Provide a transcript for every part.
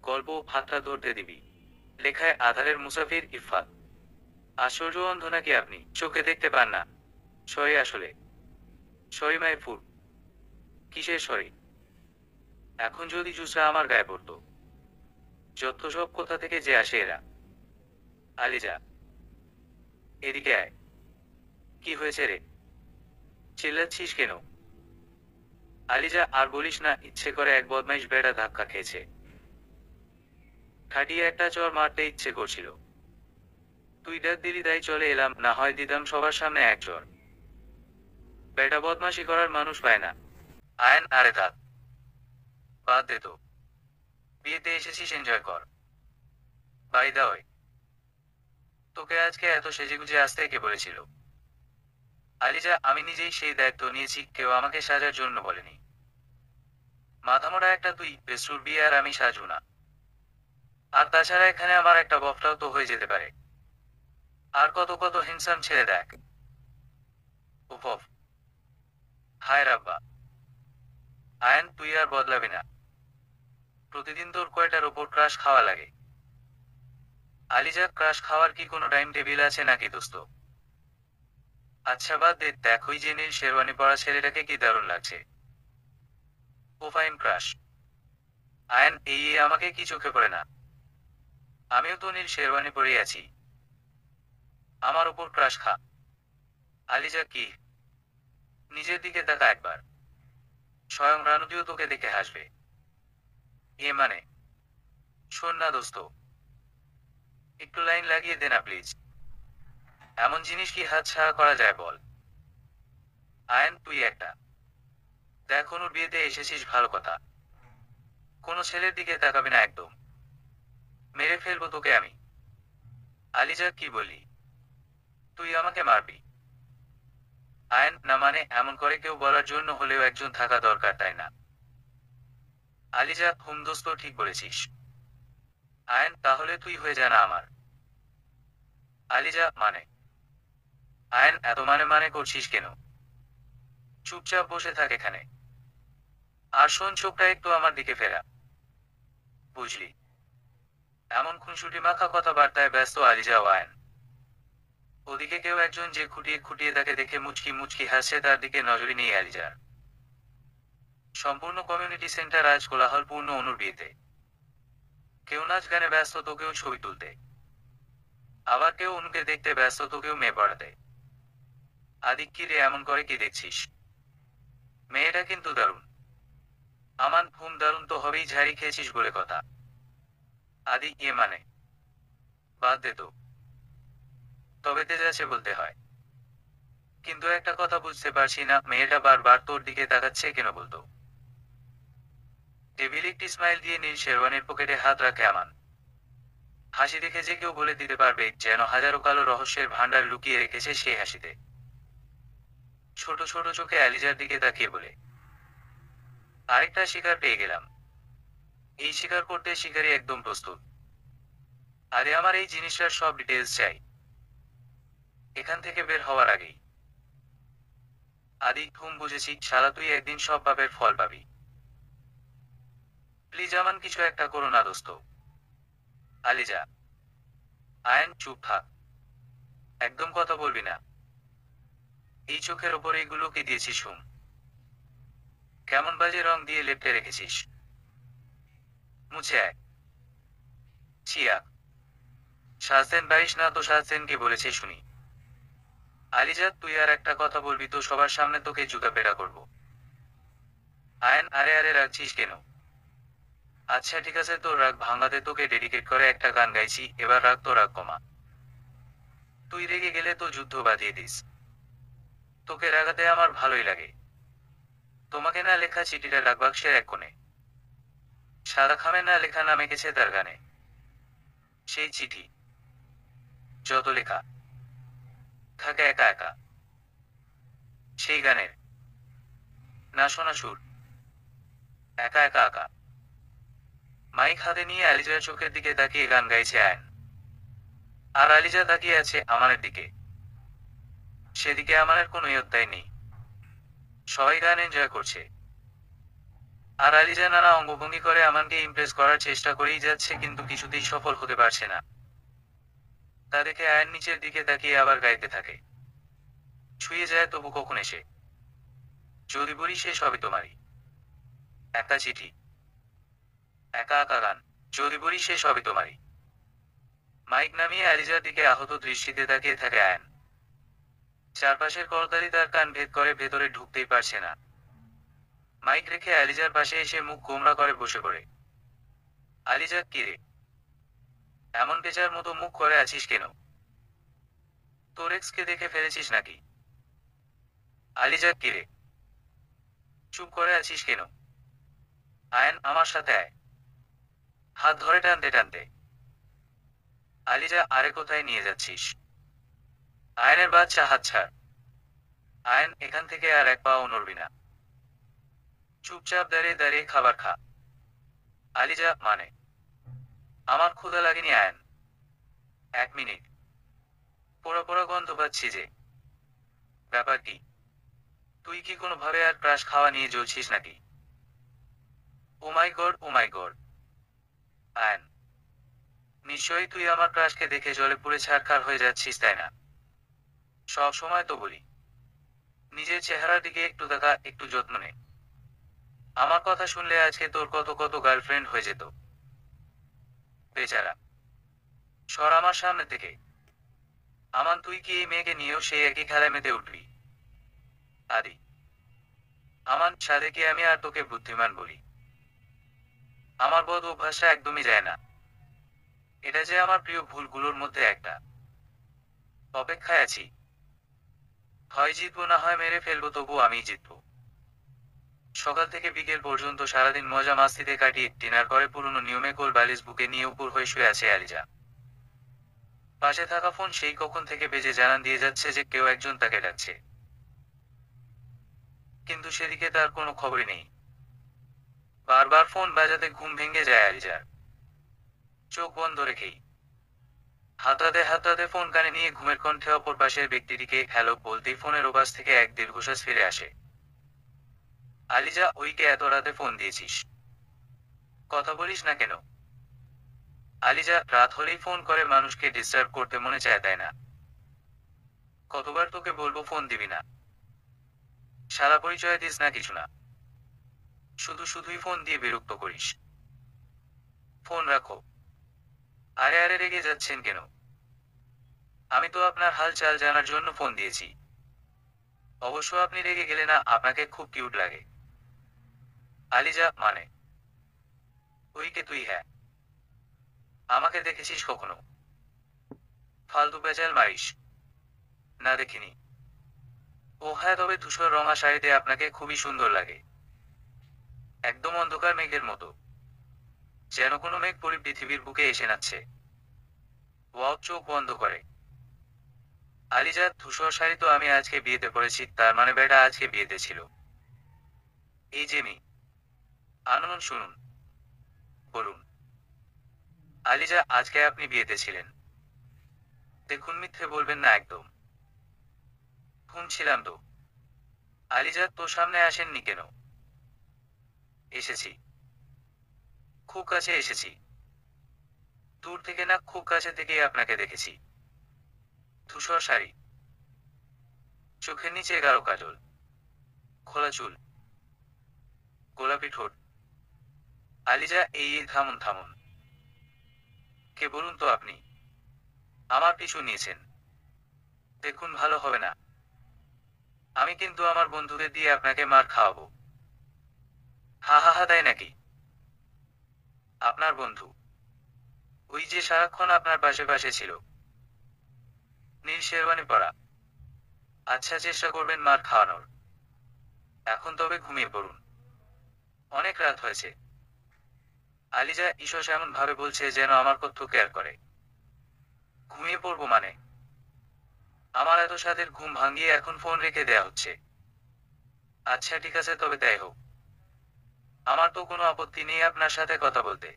গল্প হাতটা ধরতে দিবি। লেখায় আধারের মুসাফির ইরফাত। আশ্চর্য অন্ধ নাকি আপনি, চোখে দেখতে পান না? সরি আসলে। সরি মাইফুর। কিসের সরি? এখন যদি জুসরা আমার গায়ে পড়তো। যত সব কোথা থেকে যে আসে এরা। আলিজা, এদিকে আয়। কি হয়েছে রে? চিল্লাচ্ছিস কেন? আলিজা, আর বলিস না, ইচ্ছে করে এক বদমাইশ বেড়া ধাক্কা খেয়েছে। খাটিয়ে একটা চর মারতে ইচ্ছে করছিল। তুই ডাক দিলি তাই চলে এলাম, না হয় দিতাম সবার সামনে এক চর। বেটা বদমাশি করার মানুষ পায় না। আয়ন, আরে থাক, বাদ দে তো। বিয়েতে এসেছিস, এনজয় কর। বাই দা ওয়ে, তোকে আজকে এত সেজেগুজে আসতে কে বলেছিল? আলিজা, আমি নিজেই সেই দায়িত্ব নিয়েছি, কেউ আমাকে সাজার জন্য বলেনি। মাথামোটা একটা তুই, বেসুর বিয়ে আর আমি সাজবো না। আর তাছাড়া এখানে আমার একটা বফটাও তো হয়ে যেতে পারে। আর কত কত হিংসাম ছেড়ে দেখ। উফ উফ, হায় রাব্বা। আয়ন, তুই আর বদলাবি না। প্রতিদিন তোর কয়টার ওপর ক্রাশ খাওয়া লাগে? আলিজা, ক্রাশ খাওয়ার কি কোনো টাইম টেবিল আছে নাকি দোস্ত? আচ্ছা বাদ দে, দেখ ওই যে নীল শেরওয়ানি পরা ছেলেটাকে কি দারুণ লাগছে। ও ফাইন ক্রাশ। আয়ন, এই আমাকে কি চোখে পড়ে না? আমিও তো নীল শেরওয়ানি পরেই আছি। আমার ওপর ক্রাশ খা। আলিজা, কি? নিজের দিকে তাকা একবার। স্বয়ং রানুদিও তোকে দেখে হাসবে। এ মানে? শোন না দোস্ত, একটু লাইন লাগিয়ে দে না প্লিজ। এমন জিনিস কি হাত ছাড়া করা যায় বল? আয়ন, তুই একটা। দেখ অনুর বিয়েতে এসেছিস ভালো কথা। কোনো ছেলের দিকে তাকাবি না একদম। মেরে ফেলবো তোকে আমি। আলিজা, কি বলি? তুই আমাকে মারবি? আয়ন, না মানে এমন করে কেউ বলার জন্য হলেও একজন থাকা দরকার, তাই না? আলিজা, হুম দোস্ত, ঠিক বলেছিস। আয়ন, তাহলে তুই হয়ে যা না আমার। আলিজা, মানে? আয়ন, এত মানে মানে করছিস কেন? চুপচাপ বসে থাক এখানে। আর শোন, চোখটা একটু আমার দিকে ফেরা। বুঝলি? এমন খুনসুটি মাখা কথাবার্তায় ব্যস্ত আলিজা ও আয়ন। ওদিকে কেউ একজন যে খুঁটিয়ে খুঁটিয়ে তাকে দেখে মুচকি মুচকি হাসছে, তার দিকে নজরই নেই আলিজার। সম্পূর্ণ কমিউনিটি সেন্টার আজ কোলাহলপূর্ণ অনুর বিয়েতে। কেউ নাচ গানে ব্যস্ত, তো কেউ ছবি তুলতে। আবার কেউ অনুকে দেখতে ব্যস্ত, তো কেউ মেয়ে পড়াতে। আদিক, কি রে, এমন করে কি দেখছিস? মেয়েটা কিন্তু দারুণ। আমান, হুম দারুণ তো হবেই, ঝাড়ি খেয়েছিস বলে কথা। আদি, মানে? বাদ দে তো। তবে তেজ আছে বলতে হয়। কিন্তু একটা কথা বুঝতে পারছি না, মেয়েটা বারবার তোর দিকে তাকাচ্ছে কেন বলতো? টেবিল একটি স্মাইল দিয়ে নীল শেরওয়ানির পকেটে হাত রাখে আমান। হাসি দেখে যে কেউ বলে দিতে পারবে যেন হাজারো কালো রহস্যের ভান্ডার লুকিয়ে রেখেছে সেই হাসিতে। ছোট ছোট চোখে অ্যালিজার দিকে তাকিয়ে বলে, আরেকটা শিকার পেয়ে গেলাম। এই শিকার করতে শিকারী একদম প্রস্তুত। আরে আমার এই জিনিসটার সব ডিটেলস চাই, এখান থেকে বের হওয়ার আগেই। আদি, হুম বুঝেছি, শালা তুই একদিন সব পাপের ফল পাবি। প্লিজ আমান, কিছু একটা করো না দোস্ত। আলিজা। আয়ন, চুপ থাক। একদম কথা বলবি না। এই চোখের ওপর এইগুলো কি দিয়েছিস হুম? কেমন বাজে রং দিয়ে লেপটে রেখেছিস। মুছে আয়। চিয়া। সাজতেন পারিস না তো সাজতেন কে বলেছে শুনি? আলিজা, তুই আর একটা কথা বলবি তো সবার সামনে তোকে জুতা পেটা করব। আয়ন, আরে আরে রাখছিস কেন? আচ্ছা ঠিক আছে, তোর রাগ ভাঙাতে তোকে ডেডিকেট করে একটা গান গাইছি, এবার রাগ তো রাগ কমা। তুই রেগে গেলে তো যুদ্ধ বাঁধিয়ে দিস। তোকে রাগাতে আমার ভালোই লাগে। তোমাকে না লেখা চিঠিটা ডাকবাক্সের এক কোণে। সাদা খামে না লেখা নাম এঁকেছে তার গানে। সেই চিঠি যত লেখা থাকে একা একা। সেই গানের না শোনা সুর, একা একা আঁকা। মাইক হাতে নিয়ে আলিজার চোখের দিকে তাকিয়ে গান গাইছে আয়ন। আর আলিজা তাকিয়ে আছে আমানের দিকে। সেদিকে আমানের কোনো ইয়ত্তাই নেই। সবাই গান এনজয় করছে। আর আলিজা নানা অঙ্গভঙ্গি করে আমাকে ইমপ্রেস করার চেষ্টা করেই যাচ্ছে, কিন্তু কিছুতেই সফল হতে পারছে না। তা দেখে আয়ন নিচের দিকে তাকিয়ে আবার গাইতে থাকে। ছুঁয়ে যায় তবু কখন এসে, যদি বলি শেষ হবে তোমারই একটা চিঠি, একা একা গান, যদি বলি শেষ হবে তোমারই। মাইক নামিয়ে আলিজার দিকে আহত দৃষ্টিতে তাকিয়ে থাকে আয়ন। চারপাশের করতালি তার কান ভেদ করে ভেতরে ঢুকতেই পারছে না। মাইক রেখে আলিজার পাশে এসে মুখ গোমড়া করে বসে পড়ে। আলিজা, কি রে, এমন বেচার মতো মুখ করে আছিস কেন? তোর এক্সকে দেখে ফেলেছিস নাকি? আলিজা, কি রে, চুপ করে আছিস কেন? আয়ন, আমার সাথে আয়। হাত ধরে টানতে টানতে। আলিজা, আরে কোথায় নিয়ে যাচ্ছিস? আয়নের বাচ্চা, হাত ছাড়। আয়ন, এখান থেকে আর এক পাও নড়বি না। চুপচাপ দাঁড়িয়ে দাঁড়িয়ে খাবার খা। আলিজা, মানে? আমার ক্ষুধা লাগেনি আয়ন। 1 মিনিট। পোড়া পোড়া গন্ধ পাচ্ছি যে। ব্যাপার কি? তুই কি কোনোভাবে আর ক্রাশ খাওয়া নিয়ে জ্বলছিস নাকি? ও মাই গড, ও মাই গড। আয়ন, নিশ্চয়ই তুই আমার ক্রাশকে দেখে জলে পুড়ে ছারখার হয়ে যাচ্ছিস, তাই না? সব সময় তো বলি, নিজের চেহারার দিকে একটু দেখা, একটু যত্ন নে। আমার কথা শুনলে আজকে তোর কত কত গার্লফ্রেন্ড হয়ে যেত। বেচারা, সর আমার সামনে থেকে। আমান, তুই কি এই মেয়েকে নিয়েও সেই একই খেলায় মেতে উঠবি? আদি, আমান, ছাদে কি আমি আর তোকে বুদ্ধিমান বলি? আমার বদ অভ্যাসটা একদমই যায় না। এটা যে আমার প্রিয় ভুলগুলোর মধ্যে একটা। অপেক্ষায় আছি, হয় জিতবো না হয় মেরে ফেলবো, তবু আমিই জিতবো। সকাল থেকে বিকেল পর্যন্ত সারাদিন মজা মাস্তিতে কাটিয়ে ডিনার করে পুরনো নিয়মে কোল বালিশ বুকে নিয়ে উপর হয়ে শুয়ে আছে আলিজা। পাশে থাকা ফোন সেই কখন থেকে বেজে জানান দিয়ে যাচ্ছে যে কেউ একজন তাকে ডাকছে, কিন্তু সেদিকে তার কোনো খবরই নেই। বারবার ফোন বাজাতে ঘুম ভেঙে যায় আলিজার। চোখ বন্ধ রেখেই হাতড়াতে ফোন কানে নিয়ে ঘুমের কণ্ঠে অপর পাশের ব্যক্তিটিকে হ্যালো বলতেই ফোনের ওপাশ থেকে এক দীর্ঘশ্বাস ফিরে আসে। আলিজা, ওইকে এত রাতে ফোন দিয়েছিস? কথা বলিস না কেন? আলিজা, রাত হলেই ফোন করে মানুষকে ডিস্টার্ব করতে মনে চায়, তাই না? কতবার তোকে বলবো ফোন দিবি না? সারা পরিচয় দিস না, কিছু না, শুধু শুধুই ফোন দিয়ে বিরক্ত করিস। ফোন রাখো। আরে আরে, রেগে যাচ্ছেন কেন? আমি তো আপনার হাল চাল জানার জন্য ফোন দিয়েছি। অবশ্য আপনি রেগে গেলে না, আপনাকে খুব কিউট লাগে। আলিজা, মানে? ওইকে তুই? হ্যাঁ। আমাকে দেখেছিস কখনো? ফালতু পেঁচাল মারিস। না, দেখিনি। ও হ্যাঁ, তবে ধূসর রঙা শাড়িতে আপনাকে খুবই সুন্দর লাগে। একদম অন্ধকার মেঘের মতো, যেন কোনো মেঘ পরি পৃথিবীর বুকে এসে নাচছে। ওয়াও, চোখ বন্ধ করে। আলিজা, ধূসর শাড়ি তো আমি আজকে বিয়েতে পরেছি, তার মানে বেটা আজকে বিয়েতে ছিল। এই যে মি, আনন্দ, শুনুন, বলুন। আলিজা, আজকে আপনি বিয়েতে ছিলেন? দেখুন, মিথ্যে বলবেন না একদম। ছিলাম তো। আলিজা, তো সামনে আসেননি কেন? এসেছি, খুব কাছে এসেছি। দূর থেকে না, খুব কাছে থেকেই আপনাকে দেখেছি। ধূসর শাড়ি, চোখের নিচে গাঢ় কাজল, খোলা চুল, গোলাপি ঠোঁট। আলিজা, থামুন থামুন। কে বলুন তো আপনি? আমার পিছু নিয়েছেন? দেখুন, ভালো হবে না। আমি কিন্তু আমার বন্ধুদের দিয়ে আপনাকে মার খাওয়াবো। হা হা হা, তাই নাকি? আপনার বন্ধু? ওই যে সারাক্ষণ আপনার পাশে পাশে ছিল, নীল শেরওয়ানি পরা। আচ্ছা, চেষ্টা করবেন মার খাওয়ানোর। এখন তবে ঘুমিয়ে পড়ুন, অনেক রাত হয়েছে। আলিজা, ঈশ্বর এমন ভাবে বলছে যেন আমার কত কেয়ার করে। ঘুমিয়ে পড়বো মানে? আমার এত সাদের ঘুম ভাঙিয়ে এখন ফোন রেখে দেয়া হচ্ছে? আচ্ছা ঠিক আছে, তবে তাই হোক। আমার তো কোনো আপত্তি নেই আপনার সাথে কথা বলতে।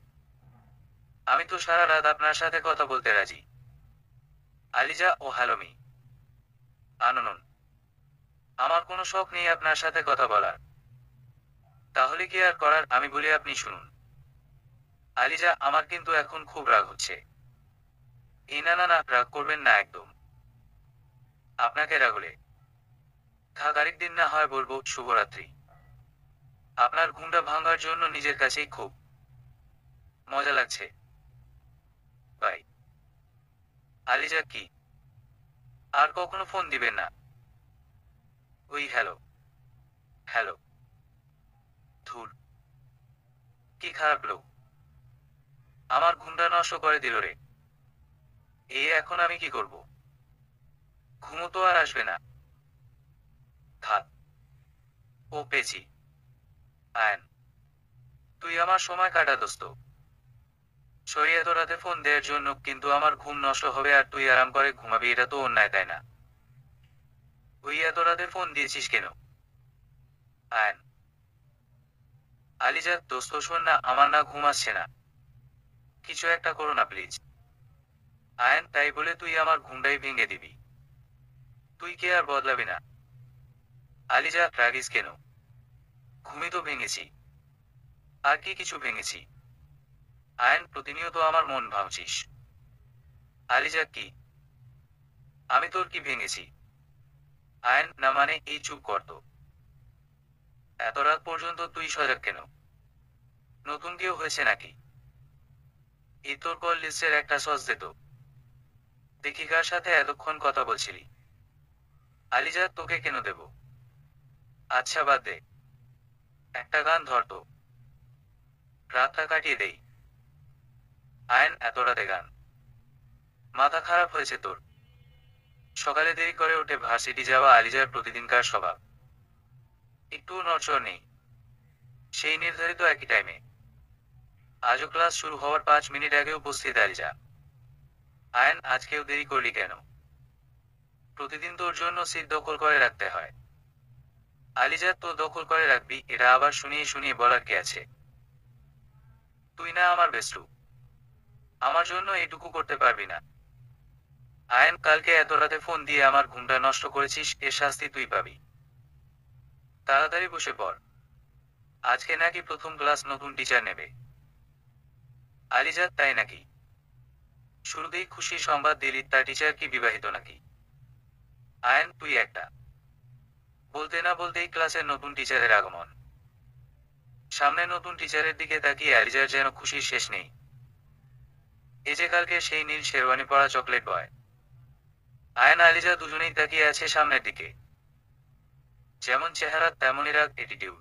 আমি তো সারা রাত আপনার সাথে কথা বলতে রাজি। আলিজা, ও হ্যালো মি, আনন। আমার কোনো শখ নেই আপনার সাথে কথা বলার। তাহলে কি আর করার, আমি বলি আপনি শুনুন। আলিজা, আমার কিন্তু এখন খুব রাগ হচ্ছে। এই না না না, রাগ করবেন না একদম। আপনাকে রাগলে থাক, আরেকদিন না হয় বলবো শুভরাত্রি। আপনার ঘুমটা ভাঙার জন্য নিজের কাছেই খুব মজা লাগছে। বাই। আলিজা কি আর কখনো ফোন দিবেন না? ওই হ্যালো। হ্যালো। ধুর, কি খারাপ লোক, আমার ঘুমটা নষ্ট করে দিল রে। এই এখন আমি কি করব? ঘুমো তো আর আসবে না। থাক। ও পেয়েছি। আয়ন, তুই আমার সময় কাটা দোস্ত। সরি এত রাতে ফোন দেওয়ার জন্য, কিন্তু আমার ঘুম নষ্ট হবে আর তুই আরাম করে ঘুমাবি, এটা তো অন্যায় তাই না? ওই এত রাতে ফোন দিয়েছিস কেন? আয়ন। আলিজা দোস্ত শোন না, আমার না ঘুম আসছে না। কিছু একটা করো না প্লিজ। আয়ন, তাই বলে তুই আমার ঘুমটাই ভেঙে দিবি? তুই কে আর বদলাবি না? আলিজা রাগিস কেন? ঘুমই তো ভেঙেছি। আর কি কিছু ভেঙেছি? আয়ন, প্রতিনিয়ত আমার মন ভাঙছিস। আলিজা কি? আমি তোর কি ভেঙেছি? আয়ন, না মানে এই চুপ কর তো। এত রাত পর্যন্ত তুই সজাগ কেন? নতুন কেউ হয়েছে নাকি? এই তোর কল লিস্টের একটা সস দে তো। দেখি কার সাথে এতক্ষণ কথা বলছিলি। আলিজা তোকে কেন দেব? আচ্ছা বাদ দে, একটা গান ধর তো, রাতটা কাটিয়ে দেই। আয়ন, এত রাতে গান? মাথা খারাপ হয়েছে তোর? সকালে দেরি করে উঠে ভার্সিটি যাওয়া আলিজার প্রতিদিনকার স্বভাব। একটুও নড়চড় নেই। সেই নির্ধারিত একই টাইমে। আজও ক্লাস শুরু হওয়ার 5 মিনিট আগে উপস্থিত আলিজা। আয়ন, আজকেও দেরি করলি কেন? প্রতিদিন তোর জন্য সিট দখল করে রাখতে হয়। আলিজা তো দখল করে রাখবি, এটা আবার শুনিয়ে শুনিয়ে বলার কে আছে? তুই না আমার বেস্টু, আমার জন্য এটুকু করতে পারবি না? আয়ন, কালকে এত রাতে ফোন দিয়ে আমার ঘুমটা নষ্ট করেছিস, এর শাস্তি তুই পাবি। তাড়াতাড়ি বসে পড়। আজকে নাকি প্রথম ক্লাস নতুন টিচার নেবে। আলিজা তাই নাকি? শুরুতেই খুশির সংবাদ দিলি, তার টিচার কি বিবাহিত নাকি? আয়ন, তুই একটা। বলতে না বলতেই ক্লাসের নতুন টিচারের আগমন। সামনে নতুন টিচারের দিকে তাকিয়ে আলিজার যেন খুশির শেষ নেই। এই যে কালকে সেই নীল শেরওয়ানি পরা চকলেট বয়। আয়ন আলিজা দুজনেই তাকিয়ে আছে সামনের দিকে। যেমন চেহারা তেমনই রাগ, এটিটিউড।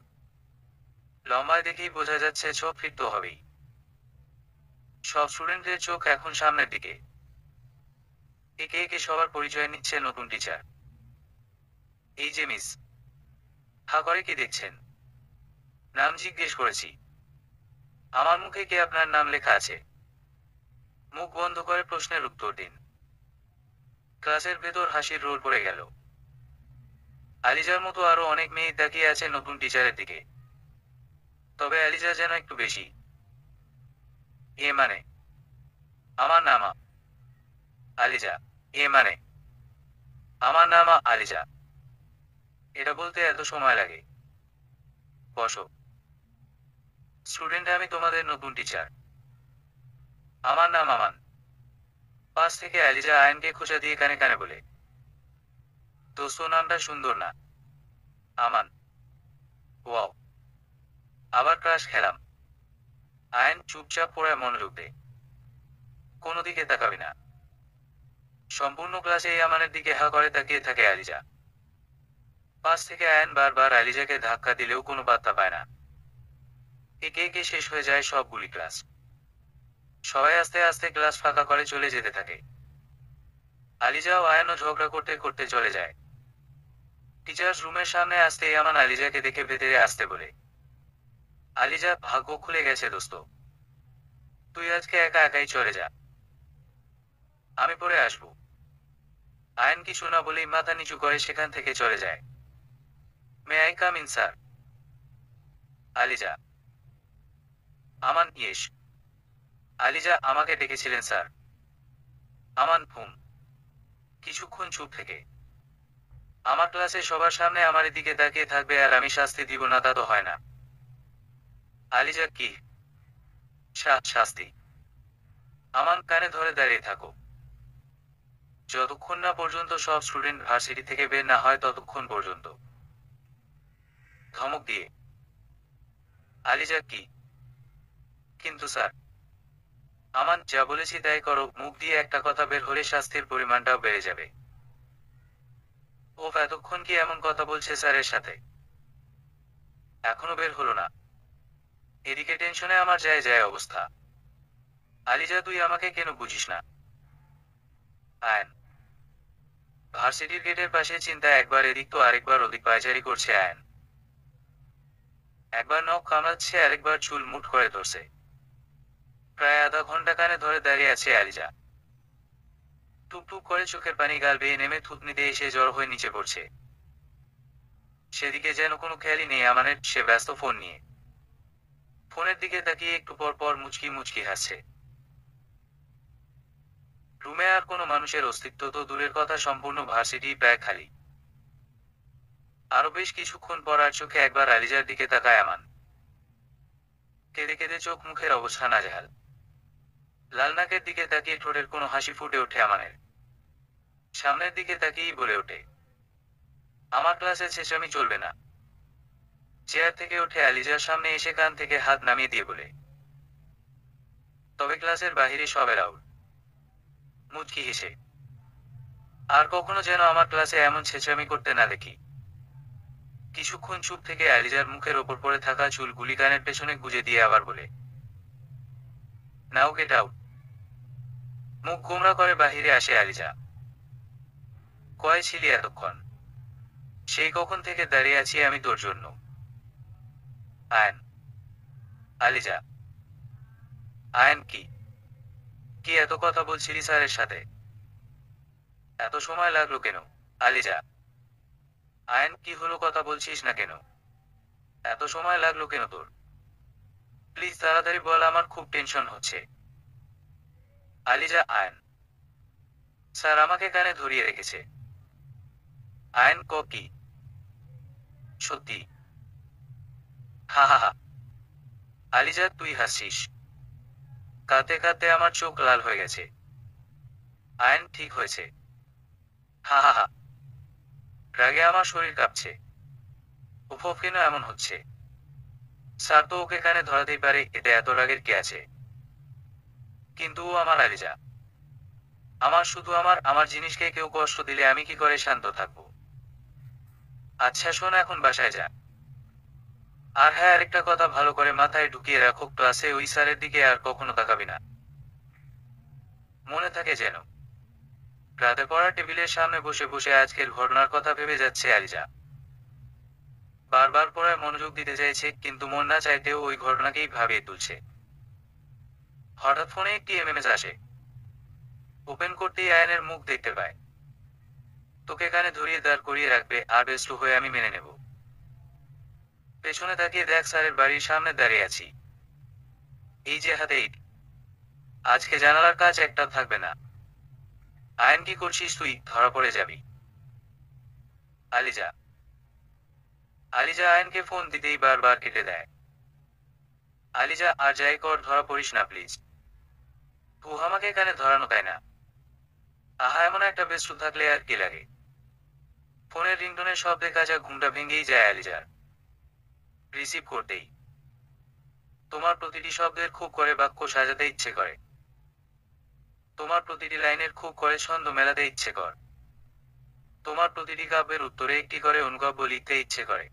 লম্বায় দেখেই বোঝা যাচ্ছে 6 ফিট তো হবেই। সব স্টুডেন্টদের চোখ এখন সামনের দিকে। একে একে সবার পরিচয় নিচ্ছে নতুন টিচার। এই যে মিস। হা করে কি দেখছেন? নাম জিজ্ঞেস করেছি। আমার মুখে কি আপনার নাম লেখা আছে? মুখ বন্ধ করে প্রশ্নের উত্তর দিন। ক্লাসের ভেতর হাসির রোল পড়ে গেল। আলিজার মতো আরো অনেক মেয়ে তাকিয়ে আছে নতুন টিচারের দিকে। তবে আলিজা যেন একটু বেশি। এ মানে আমার নামা আলিজা। এ মানে আমার নামা আলিজা। এটা বলতে এত সময় লাগে? বসো। স্টুডেন্ট, আমি তোমাদের নতুন টিচার। আমার নাম আমান। পাশ থেকে আলিজা আয়নকে খোঁচা দিয়ে কানে কানে বলে, দোস্ত নামটা সুন্দর না? আমান। ওয়াও। আবার ক্রাশ খেলাম। আয়ন চুপচাপ পড়ায় মনোযোগ দে। কোনো দিকে তাকাবি না। সম্পূর্ণ ক্লাসে এই আমানের দিকে হা করে তাকিয়ে থাকে আলিজা। পাশ থেকে আয়ন বারবার আলিজাকে ধাক্কা দিলেও কোনো পাত্তা পায় না। একে একে শেষ হয়ে যায় সবগুলি ক্লাস। সবাই আস্তে আস্তে ক্লাস ফাঁকা করে চলে যেতে থাকে। আলিজা ও আয়নও ঝগড়া করতে করতে চলে যায়। টিচার্স রুমের সামনে আসতেই আমান আলিজাকে দেখে ভেতরে আসতে বলে, আলিজা, ভাগ্য খুলে গেছে দোস্ত। তুই আজকে একা একাই চলে যা। আমি পরে আসবো। আয়ন কিছু না বলেই মাথা নিচু করে সেখান থেকে চলে যায়। May I come in sir? Aliza. Aman yes. Aliza, আমাকে ডেকেছিলেন স্যার? আমান হুম। কিছুক্ষণ চুপ থেকে, আমার ক্লাসে সবার সামনে আমার দিকে তাকিয়ে থাকবে আর আমি শাস্তি দিব না, তা তো হয় না। আলিজা কি শাস্তি? আমান কানে ধরে দাঁড়িয়ে থাকো। যতক্ষণ না পর্যন্ত সব স্টুডেন্ট ভার্সিটি থেকে বের না হয় ততক্ষণ পর্যন্ত। ধমক দিয়ে। আলিজা কি? কিন্তু স্যার। আমান যা বলেছি তাই করো, মুখ দিয়ে একটা কথা বের হলে শাস্তির পরিমাণটাও বেড়ে যাবে। ও এতক্ষণ কি এমন কথা বলছে স্যারের সাথে? এখনো বের হলো না। এদিকে টেনশনে আমার যায় যায় অবস্থা। আলিজা তুই আমাকে কেন বুঝিস না? আয়ন। ভার্সিটির গেটের পাশে চিন্তা একবার এদিক তো আরেকবার ওদিক পায়চারি করছে আয়ন। একবার নখ কামড়াচ্ছে, আরেকবার চুল মুঠ করে ধরছে। প্রায় আধা ঘন্টা কানে ধরে দাঁড়িয়ে আছে আলিজা। টুকটুক করে চোখের পানি গাল বেয়ে নেমে থুতনিতে এসে জড়ো হয়ে নিচে পড়ছে। সেদিকে যেন কোনো খেয়ালই নেই আমানের, সে ব্যস্ত ফোন নিয়ে। ফোনের দিকে তাকিয়ে একটু পর পর মুচকি মুচকি হাসছে। রুমে আর কোনো মানুষের অস্তিত্ব তো দূরের কথা, সম্পূর্ণ ভার্সিটি প্রায় খালি। আরো বেশ কিছুক্ষণ পর আর চোখে একবার আলিজার দিকে তাকায় আমান। কেঁদে কেঁদে চোখ মুখের অবস্থা নাজেহাল। লাল নাকের দিকে তাকিয়ে ঠোঁটের কোনো হাসি ফুটে ওঠে আমানের। সামনের দিকে তাকিয়েই বলে ওঠে, আমার ক্লাসে ছেঁচড়ামি চলবে না। চেয়ার থেকে উঠে আলিজার সামনে এসে কান থেকে হাত নামিয়ে দিয়ে বলে, তবে ক্লাসের বাহিরে সব এলাউড। মুচকি হেসে। আর কখনো যেন আমার ক্লাসে এমন ছেঁচড়ামি করতে না দেখি। কিছুক্ষণ চুপ থেকে আলিজার মুখের ওপর পড়ে থাকা চুলগুলি কানের পেছনে গুজে দিয়ে আবার বলে, নাও গেট আউট। মুখ গোমরা করে বাহিরে আসে আলিজা। কয় ছিলি এতক্ষণ? সেই কখন থেকে দাঁড়িয়ে আছি আমি তোর জন্য। আয়ন। আলিজা। আয়ন কি? কি এত কথা বলছিলি স্যারের সাথে? এত সময় লাগলো কেন? আলিজা। আয়ন কি হলো, কথা বলছিস না কেন? এত সময় লাগলো কেন তোর? প্লিজ তাড়াতাড়ি বল, আমার খুব টেনশন হচ্ছে। আলিজা। আয়ন। স্যার আমাকে কানে ধরিয়ে রেখেছে। আয়ন কি? সত্যি? হা হা হা। আলিজা তুই হাসছিস? কাঁদতে কাঁদতে আমার চোখ লাল হয়ে গেছে। আয়ন ঠিক হয়েছে। হা হা হা। রাগে আমার শরীর কাঁপছে। উফ, কেন এমন হচ্ছে? স্যার তো ওকে কানে ধরাতেই পারে, এতে এত রাগের কি আছে? কিন্তু ও আমার আলিজা। আমার শুধু আমার আমার জিনিসকে কেউ কষ্ট দিলে আমি কি করে শান্ত থাকবো? আচ্ছা শোন, এখন বাসায় যা। আর হ্যাঁ, আরেকটা কথা ভালো করে মাথায় ঢুকিয়ে রাখো, ক্লাসে ওই স্যারের দিকে আর কখনো তাকাবি না। মনে থাকে যেন। রাতে পড়া টেবিলের সামনে বসে বসে আজকের ঘটনার কথা ভেবে যাচ্ছে আলিজা। বারবার পড়ায় মনোযোগ দিতে চাইছে, কিন্তু মন না চাইতেও ওই ঘটনাকেই ভাবিয়ে তুলছে। হঠাৎ ফোনে একটি এমএমএস আসে। ওপেন করতেই আয়নের মুখ দেখতে পায়। তোকে কানে ধরিয়ে দাঁড় করিয়ে রাখবে আর ব্যস্ত হয়ে আমি মেনে নেব। পেছনে তাকিয়ে দেখ, স্যারের বাড়ির সামনে দাঁড়িয়ে আছি। এই যে হাতে ইট। আজকে জানালার কাজ একটা থাকবে না। আয়ন কি করছিস তুই? ধরা পড়ে যাবি। আলিজা। আলিজা আয়নকে ফোন দিতেই বারবার কেটে দেয়। আলিজা আর যাই কর, ধরা পড়িস না প্লিজ। ও আমাকে কানে ধরানো তাই না? আহা, এমন একটা ব্যস্ত থাকলে আর কি লাগে? ফোনের রিংটোনের শব্দে কাজা ঘুমটা ভেঙেই যায় আলিজার। রিসিভ করতেই তোমার প্রতিটি শব্দের খুব করে বাক্য সাজাতে ইচ্ছে করে। তোমার প্রতিটি লাইনের খুব করে ছন্দ মেলাতে ইচ্ছে কর। তোমার প্রতিটি কাব্যের উত্তরে একটি করে অনুকাব্য লিখতে ইচ্ছে করে।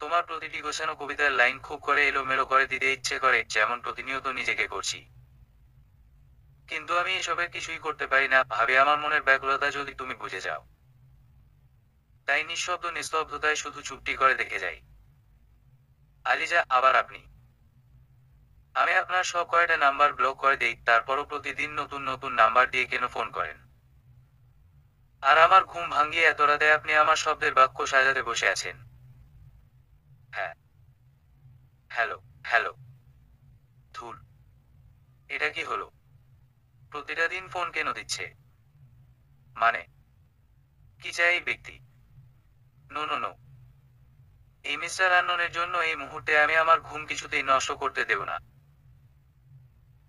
তোমার প্রতিটি গোছানো কবিতার লাইন খুব করে এলোমেলো করে দিতে ইচ্ছে করে, যেমন প্রতিনিয়ত নিজেকে করছি। কিন্তু আমি এসবের কিছুই করতে পারি না, ভাবে আমার মনের ব্যাকুলতা যদি তুমি বুঝে যাও। তাই নিঃশব্দ নিস্তব্ধতায় শুধু চুপটি করে দেখে যাই। আলিজা। আবার আপনি? আমি আপনার সব কয়টা নাম্বার ব্লক করে দেই, তারপরও প্রতিদিন নতুন নতুন নাম্বার দিয়ে কেন ফোন করেন? আর আমার ঘুম ভাঙিয়ে এত রাতে আপনি আমার শব্দের বাক্য সাজাতে বসে আছেন? হ্যাঁ। হ্যালো। হ্যালো। ধুর। এটা কি হলো? প্রতিটা দিন ফোন কেন দিচ্ছে? মানে কি চাই এই ব্যক্তি? No no no. এই মিস্টার আন্ননের জন্য এই মুহূর্তে আমি আমার ঘুম কিছুতেই নষ্ট করতে দেব না।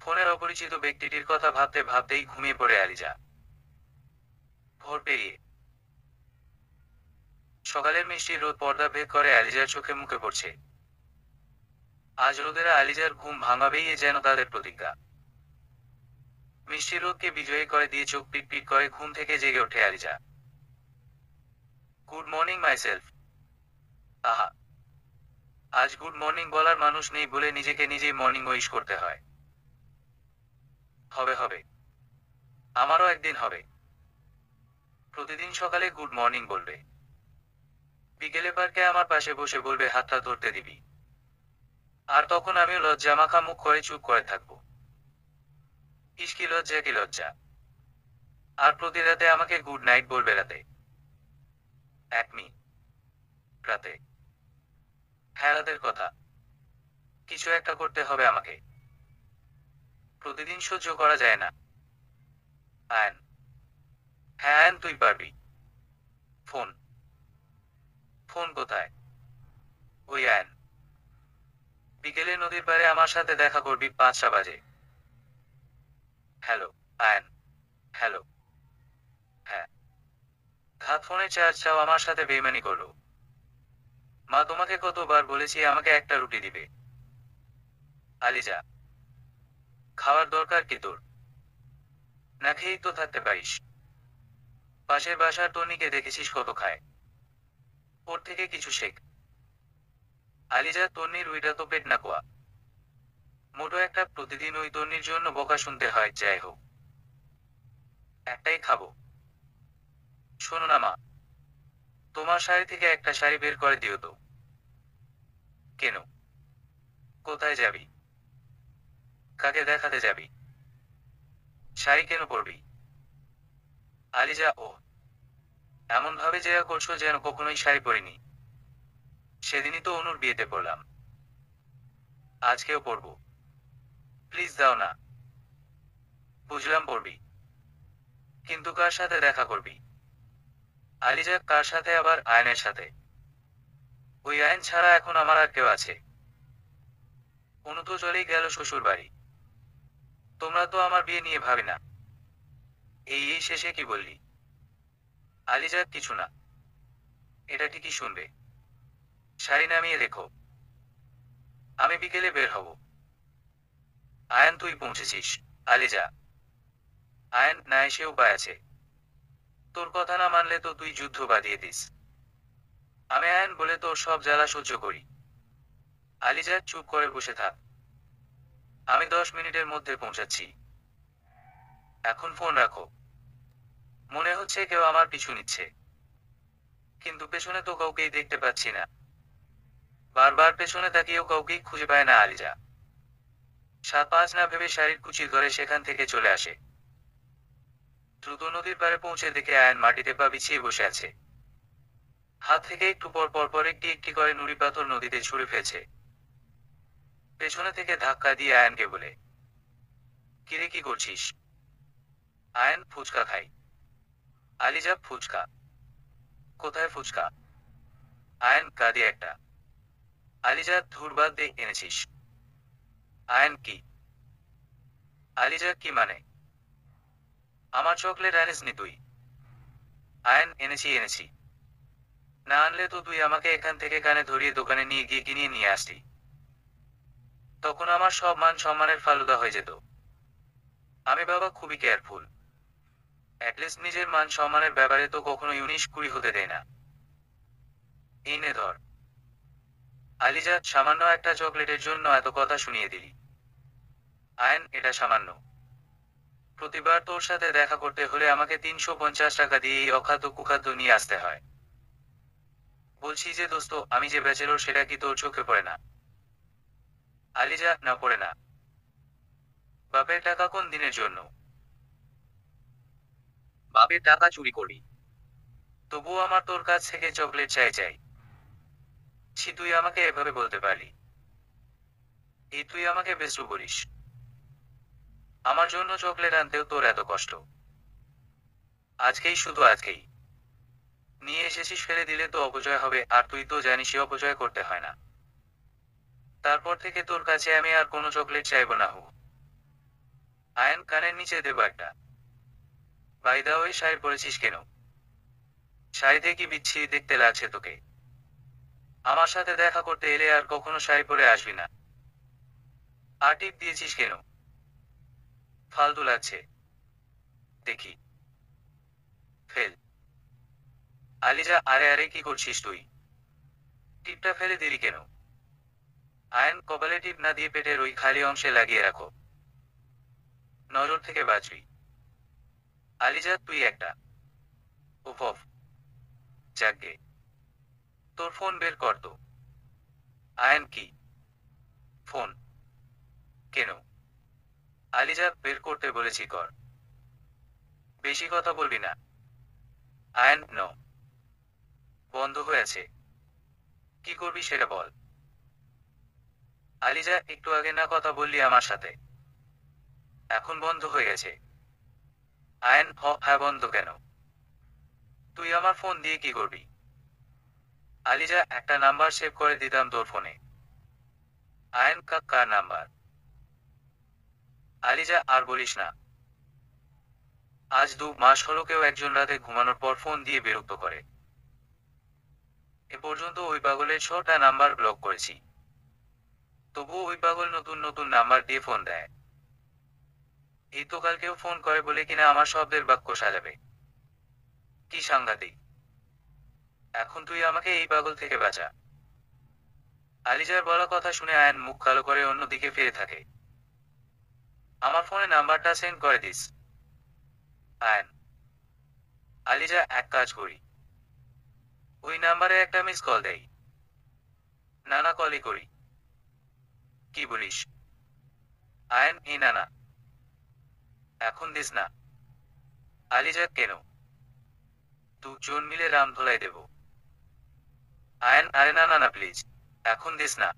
ফোনের অপরিচিত ব্যক্তিটির কথা ভাবতে ভাবতেই ঘুমিয়ে পড়ে আলিজা। ভোর পেরিয়ে সকালের মিষ্টি রোদ পর্দা ভেদ করে আলিজার চোখে মুখে পড়ছে। আজ রোদেরা আলিজার ঘুম ভাঙাবেই এ যেন তাদের প্রতিজ্ঞা। মিষ্টি রোদকে বিজয়ী করে দিয়ে চোখ পিট পিট করে ঘুম থেকে জেগে ওঠে আলিজা। Good morning myself. আহা, আজ গুড মর্নিং বলার মানুষ নেই বলে নিজেকে নিজেই মর্নিং উইশ করতে হয়। হবে হবে, আমারও একদিন হবে। প্রতিদিন সকালে গুড মর্নিং বলবে, বিকেলে পার্কে আমার পাশে বসে বলবে হাতটা ধরতে দিবি। আর তখন আমিও লজ্জা মাখা মুখ করে চুপ করে থাকবো। ইস কি লজ্জা কি লজ্জা। আর প্রতি রাতে আমাকে গুড নাইট বলবে রাতে। একমি রাতে। হ্যাঁ, রাতের কথা। কিছু একটা করতে হবে আমাকে। প্রতিদিন সহ্য করা যায় না। আয়ন। হ্যাঁ আয়ন, তুই পারবি। ফোন। ফোন কোথায়? ওই আয়ন। বিকেলে নদীর পাড়ে আমার সাথে দেখা করবি 5টা বাজে। Hello ion. হ্যালো। হ্যাঁ। হাত ফোনে চার্জ চাও আমার সাথে বেইমানি করলো। মা তোমাকে কতবার বলেছি আমাকে একটা রুটি দিবে। আলিজা, খাওয়ার দরকার কি তোর? না খেয়েই তো থাকতে পারিস। পাশের বাসার টনিকে দেখেছিস কত খায়। ওর থেকে কিছু শেখ। আলিজা, তন্নির ওইটা তো পেট না কোয়া। মোটো একটা প্রতিদিন ওই তন্নির জন্য বকা শুনতে হয়। যাই হোক, একটাই খাবো। শোনো না মা, তোমার শাড়ি থেকে একটা শাড়ি বের করে দিও তো। কেন? কোথায় যাবি? কাকে দেখাতে যাবি? শাড়ি কেন পরবি? আলিজা, ও এমন ভাবে যে করছো যেন কখনোই শাড়ি পরিনি। সেদিনই তো অনুর বিয়েতে পরলাম। আজকেও পরবো। প্লিজ দাও না। বুঝলাম পরবি, কিন্তু কার সাথে দেখা করবি? আলিজা, কার সাথে আবার? আয়নের সাথে। ওই আইন ছাড়া এখন আমার আর কেউ আছে? অনু তো চলেই গেল শ্বশুর বাড়ি। তোমরা তো আমার বিয়ে নিয়ে ভাবি না। এই শেষে কি বললি? আলিজা, কিছু না। এটা ঠিকই শুনবে। শাড়ি নামিয়ে রেখো, আমি বিকেলে বের হব। আয়ান, তুই পৌঁছেছিস? আলিজা। আয়ান, না এসে উপায় আছে। তোর কথা না মানলে তো তুই যুদ্ধ বাঁধিয়ে দিস। আমি আয়ান বলে তোর সব জ্বালা সহ্য করি। আলিজা, চুপ করে বসে থাক। আমি 10 মিনিটের মধ্যে পৌঁছাচ্ছি। এখন ফোন রাখো। মনে হচ্ছে কেউ আমার পিছু নিচ্ছে, কিন্তু পেছনে তো কাউকেই দেখতে পাচ্ছি না। বারবার পেছনে তাকিয়েও কাউকেই খুঁজে পায় না আলিজা। 7-5 না ভেবে শাড়ির কুচি ধরে সেখান থেকে চলে আসে। দ্রুত নদীর পাড়ে পৌঁছে দেখে আয়ন মাটিতে পা বিছিয়ে বসে আছে। হাত থেকে একটু পর পর পর একটি একটি করে নুড়ি পাথর নদীতে ছুঁড়ে ফেলছে। পেছনে থেকে ধাক্কা দিয়ে আয়নকে বলে, কিরে কি করছিস? আয়ন, ফুচকা খাই। আলিজা, ফুচকা? কোথায় ফুচকা? আয়ন, কাঁদিয়ে একটা। আলিজা, ধুরবাদ দে, এনেছিস? আয়ন, কি? আলিজা, কি মানে? আমার চকলেট আনিসনি তুই? আয়ন, এনেছি এনেছি। না আনলে তো তুই আমাকে এখান থেকে কানে ধরিয়ে দোকানে নিয়ে গিয়ে কিনিয়ে নিয়ে আসতি। তখন আমার সব মান সম্মানের ফালুদা হয়ে যেত। আমি বাবা খুবই কেয়ারফুল। অ্যাটলিস্ট নিজের মান সম্মানের ব্যাপারে তো কখনো 19-20 হতে দেয় না। এই নে ধর। আলিজা, সামান্য একটা চকলেটের জন্য এত কথা শুনিয়ে দিলি? আয়ন, এটা সামান্য। প্রতিবার তোর সাথে দেখা করতে হলে আমাকে 350 টাকা দিয়ে এই অখাদ্য কুখাদ্য নিয়ে আসতে হয়। বলছি যে দোস্ত, আমি যে ব্যাচেলর সেটা কি তোর চোখে পড়ে না? আলিজা, না পড়ে না। বাপের টাকা কোন দিনের জন্য? বাপের টাকা চুরি করি, তবুও আমার তোর কাছ থেকে চকলেট চাই চাই। ছি, তুই আমাকে এভাবে বলতে পারলি? এই তুই আমাকে বেস্টু বলিস? আমার জন্য চকলেট আনতেও তোর এত কষ্ট? আজকেই, শুধু আজকেই? নিয়ে এসেছিস, ফেলে দিলে তো অপচয় হবে, আর তুই তো জানিসই অপচয় করতে হয় না। তারপর থেকে তোর কাছে আমি আর কোনো চকলেট চাইবো না। আয়ান কানের নিচে দেব একটা। বাই দা ওয়ে, শাড়ি পরেছিস কেন? শাড়িতে কি বিচ্ছিরি দেখতে লাগছে তোকে? আমার সাথে দেখা করতে এলে আর কখনো শাড়ি পরে আসবি না। আর টিপ দিয়েছিস কেন? ফালতু লাগছে। দেখি। ফেল। আলিজা, আরে আরে কি করছিস তুই? টিপটা ফেলে দিলি কেন? আয়ন, কপালে টিপ না দিয়ে পেটের ওই খালি অংশে লাগিয়ে রাখো। নজর থেকে বাঁচবি। আলিজা, তুই একটা। উফ অফ। যাকগে। তোর ফোন বের কর তো। আয়ন, কি? ফোন? কেন? আলিজা, বের করতে বলেছি, কর। বেশি কথা বলবি না। আয়ন, ন। বন্ধ হয়েছে। কি করবি সেটা বল। আলিজা, একটু আগে না কথা বললি আমার সাথে? এখন বন্ধ হয়ে গেছে। আয়ন, হ্যাঁ, বন্ধ কেন? তুই আমার ফোন দিয়ে কি করবি? আলিজা, একটা নাম্বার সেভ করে দিতাম তোর ফোনে। আয়ন, কার নাম্বার? আলিজা, আর বলিস না। আজ 2 মাস হলো কেউ একজন রাতে ঘুমানোর পর ফোন দিয়ে বিরক্ত করে। এ পর্যন্ত ওই পাগলের 6টা নাম্বার ব্লক করেছি। তবুও ওই পাগল নতুন নতুন নাম্বার দিয়ে ফোন দেয়। এই তো কালকেও ফোন করে বলে কিনা আমার শব্দের বাক্য সাজাবে। কি সাংঘাতিক। এখন তুই আমাকে এই পাগল থেকে বাঁচা। আলিজার বলা কথা শুনে আয়ন মুখ কালো করে অন্যদিকে ফিরে থাকে। আমার ফোনে নাম্বারটা সেন্ড করে দিস। আয়ন। আলিজা, এক কাজ করি। ওই নাম্বারে একটা মিস কল দেই। না না, কলই করি। কি বলিস? আয়ন, এই না না। এখন দিস না। আলিজা, কেন? দুজন মিলে রাম ধোলাই দেব। আয়ন, আরে না না না, প্লিজ। এখন দিস না।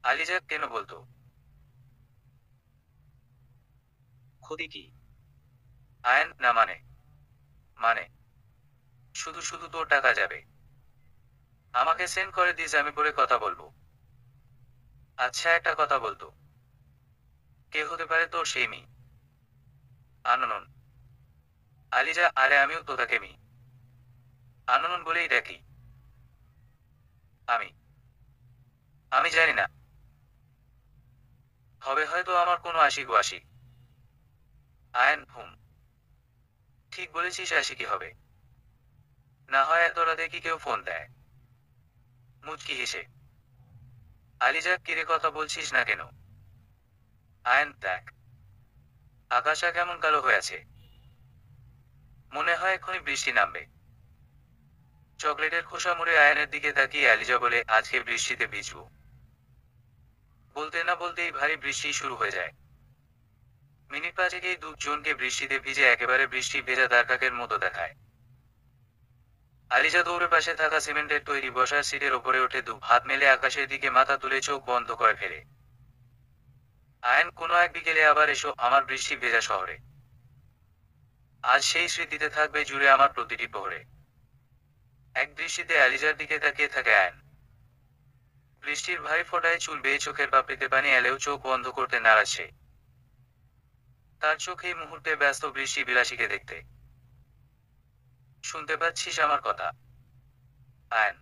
আলিজা, কেন বলতো? ক্ষতি কি? আয়ন, না মানে। মানে শুধু শুধু তোর টাকা যাবে। আমাকে সেন্ড করে দিস, আমি পরে কথা বলবো। আচ্ছা, একটা কথা বলতো। কে হতে পারে তোর সেই মেয়ে? আননন। আলিজা, আরে আমিও তো তাকে মেয়ে আননন বলেই ডাকি। আমি আমি জানি না। হবে হয়তো আমার কোনো আশিক আশিক। আয়ন, ঠিক বলেছিস, আশিকি হবে। না হয় এত রাতে কি কেউ ফোন দেয়? মুচকি হেসে। আলিজা, কিরে কথা বলছিস না কেন? আয়ন, দেখ। আকাশটা কেমন কালো হয়ে আছে। মনে হয় এখনই বৃষ্টি নামবে। চকলেটের খোসা মুড়ে আয়নের দিকে তাকিয়ে আলিজা বলে, আজকে বৃষ্টিতে ভিজবো। বলতে না বলতেই ভারী বৃষ্টি শুরু হয়ে যায়। মিনিট পাঁচেকেই দুজনকে বৃষ্টিতে ভিজে একেবারে বৃষ্টি ভেজা দ্বারকাকের মতো দেখায়। আলিজা দৌড়ে পাশে থাকা সিমেন্টের তৈরি বসার সিটের ওপরে ওঠে, হাত মেলে আকাশের দিকে মাথা তুলে চোখ বন্ধ করে ফেলে। আয়ন, কোনো এক বিকেলে আবার এসো আমার বৃষ্টি ভেজা শহরে। আজ সেই স্মৃতিতে থাকবে জুড়ে আমার প্রতিটি প্রহরে। এক দৃষ্টিতে আলিজার দিকে তাকিয়ে থাকে আয়ন। বৃষ্টির ভারী ফোঁটায় চুল বেয়ে চোখের পাপড়িতে পানি এলেও চোখ বন্ধ করতে নারাজ সে। তার চোখ এই মুহূর্তে ব্যস্ত বৃষ্টি বিলাসীকে দেখতে। শুনতে পাচ্ছিস আমার কথা? আয়ন।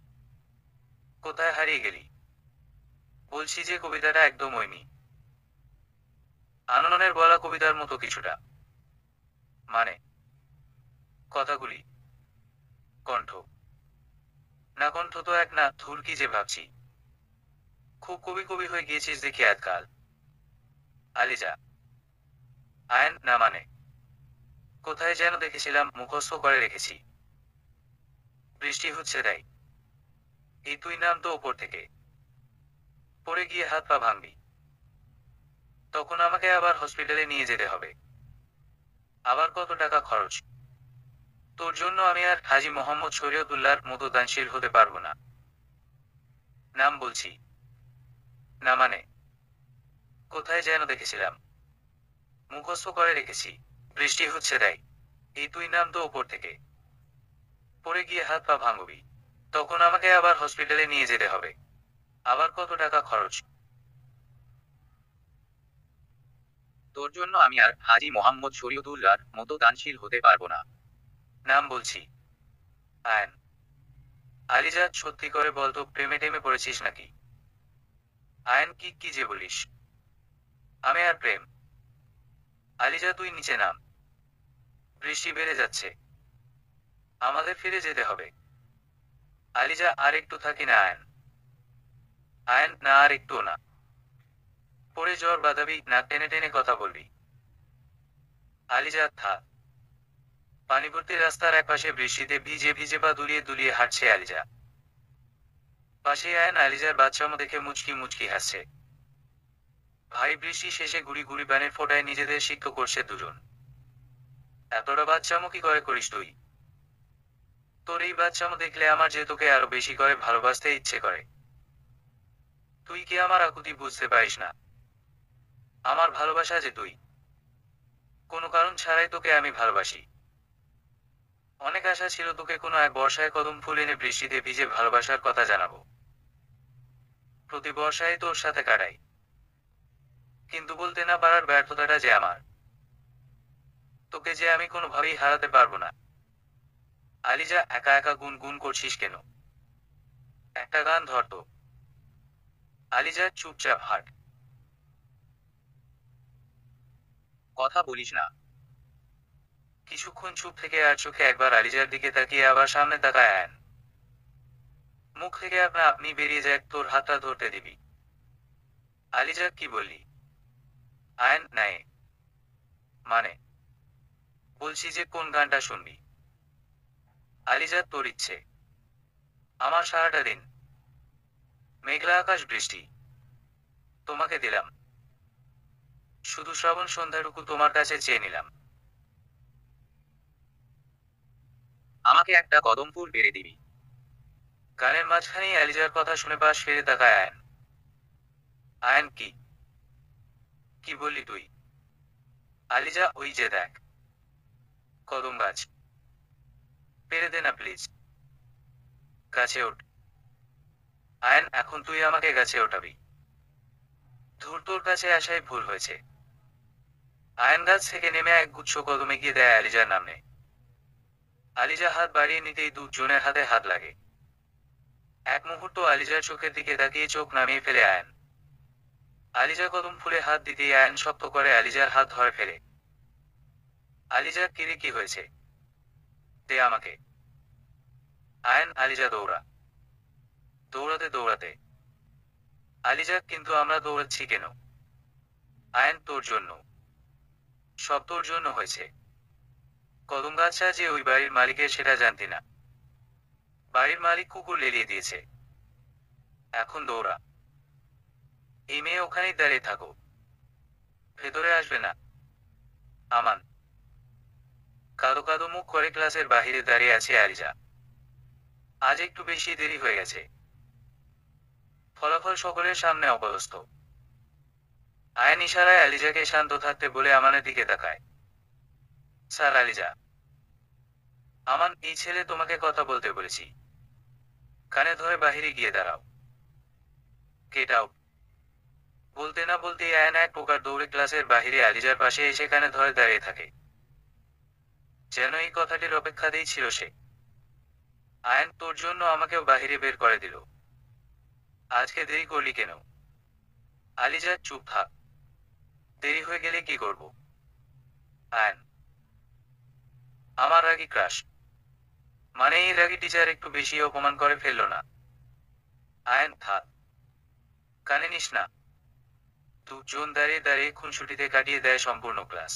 কোথায় হারিয়ে গেলি? বলছি যে কবিতাটা একদম ওইনি। আননের বলা কবিতার মতো কিছুটা। মানে? কথাগুলি? কণ্ঠ? না, কণ্ঠ তো এক না, ধুর কি যে ভাবছি। খুব কবি কবি হয়ে গিয়েছিস দেখি আজকাল। আলিজা। আয়ন, না মানে। কোথায় যেন দেখেছিলাম, মুখস্থ করে রেখেছি। বৃষ্টি হচ্ছে তাই? এই তুই নাম তো ওপর থেকে। পড়ে গিয়ে হাত পা ভাঙবি। তখন আমাকে আবার হসপিটালে নিয়ে যেতে হবে। আবার কত টাকা খরচ। তোর জন্য আমি আর হাজী মোহাম্মদ শরীয়তুল্লাহর মতো দানশীল হতে পারবো না। নাম বলছি। না মানে। কোথায় যেন দেখেছিলাম। মুখস্থ করে রেখেছি। বৃষ্টি হচ্ছে তাই? এই তুই নাম তো ওপর থেকে। পড়ে গিয়ে হাত পা ভাঙবি, তখন আমাকে আবার হসপিটালে নিয়ে যেতে হবে। আবার কত টাকা খরচ। তোর জন্য আমি আর হাজী মোহাম্মদ শরীয়তুল্লাহর মতো দানশীল হতে পারবো না। নাম বলছি। আয়ন। আলিজা, সত্যি করে বলতো, প্রেমে টেমে পড়েছিস নাকি? আয়ন, কি কি যে বলিস। আমি আর প্রেম? আলিজা, তুই নিচে নাম। বৃষ্টি বেড়ে যাচ্ছে, আমাদের ফিরে যেতে হবে। আলিজা, আর একটু থাকি না আয়ন। আয়ন, না, আর একটুও না। পরে জ্বর বাঁধাবি, নাক টেনে টেনে কথা বলবি। আলিজা, থাক। পানি ভর্তি রাস্তার একপাশে বৃষ্টিতে ভিজে ভিজে পা দুলিয়ে দুলিয়ে হাঁটছে আলিজা। পাশে আয়ন আলিজার বাচ্চামো দেখে মুচকি মুচকি হাসছে। ভাই, বৃষ্টি শেষে গুড়ি গুড়ি বানের ফোঁটায় নিজেদের সিক্ত করছে দুজন। এতটা বাচ্চামো কি করে করিস তুই? তোর এই বাচ্চামো দেখলে আমার যে তোকে আরো বেশি করে ভালোবাসতে ইচ্ছে করে। তুই কি আমার আকুতি বুঝতে পারিস না? আমার ভালোবাসা যে তুই। কোনো কারণ ছাড়াই তোকে আমি ভালোবাসি। অনেক আশা ছিল তোকে কোনো এক বর্ষায় কদম ফুল এনে বৃষ্টিতে ভিজে ভালোবাসার কথা জানাবো। প্রতি বর্ষায় তোর সাথে কাটাই, কিন্তু বলতে না পারার ব্যর্থতাটা যে আমার। তোকে যে আমি কোনোভাবেই হারাতে পারবো না। আলিজা, একা একা গুন গুন করছিস কেন? একটা গান ধরতো। আলিজা, চুপচাপ হাঁট। কথা বলিস না। কিছুক্ষণ চুপ থেকে আর চোখে একবার আলিজার দিকে তাকিয়ে আবার সামনে তাকায় আয়ন। মুখ থেকে আপনা আপনি বেরিয়ে যায়, তোর হাতটা ধরতে দিবি। আলিজা, কি বললি? আয়ন, নাই মানে, বলছি যে কোন গানটা শুনবি। আলিজা, তোর ইচ্ছে। আমার সারাটা দিন মেঘলা আকাশ, বৃষ্টি, তোমাকে দিলাম। শুধু শ্রাবণ সন্ধ্যাটুকু তোমার কাছে চেয়ে নিলাম। আমাকে একটা কদম ফুল পেড়ে দিবি। গানের মাঝখানেই আলিজার কথা শুনে পাশ ফিরে তাকায় আয়ন। আয়ন, কি কি বললি তুই? আলিজা, ওই যে দেখ, কদম গাছ। পেরে দে না প্লিজ। গাছে ওঠ। আয়ন, এখন তুই আমাকে গাছে ওঠাবি? ধুর, তোর কাছে আসাই ভুল হয়েছে। আয়ন গাছ থেকে নেমে এক গুচ্ছ কদম এগিয়ে দেয় আলিজার নামে। আলিজা হাত বাড়িয়ে নিতেই দুজনের হাতে হাত লাগে। এক মুহূর্ত আলিজার চোখের দিকে তাকিয়ে চোখ নামিয়ে ফেলে আয়ন। আলিজা কদম ফুলে হাত দিতেই আয়ন শক্ত করে আলিজার হাত ধরে ফেলে। আলিজা, কিরে, কি হয়েছে? দে আমাকে। আয়ন। আলিজা দৌড়া। দৌড়াতে দৌড়াতে। আলিজা, কিন্তু আমরা দৌড়াচ্ছি কেন? আয়ন, তোর জন্য। সব তোর জন্য হয়েছে। কদম গাছটা যে ওই বাড়ির মালিকের সেটা জানতি না। বাড়ির মালিক কুকুর লেলিয়ে দিয়েছে। এখন দৌড়া। এই মেয়ে ওখানেই দাঁড়িয়ে থাকো, ভেতরে আসবে না। আমান। কাদো কাদো মুখ করে ক্লাসের বাহিরে দাঁড়িয়ে আছে আলিজা। আজ একটু বেশি দেরি হয়ে গেছে। ফলাফল সকলের সামনে অপদস্থ। আয়ন ইশারায় আলিজাকে শান্ত থাকতে বলে আমানের দিকে তাকায়। স্যার, আলিজা। আমান, এই ছেলে তোমাকে কথা বলতে বলেছি। কানে ধরে বাহিরে গিয়ে দাঁড়াও। Get out. বলতে না বলতেই আয়ন এক প্রকার দৌড়ে ক্লাসের বাহিরে আলিজার পাশে এসে কানে ধরে দাঁড়িয়ে থাকে। যেন এই কথাটির অপেক্ষাতেই ছিল সে। আয়ন, তোর জন্য আমাকেও বাহিরে বের করে দিল। আজকে দেরি করলি কেন? আলিজা, চুপ থাক। দেরি হয়ে গেলে কি করব? আয়ন। আমার রাগী ক্রাশ। মানে এই রাগী টিচার একটু বেশি অপমান করে ফেললো না? আয়ন, থাক। কানে নিস না। দুজন দাঁড়িয়ে দাঁড়িয়ে খুনসুটিতে কাটিয়ে দেয় সম্পূর্ণ ক্লাস।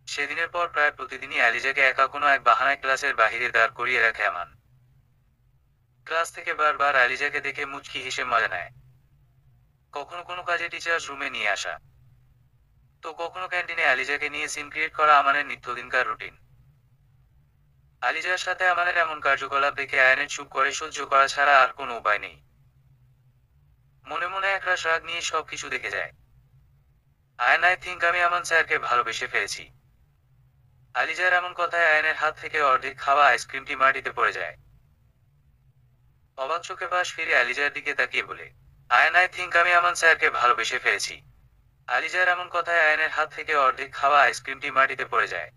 সেদিনের পর প্রায় প্রতিদিনই আলিজাকে একা কোনো এক বাহানায় ক্লাসের বাহিরে দাঁড় করিয়ে রাখে আমান। ক্লাস থেকে বারবার আলিজাকে দেখে মুচকি হেসে মজা নেয়। কখনো কোনো কাজে টিচার রুমে নিয়ে আসা, তো কখনো ক্যান্টিনে আলিজাকে নিয়ে সিন ক্রিয়েট করা আমানের নিত্যদিনকার রুটিন। আলিজার সাথে আমানের এমন কার্যকলাপ দেখে আয়নের চুপ করে সহ্য করা ছাড়া আর কোনো উপায় নেই। মনে মনে একরাশ রাগ নিয়ে সবকিছু দেখে যায়। আয়ন, আই থিঙ্ক আমি আমান স্যারকে ভালোবেসে ফেলেছি। আলিজার এমন কথায় আয়নের হাত থেকে অর্ধেক খাওয়া আইসক্রিমটি মাটিতে পড়ে যায়। অবাক চোখে পাশ ফিরে আলিজার দিকে তাকিয়ে বলে, আয়ন, আই থিঙ্ক আমি আমান স্যারকে ভালোবেসে ফেলেছি। আলিজার এমন কথায় আয়নের হাত থেকে অর্ধেক খাওয়া আইসক্রিমটি মাটিতে পড়ে যায়।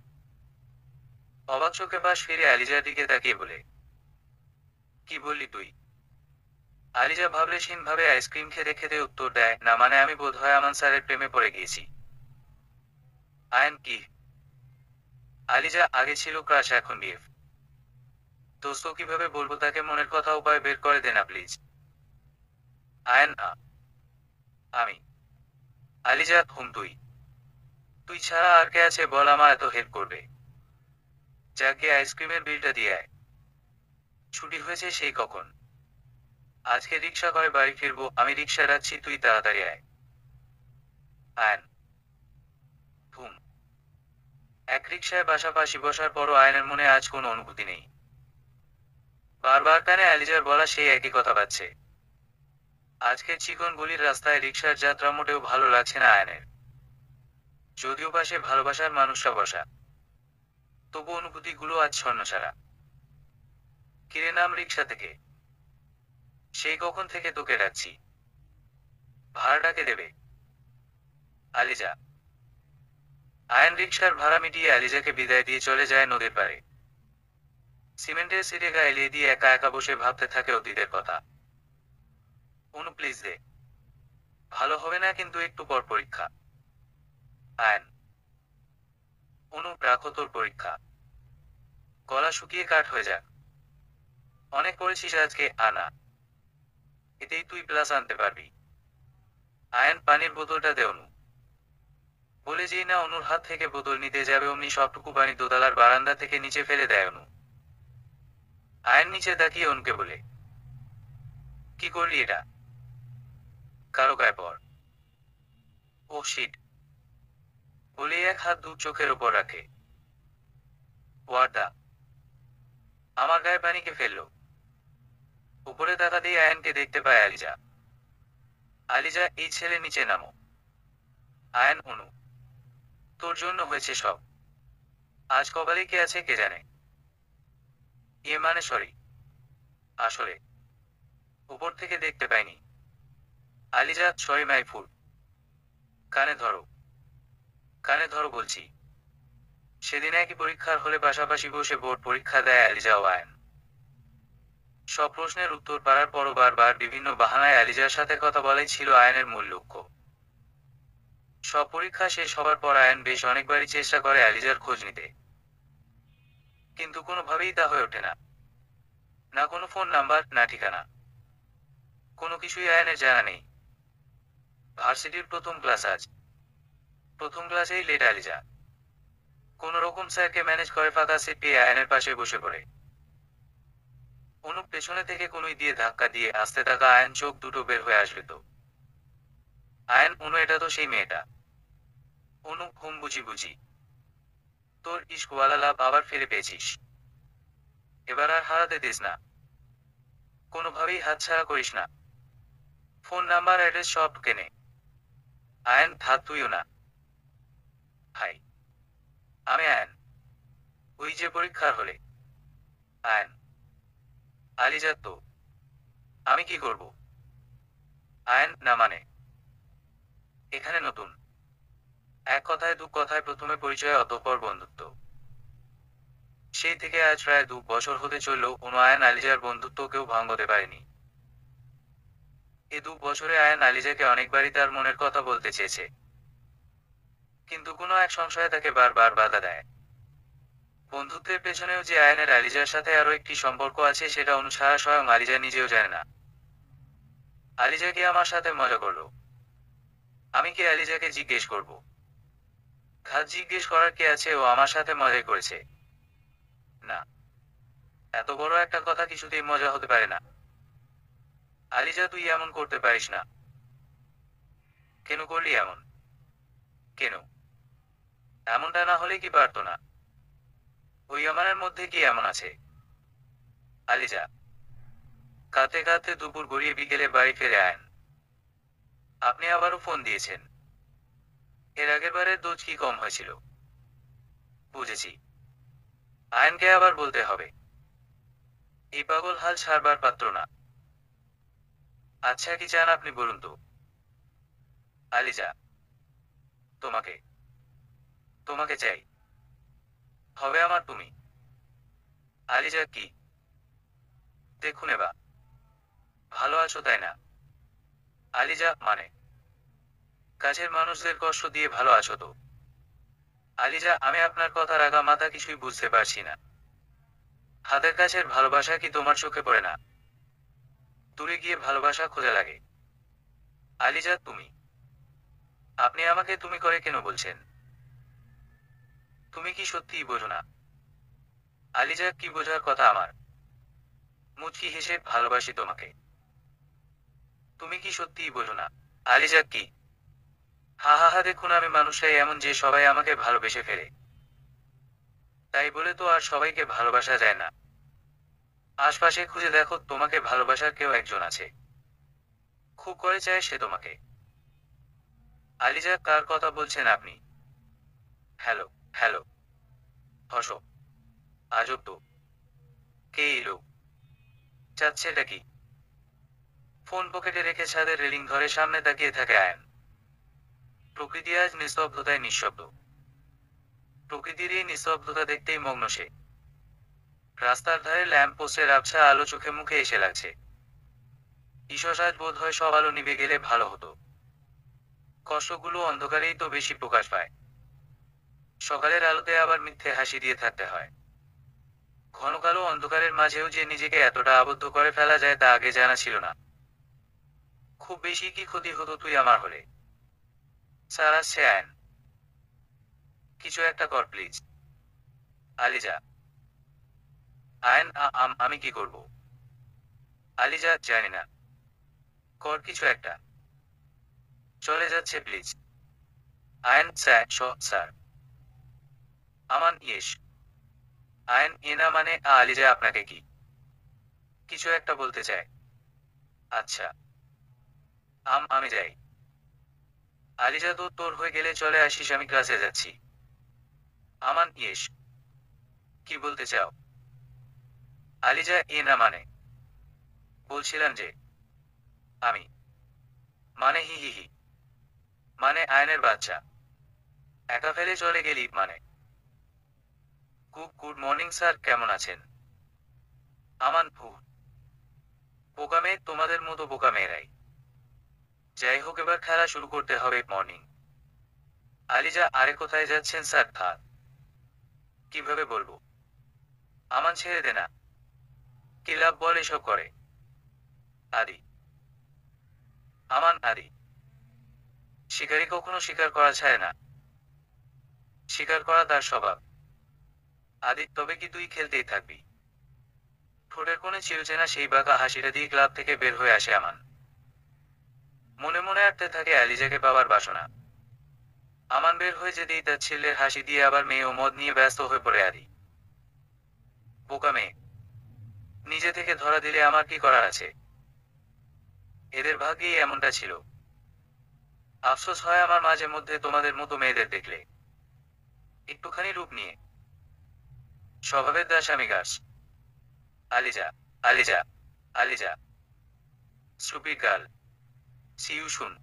অবাক চোখে পাশ ফিরে আলিজার দিকে তাকিয়ে বলে, কি বললি তুই? আলিজা ভাবলেশহীন ভাবে আইসক্রিম খেতে খেতে উত্তর দেয়, না মানে আমি বোধহয় আমান স্যারের প্রেমে পড়ে গিয়েছি। আয়ন, কি? আলিজা, আগে ছিল ক্রাশ, এখন বিএফ। দোস্ত, কিভাবে বলবো তাকে মনের কথা, উপায় বের করে দে না প্লিজ। আয়ন, আমি। আলিজা, হুম, তুই? তুই ছাড়া আর কে আছে বল আমার এত হেল্প করবে? যাকে আইসক্রিমের বিলটা দিয়ে আয়। ছুটি হয়েছে সেই কখন। আজকে রিক্সা করে বাড়ি ফিরবো, আমি রিক্সা ডাকছি, তুই তাড়াতাড়ি আয়। আয়ন, হুম। এক রিক্সায় পাশাপাশি বসার পরও আয়নের মনে আজ কোনো অনুভূতি নেই। বারবার কানে আলিজার বলা সেই একই কথা বাজছে। আজকের চিকন গলির রাস্তায় রিক্সার যাত্রা মোটেও ভালো লাগছে না আয়নের। যদিও পাশে ভালোবাসার মানুষরা বসা, তবু অনুভূতিগুলো আজ ছন্নছাড়া। কিরে, নাম রিক্সা থেকে। সেই কখন থেকে তোকে ডাকছি। ভাড়াটাকে দেবে? আলিজা। আয়ন রিক্সার ভাড়া মিটিয়ে আলিজাকে বিদায় দিয়ে চলে যায় নদীর পাড়ে। সিমেন্টের সিটে গায়ে এলিয়ে দিয়ে একা একা বসে ভাবতে থাকে অতীতের কথা। অনু, প্লিজ দে। ভালো হবে না কিন্তু, একটু পর পরীক্ষা। আয়ন, অনু, রাখো তোর পরীক্ষা। গলা শুকিয়ে কাঠ হয়ে যাক। অনেক করেছিস আজকে, আনা। এতেই তুই প্লাস আনতে পারবি। আয়ন, পানির বোতলটা দে অনু। বলে যেই না অনুর হাত থেকে বোতল নিতে যাবে অমনি সবটুকু পানি দোতলার বারান্দা থেকে নিচে ফেলে দেয় অনু। আয়ন নিচে তাকিয়ে অনুকে বলে, কি করলি এটা? কারো গায়ে পর। ও শিট। বলে এক হাত দু চোখের ওপর রাখে। ওয়ার্দা। আমার গায়ে পানিকে ফেললো। উপরে তাকাতেই আয়নকে দেখতে পায় আলিজা। আলিজা, এই ছেলে নিচে নামো। আয়ন, অনু, তোর জন্য হয়েছে সব। আজ কপালে কে আছে কে জানে। ইয়ে মানে সরি। আসলে উপর থেকে দেখতে পাইনি। আলিজা, সরি মাই ফুল। কানে ধরো। কানে ধরো বলছি। সেদিন একই পরীক্ষার হলে পাশাপাশি বসে বোর্ড পরীক্ষা দেয় আলিজা ও আয়ন। সব প্রশ্নের উত্তর পাওয়ার পরও বারবার বিভিন্ন বাহানায় আলিজার সাথে কথা বলাই ছিল আয়নের মূল লক্ষ্য। সব পরীক্ষা শেষ হবার পর আয়ন বেশ অনেকবারই চেষ্টা করে আলিজার খোঁজ নিতে, কিন্তু কোনোভাবেই তা হয়ে ওঠে না। না কোনো ফোন নাম্বার, না ঠিকানা। কোনো কিছুই আয়নের জানা নেই। ভার্সিটির প্রথম ক্লাস আজ। প্রথম ক্লাসেই লেট আলিজা। কোন রকম স্যারকে ম্যানেজ করে ফাঁকা সিট পেয়ে আয়নের পাশে বসে পড়ে। অনুপ পেছনে থেকে কোনোই দিয়ে ধাক্কা দিয়ে আসতে থাকা আয়ন চোখ দুটো বের হয়ে আসবে তো। আয়ন, অনু, এটা তো সেই মেয়েটা। অনু, হুম, বুঝি বুঝি। তোর ইশকওয়ালা লাভ আবার ফিরে পেয়েছিস। এবার আর হারাতে দিস না। কোনোভাবেই হাতছাড়া করিস না। ফোন নাম্বার, অ্যাড্রেস সব কেনে। আয়ন, থাক তুইও না। ভাই। আমি আয়ন। ওই যে পরীক্ষার হলে। আয়ন। আলিজা তো। আমি কি করব? আয়ন, না মানে। এখানে নতুন। এক কথায় দু কথায় প্রথমে পরিচয়, অতঃপর বন্ধুত্ব। সেই থেকে আজ প্রায় 2 বছর হতে চললেও কোনো আয়ন আলিজার বন্ধুত্ব কেউ ভাঙতে পারেনি। এ 2 বছরে আয়ন আলিজাকে অনেকবারই তার মনের কথা বলতে চেয়েছে, কিন্তু কোনো এক সংশয়ে তাকে বারবার বাধা দেয়। বন্ধুত্বের পেছনেও যে আয়নের আলিজার সাথে আরো একটি সম্পর্ক আছে সেটা অনুসারা স্বয়ং আলিজা নিজেও জানে না। আলিজা কি আমার সাথে মজা করলো? আমি কি আলিজাকে জিজ্ঞেস করব? খাত জিজ্ঞেস করার কে আছে, ও আমার সাথে মজাই করেছে। না, এত বড় একটা কথা কিছুতেই মজা হতে পারে না। আলিজা, তুই এমন করতে পারিস না। কেন করলি এমন? কেন? এমনটা না হলে কি পারতো না? ওই আমানের মধ্যে কি এমন আছে? আলিজা। কাঁদতে কাঁদতে দুপুর গড়িয়ে বিকেলে বাড়ি ফিরে আয়ন। আপনি আবারও ফোন দিয়েছেন। এর আগের বারের ডোজ কি কম হয়েছিল? বুঝেছি। আয়নকে আবার বলতে হবে। এই পাগল হাল ছাড়বার পাত্র না। আচ্ছা, কি চান আপনি বলুন তো? আলিজা, তোমাকে তোমাকে চাই। হবে আমার তুমি। আলিজা, কি? দেখুন এবার, ভালো আছো তাই না? আলিজা, মানে কাছের মানুষদের কষ্ট দিয়ে ভালো আছো তো? আলিজা, আমি আপনার কথার আগা মাথা কিছুই বুঝতে পারছি না। হাতের কাছের ভালোবাসা কি তোমার চোখে পড়ে না? দূরে গিয়ে ভালোবাসা খোঁজা লাগে। আলিজা, তুমি, আপনি আমাকে তুমি করে কেন বলছেন? তুমি কি সত্যিই বোঝো না? আলিজা, কি বোঝার কথা আমার? মুচকি হেসে, ভালোবাসি তোমাকে। তুমি কি সত্যিই বোঝো না? আলিজা, কি? হা হা হা, দেখুন আমি মানুষটাই এমন যে সবাই আমাকে ভালোবেসে ফেলে। তাই বলে তো আর সবাইকে ভালোবাসা যায় না। আশপাশে খুঁজে দেখো, তোমাকে ভালোবাসার কেউ একজন আছে। খুব করে চায় সে তোমাকে। আলিজা, কার কথা বলছেন আপনি? হ্যালো, হ্যালো, হসো। আজব তো। কে এলো? চাচ্ছেটা কি? ফোন পকেটে রেখে ছাদের রেলিং ধরে সামনে তাকিয়ে থাকে আয়ন। প্রকৃতি আজ নিস্তব্ধতায় নিঃশব্দ। প্রকৃতির এই নিস্তব্ধতা দেখতেই মগ্ন সে। রাস্তার ধারে ল্যাম্প পোস্টের আবছা আলো চোখে মুখে এসে লাগছে। ঈশ্বর, আজ বোধ হয় সব আলো নিভে গেলে ভালো হতো। কষ্টগুলো অন্ধকারেই তো বেশি প্রকাশ পায়। সকালের আলোতে আবার মিথ্যে হাসি দিয়ে থাকতে হয়। ঘন কালো অন্ধকারের মাঝেও যে নিজেকে এতটা আবদ্ধ করে ফেলা যায় তা আগে জানা ছিল না। খুব বেশি কি ক্ষতি হতো তুই আমার হলে? স্যার আসছে আয়ন। কিছু একটা কর প্লিজ। আলিজা। আয়ন, আমি কি করব? আলিজা, জানি না। কর কিছু একটা। চলে যাচ্ছে please. Ayan, sir, sir. Aman, yes. Ayan, এনা মানে আলিজা আপনাকে কি কিছু একটা বলতে চায়। আচ্ছা। আমি যাই। আলিজা, তো তোর হয়ে গেলে চলে আসিস, আমি ক্লাসে যাচ্ছি। আমান, ইয়েস। কি বলতে চাও? আলিজা, না মানে বলছিলাম যে আমি, মানে হি হি হি, মানে আয়নের বাচ্চা একা ফেলে চলে গেলি মানে? গুড মর্নিং স্যার, কেমন আছেন? আমান, বোকা মেয়ে, তোমাদের মতো বোকা মেয়েরাই। যাই হোক, এবার খেলা শুরু করতে হবে। মর্নিং। আলিজা, আরে কোথায় যাচ্ছেন স্যার? থাক। কিভাবে বলবো? আমান, ছেড়ে দে না। কি লাভ বল এসব করে? আদি। আমান, আদি। শিকারী কখনো শিকার করা ছাড়ে না। শিকার করা তার স্বভাব। আদি, তবে কি তুই খেলতেই থাকবি? ঠোঁটের কোণে চিরচেনা সেই বাঁকা হাসিটা দিয়ে ক্লাব থেকে বের হয়ে আসে আমান। মনে মনে আটতে থাকে আলিজাকে পাওয়ার বাসনা। আমান বের হয়ে যেতেই তার ছেলের হাসি দিয়ে আবার মেয়ে ও মদ নিয়ে ব্যস্ত হয়ে পড়ে আদি। বোকা মেয়ে। নিজে থেকে ধরা দিলে আমার কি করার আছে? এদের ভাগ্যেই এমনটা ছিল। আফসোস হয় আমার মাঝে মধ্যে তোমাদের মতো মেয়েদের দেখলে। একটুখানি রূপ নিয়ে স্বভাবের দাস আমি গাছ। Aliza, Aliza, Aliza. Stupid girl. See you শুন।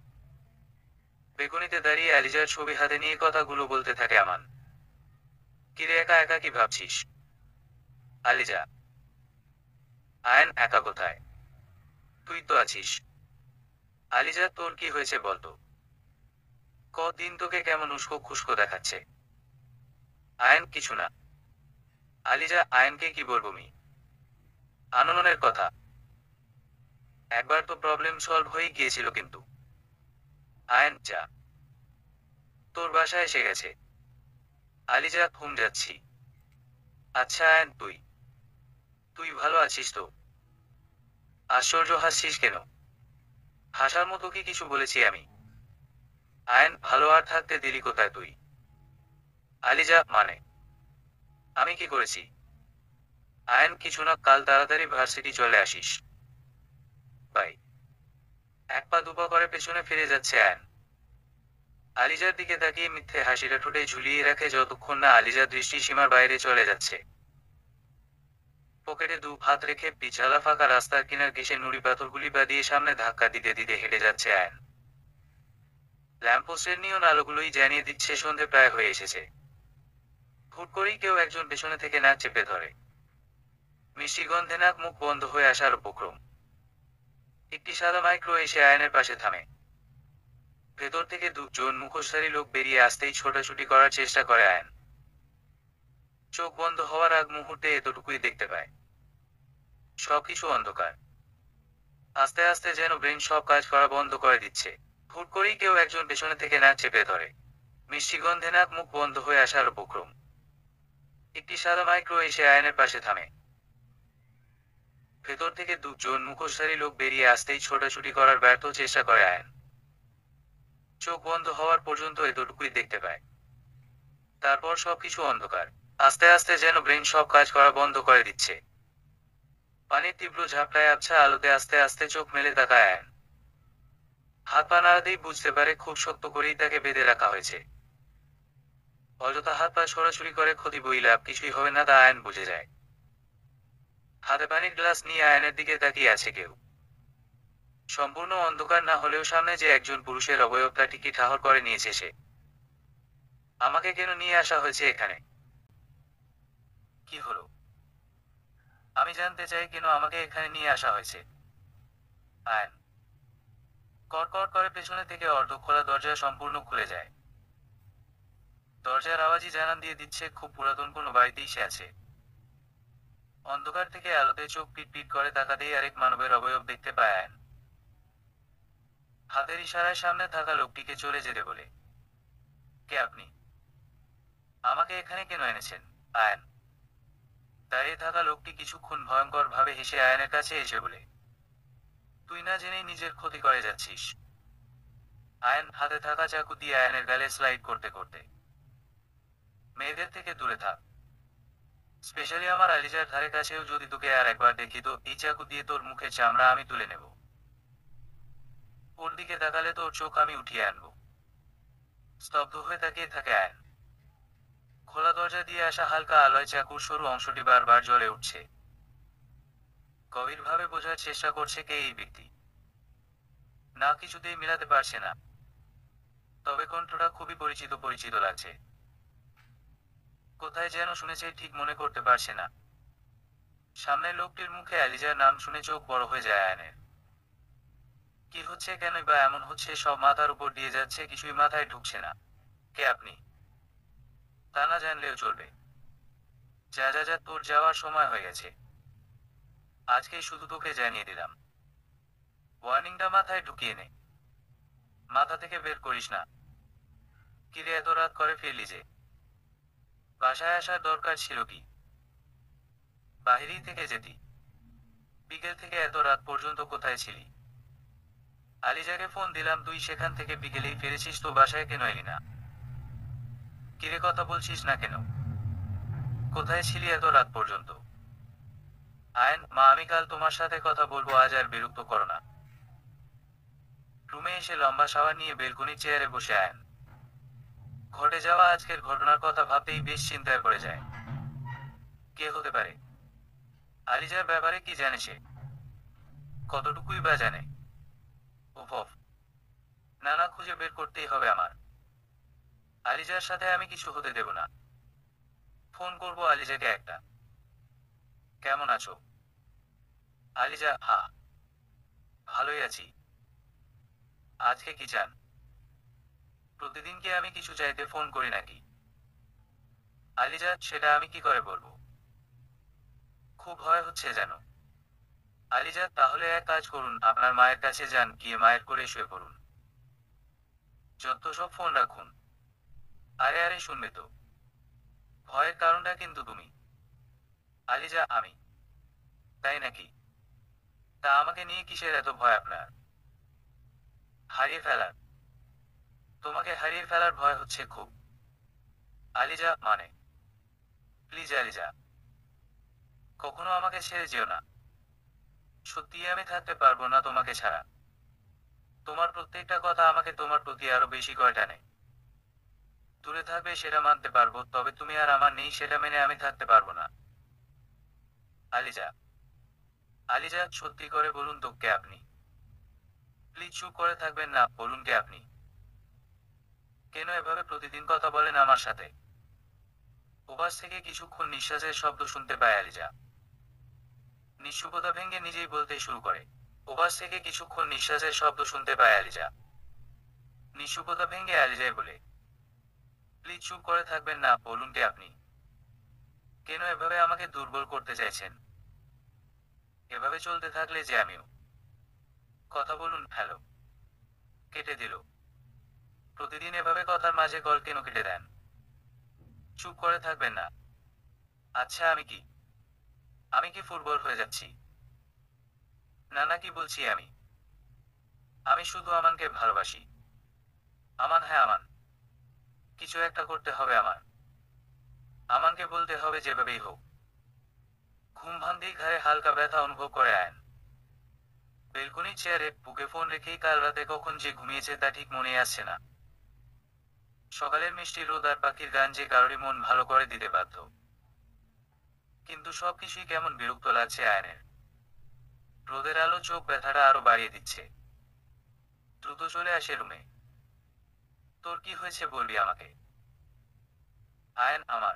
বেগুনিতে দাঁড়িয়ে আলিজার ছবি হাতে নিয়ে কথাগুলো বলতে থাকে আমান। কিরে, একা একা কি ভাবছিস? আলিজা। আয়ন, একা কোথায়? তুই তো আছিস। আলিজা, তোর কি হয়েছে বলতো? কদিন তোকে কেমন উস্কো খুস্কো দেখাচ্ছে? আয়ন, কিছু না। আলিজা, আয়নকে কি বলবো মি? আননের কথা। একবার তো প্রবলেম সলভ হয়ে গিয়েছিল কিন্তু। আয়ন, যা। তোর বাসায় এসে গেছে। আলিজা, যাচ্ছি। আচ্ছা আয়ন, তুই তুই ভালো আছিস তো? আশ্চর্য, হাসছিস কেন? হাসার মতো কি কিছু বলেছি আমি? আয়ন, ভালো আর থাকতে দিলি কোথায় তুই? আলিজা, মানে আমি কি করেছি? আয়ন, কিছু না, কাল তাড়াতাড়ি ভার্সিটি চলে আসিস। বাই। এক পা দুপা করে পেছনে ফিরে যাচ্ছে আয়ন। আলিজার দিকে তাকিয়ে মিথ্যে হাসিটা ঠোঁটে ঝুলিয়ে রাখে যতক্ষণ না আলিজার দৃষ্টি সীমার বাইরে চলে যাচ্ছে। পকেটে দু হাত রেখে পিছালা ফাঁকা রাস্তার কিনার ঘেঁষে নুড়ি পাথরগুলি বাদিয়ে সামনে ধাক্কা দিতে দিতে হেঁটে যাচ্ছে আয়ন। ল্যাম্পপোস্টের নিয়ন আলোগুলোই জানিয়ে দিচ্ছে সন্ধে প্রায় হয়ে এসেছে। হুট করেই কেউ একজন পেছনে থেকে নাক চেপে ধরে। মিষ্টি গন্ধে নাক মুখ বন্ধ হয়ে আসার উপক্রম। একটি সাদা মাইক্রো এসে আয়নের পাশে থামে। ভেতর থেকে দুজন মুখোশধারী লোক বেরিয়ে আসতেই ছোটাছুটি করার চেষ্টা করে আয়ন। চোখ বন্ধ হওয়ার আগ মুহূর্তে এতটুকুই দেখতে পায়, সবকিছু অন্ধকার। আস্তে আস্তে যেন ব্রেন সব কাজ করা বন্ধ করে দিচ্ছে। হুট করেই কেউ একজন পেছনে থেকে নাক চেপে ধরে। মিষ্টি গন্ধে নাক মুখ বন্ধ হয়ে আসার উপক্রম। একটি সাদা মাইক্রো এসে আয়নের পাশে থামে। ভেতর থেকে দুজন মুখোশধারী লোক বেরিয়ে আসতেই ছোটাছুটি করার ব্যর্থ চেষ্টা করে আয়ন। চোখ বন্ধ হওয়ার পর্যন্ত এতটুকুই দেখতে পায়, তারপর সবকিছু অন্ধকার। আস্তে আস্তে যেন ব্রেন সব কাজ করা বন্ধ করে দিচ্ছে। পানির তীব্র ঝাপটায় আবছা আলোতে আস্তে আস্তে চোখ মেলে তাকায় আয়ন। হাত পা নাড়াতেই বুঝতে পারে খুব শক্ত করেই তাকে বেঁধে রাখা হয়েছে। অযথা হাত পা ছড়াছড়ি করে ক্ষতি বই লাভ কিছুই হবে না তা আয়ন বুঝে যায়। হাতে পানির গ্লাস নিয়ে আয়নের দিকে তাকিয়ে আছে কেউ। সম্পূর্ণ অন্ধকার না হলেও সামনে যে একজন পুরুষের অবয়বটা ঠিকই ঠাহর করে নিয়েছে সে। আমাকে কেন নিয়ে আসা হয়েছে এখানে? কি হলো? আমি জানতে চাই কেন আমাকে এখানে নিয়ে আসা হয়েছে। আয়ন কড়কড় করে পেছনে থেকে অর্ধ খোলা দরজা সম্পূর্ণ খুলে যায়। দরজার আওয়াজই জানান দিয়ে দিচ্ছে খুব পুরাতন কোনো বাড়িতেই সে আছে। অন্ধকার থেকে আলোতে চোখ পিট পিট করে তাকাতেই আরেক মানবের অবয়ব দেখতে পায় আয়ন। হাতের ইশারায় সামনে থাকা লোকটিকে চলে যেতে বলে। কে আপনি? আমাকে এখানে কেন এনেছেন? আয়ন দাঁড়িয়ে থাকা লোকটি কিছুক্ষণ ভয়ঙ্কর ভাবে হেসে আয়নের কাছে এসে বলে, তুই না জেনেই নিজের ক্ষতি করে যাচ্ছিস। আয়ন হাতে থাকা চাকু দিয়ে আয়নের গালে স্লাইড করতে করতে, মেয়েদের থেকে দূরে থাক। স্পেশালি আমার আলিজার ধারে কাছেও যদি তোকে আর একবার দেখি তো এই চাকু দিয়ে তোর মুখের চামড়া আমি তুলে নেব। ওর দিকে তাকালে তোর চোখ আমি উঠিয়ে আনবো। স্তব্ধ হয়ে তাকিয়ে থাকে আয়ন। খোলা দরজা দিয়ে আসা হালকা আলোয় চাকুর সরু অংশটি বারবার জ্বলে উঠছে। গভীরভাবে বোঝার চেষ্টা করছে কে এই ব্যক্তি। না কিছুতেই মিলাতে পারছে না, তবে কণ্ঠটা খুবই পরিচিত পরিচিত লাগছে। কোথায় যেন শুনেছে ঠিক মনে করতে পারছে না। সামনের লোকটির মুখে আলিজার নাম শুনে চোখ বড় হয়ে যায় আয়নের। কি হচ্ছে, কেনই বা এমন হচ্ছে, সব মাথার উপর দিয়ে যাচ্ছে, কিছুই মাথায় ঢুকছে না। কে আপনি? তা না জানলেও চলবে। যা যা যা, তোর যাওয়ার সময় হয়ে গেছে। আজকেই শুধু তোকে জানিয়ে দিলাম। ওয়ার্নিংটা মাথায় ঢুকিয়ে নে। মাথা থেকে বের করিস না। কিরে এত রাত করে ফেললি যে? বাসায় আসার দরকার ছিল কি? বাহিরেই থেকে যেতি। বিকেল থেকে এত রাত পর্যন্ত কোথায় ছিলি? আলিজাকে ফোন দিলাম, তুই সেখান থেকে বিকেলেই ফিরেছিস, তো বাসায় কেন এলি না? কিরে কথা বলছিস না কেন? কোথায় ছিলি এত রাত পর্যন্ত? আয়ন, মা আমি কাল তোমার সাথে কথা বলবো, আজ আর বিরক্ত করো না। রুমে এসে লম্বা শাওয়ার নিয়ে বেলকনির চেয়ারে বসে আয়ন। ঘটে যাওয়া আজকের ঘটনার কথা ভাবতেই বেশ চিন্তায় পড়ে যায়। কে হতে পারে? আলিজার ব্যাপারে কি জানে সে? কতটুকুই বা জানে? উফ, না না, খুঁজে বের করতেই হবে আমার। আলিজার সাথে আমি কিছু হতে দেব না। ফোন করব আলিজাকে একটা। কেমন আছো? আলিজা, হ্যাঁ ভালোই আছি। আজকে কি চান? প্রতিদিন কি আমি কিছু চাইতে ফোন করি নাকি? আলিজা, সেটা আমি কি করে বলবো? খুব ভয় হচ্ছে যেন। আলিজা, তাহলে এক কাজ করুন, আপনার মায়ের কাছে যান, গিয়ে মায়ের করে শুয়ে পড়ুন। যত সব ফোন রাখুন। আরে আরে, শুনবে তো। ভয়ের কারণটা কিন্তু তুমি। আলিজা, আমি? তাই নাকি? তা আমাকে নিয়ে কিসের এত ভয় আপনার? হারিয়ে ফেলার। তোমাকে হারিয়ে ফেলার ভয় হচ্ছে খুব? আলিজা, মানে? প্লিজ আলিজা, কখনো আমাকে ছেড়ে যেও না। সত্যিই আমি থাকতে পারবো না তোমাকে ছাড়া। তোমার প্রত্যেকটা কথা আমাকে তোমার প্রতি আরো বেশি করে টানে। দূরে থাকবে সেটা মানতে পারবো, তবে তুমি আর আমার নেই সেটা মেনে আমি থাকতে পারবো না। আলিজা, আলিজা, সত্যি করে বলুন তো কে আপনি? প্লিজ চুপ করে থাকবেন না, বলুন কে আপনি? কেন এভাবে প্রতিদিন কথা বলেন আমার সাথে? ওপাশ থেকে কিছুক্ষণ নিঃশ্বাসের শব্দ শুনতে পায় আলিজা। নিশ্চুপতা ভেঙে নিজেই বলতে শুরু করে। ওপাশ থেকে কিছুক্ষণ নিঃশ্বাসের শব্দ শুনতে পায় আলিজা। নিশ্চুপতা ভেঙে আলিজাই বলে, প্লিজ চুপ করে থাকবেন না, বলুন কে আপনি? কেন এভাবে আমাকে দুর্বল করতে চাইছেন? এভাবে চলতে থাকলে যে আমিও। কথা বলুন। হ্যালো। কেটে দিল। প্রতিদিন এভাবে কথার মাঝে কল কেন কেটে দেন? চুপ করে থাকবেন না। আচ্ছা আমি কি ফুটবল হয়ে যাচ্ছি? না না, কি বলছি আমি? আমি শুধু আমানকে ভালোবাসি। আমান, হ্যাঁ আমান। কিছু একটা করতে হবে আমার। আমানকে বলতে হবে যেভাবেই হোক। ঘুম ভাঙতেই ঘাড়ে হালকা ব্যথা অনুভব করে আয়ন। বেলকনির চেয়ারে বুকে ফোন রেখেই কাল রাতে কখন যে ঘুমিয়েছে তা ঠিক মনে আসছে না। সকালের মিষ্টি রোদ আর পাখির গান যে কারোরই মন ভালো করে দিতে বাধ্য। কিন্তু সবকিছুই কেমন বিরক্ত লাগছে আয়নের। রোদের আলো চোখ ব্যথাটা আরো বাড়িয়ে দিচ্ছে। দ্রুত চলে আসে রুমে। তোর কি হয়েছে বলবি আমাকে? আয়ন, আমার?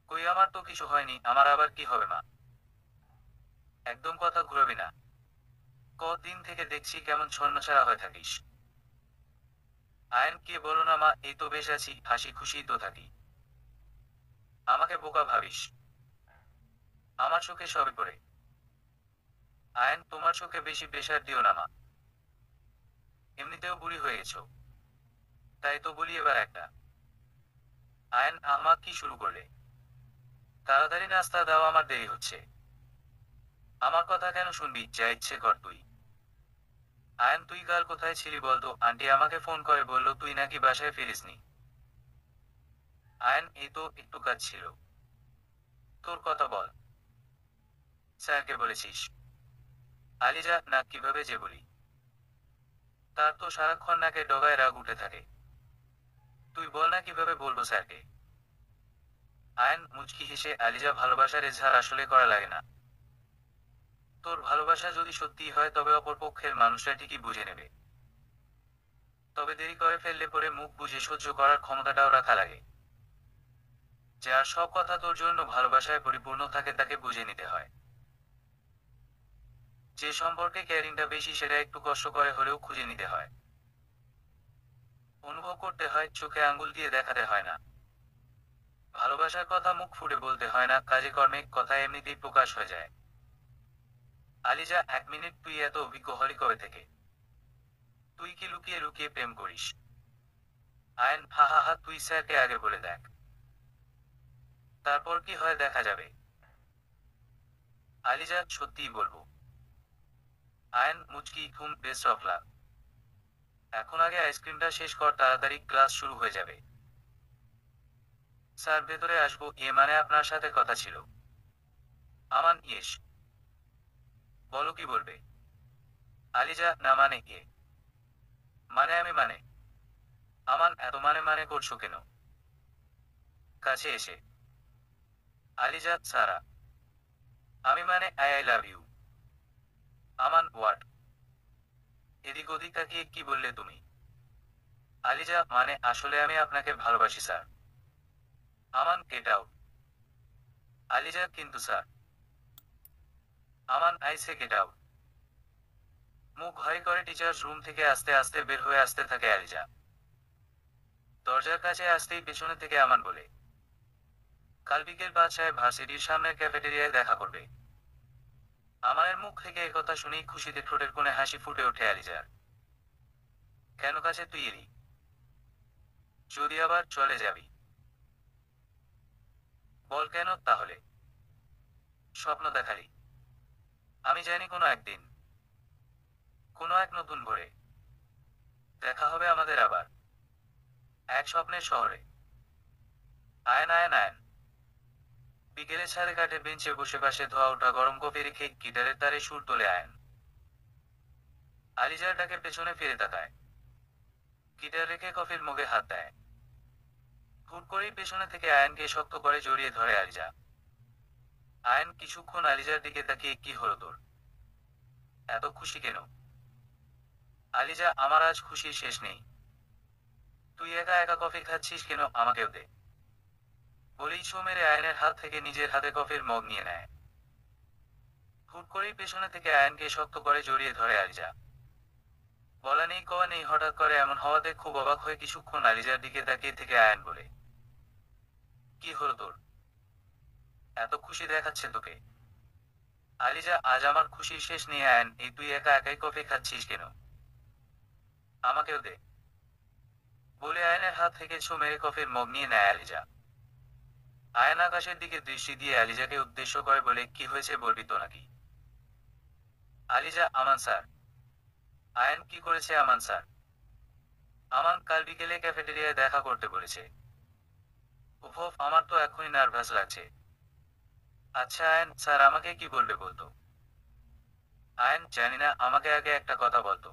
কই, আমার তো কিছু হয়নি, আমার আবার কি হবে মা? একদম কথা ঘুরাবি না। কদিন থেকে দেখছি কেমন ছন্নছাড়া হয়ে থাকিস। আয়ন, কে বলো না মা, এই তো বেশ আছি, হাসি খুশি তো থাকি। আমাকে বোকা ভাবিস? আমার চোখে সবে পড়ে। আয়ন, তোমার চোখে বেশি প্রেশার দিও না মা। এমনিতেও বুড়ি হয়ে গেছো। তাই তো বলি এবার একটা। আয়ন, আমা কি শুরু করলে? তাড়াতাড়ি নাস্তা দাও, আমার দেরি হচ্ছে। আমার কথা কেন শুনবি, যা ইচ্ছে কর তুই। আয়ন, তুই কাল কোথায় ছিলি বলতো? আন্টি আমাকে ফোন করে বলল তুই নাকি বাসায় ফিরিসনি। আয়ন, এই তো একটু কাজ ছিল। তোর কথা বল। স্যারকে বলেছিস? আলিজা, না, কিভাবে যে বলি। তার তো সারাক্ষণ নাকে ডগায় রাগ উঠে থাকে। তুই বল না কিভাবে বলবো স্যারকে। আয়ন মুচকি হেসে, আলিজা, ভালোবাসার এজহার আসলে করা লাগে না। তোর ভালোবাসা যদি সত্যিই হয় তবে অপর পক্ষের মানুষরা ঠিকই বুঝে নেবে। তবে দেরি করে ফেললে পরে মুখ বুজে সহ্য করার ক্ষমতাটাও রাখা লাগে। যার সব কথা তোর জন্য ভালোবাসায় পরিপূর্ণ থাকে তাকে বুঝে নিতে হয়। যে সম্পর্কে কেয়ারিংটা বেশি সেটা একটু কষ্ট করে হলেও খুঁজে নিতে হয়। অনুভব করতে হয়, চোখে আঙ্গুল দিয়ে দেখাতে হয় না। ভালোবাসার কথা মুখ ফুটে বলতে হয় না, কাজে কর্মে কথায় এমনিতেই প্রকাশ হয়ে যায়। আলিজা, 1 মিনিট, তুই এত অভিজ্ঞ হলি কবে থেকে? তুই কি লুকিয়ে লুকিয়ে প্রেম করিস? আয়ন, হা হা হা, তুই স্যারকে আগে বলে দেখ। তারপর কি হয় দেখা যাবে। আলিজা, সত্যিই বলবো। আয়ন মুচকি, ঘুম, বেস্ট অফ লাক। এখন আগে আইসক্রিমটা শেষ কর তাড়াতাড়ি, ক্লাস শুরু হয়ে যাবে। স্যার, ভেতরে আসবো? মানে আপনার সাথে কথা ছিল। আমান, ইয়েস। বলো কি বলবে। আলিজা, না মানে মানে আমি মানে। আমান, এত মানে করছো কেন? কাছে এসে। আলিজা, সারা। আমি মানে I love you. Aman, what? এদিক ওদিক তাকিয়ে কি বললে তুমি? আলিজা, মানে আসলে আমি আপনাকে ভালোবাসি স্যার। আমান, গেট আউট। আলিজা, কিন্তু sir. Aman, I say get out. মুখ ভারী করে টিচার্স রুম থেকে আস্তে আস্তে বের হয়ে আসতে থাকে আলিজা। দরজার কাছে আসতেই পেছনে থেকে আমান বলে, কাল বিকেল 5টায় ভার্সিটির সামনের ক্যাফেটেরিয়ায় দেখা করবে। আমানের মুখ থেকে একথা শুনেই খুশিতে ঠোঁটের কোণে হাসি ফুটে ওঠে আলিজার। কেন কাছে তুই এলি? যদি আবার চলে যাবি? বল কেন তাহলে? স্বপ্ন দেখালি। আমি জানি কোনো একদিন, কোনো এক নতুন ভোরে দেখা হবে আমাদের আবার, এক স্বপ্নের শহরে। Ion, ion, ion. বিকেলে ছাদে কাঠে বেঞ্চে বসে পাশে ধোয়া ওঠা গরম কফি রেখে গিটারের তারে সুর তোলে আয়ন। আলিজার ডাকে পেছনে ফিরে তাকায়। গিটার রেখে কফির মগে হাত দেয়। করেই পেছনে থেকে আয়নকে শক্ত করে জড়িয়ে ধরে আলিজা। আয়ন কিছুক্ষণ আলিজার দিকে তাকিয়ে, কি হলো তোর? এত খুশি কেন? আলিজা, আমার আজ খুশির শেষ নেই। তুই একা একা কফি খাচ্ছিস কেন, আমাকেও দে। বলেই ছো মেরে আয়নের হাত থেকে নিজের হাতে কফির মগ নিয়ে নেয়। হুট করেই পেছনে থেকে আয়নকে শক্ত করে জড়িয়ে ধরে আলিজা। বলা নেই কওয়া নেই, হঠাৎ করে এমন হওয়াতে খুব অবাক হয়ে কিছুক্ষণ আলিজার দিকে তাকিয়ে থেকে আয়ন বলে, কি হলো তোর? এত খুশি দেখাচ্ছে তোকে? আলিজা, আজ আমার খুশির শেষ নেই আয়ন, এই তুই একা একাই কফি খাচ্ছিস কেন? আমাকেও দে। বলে আয়নের হাত থেকে ছো মেরে কফির মগ নিয়ে নেয় আলিজা। আয়ন আকাশের দিকে দৃষ্টি দিয়ে আলিজাকে উদ্দেশ্য করে বলে, কি হয়েছে বলবি তো নাকি? আলিজা, আমান স্যার। আয়ন, কি করেছে আমান স্যার? আমান কাল বিকেলে ক্যাফেটেরিয়ায় দেখা করতে বলেছে। উফ, আমার তো এখনই নার্ভাস লাগছে। আচ্ছা আয়ন, স্যার আমাকে কি বলবে বলতো? আয়ন, জানি না, আমাকে আগে একটা কথা বলতো।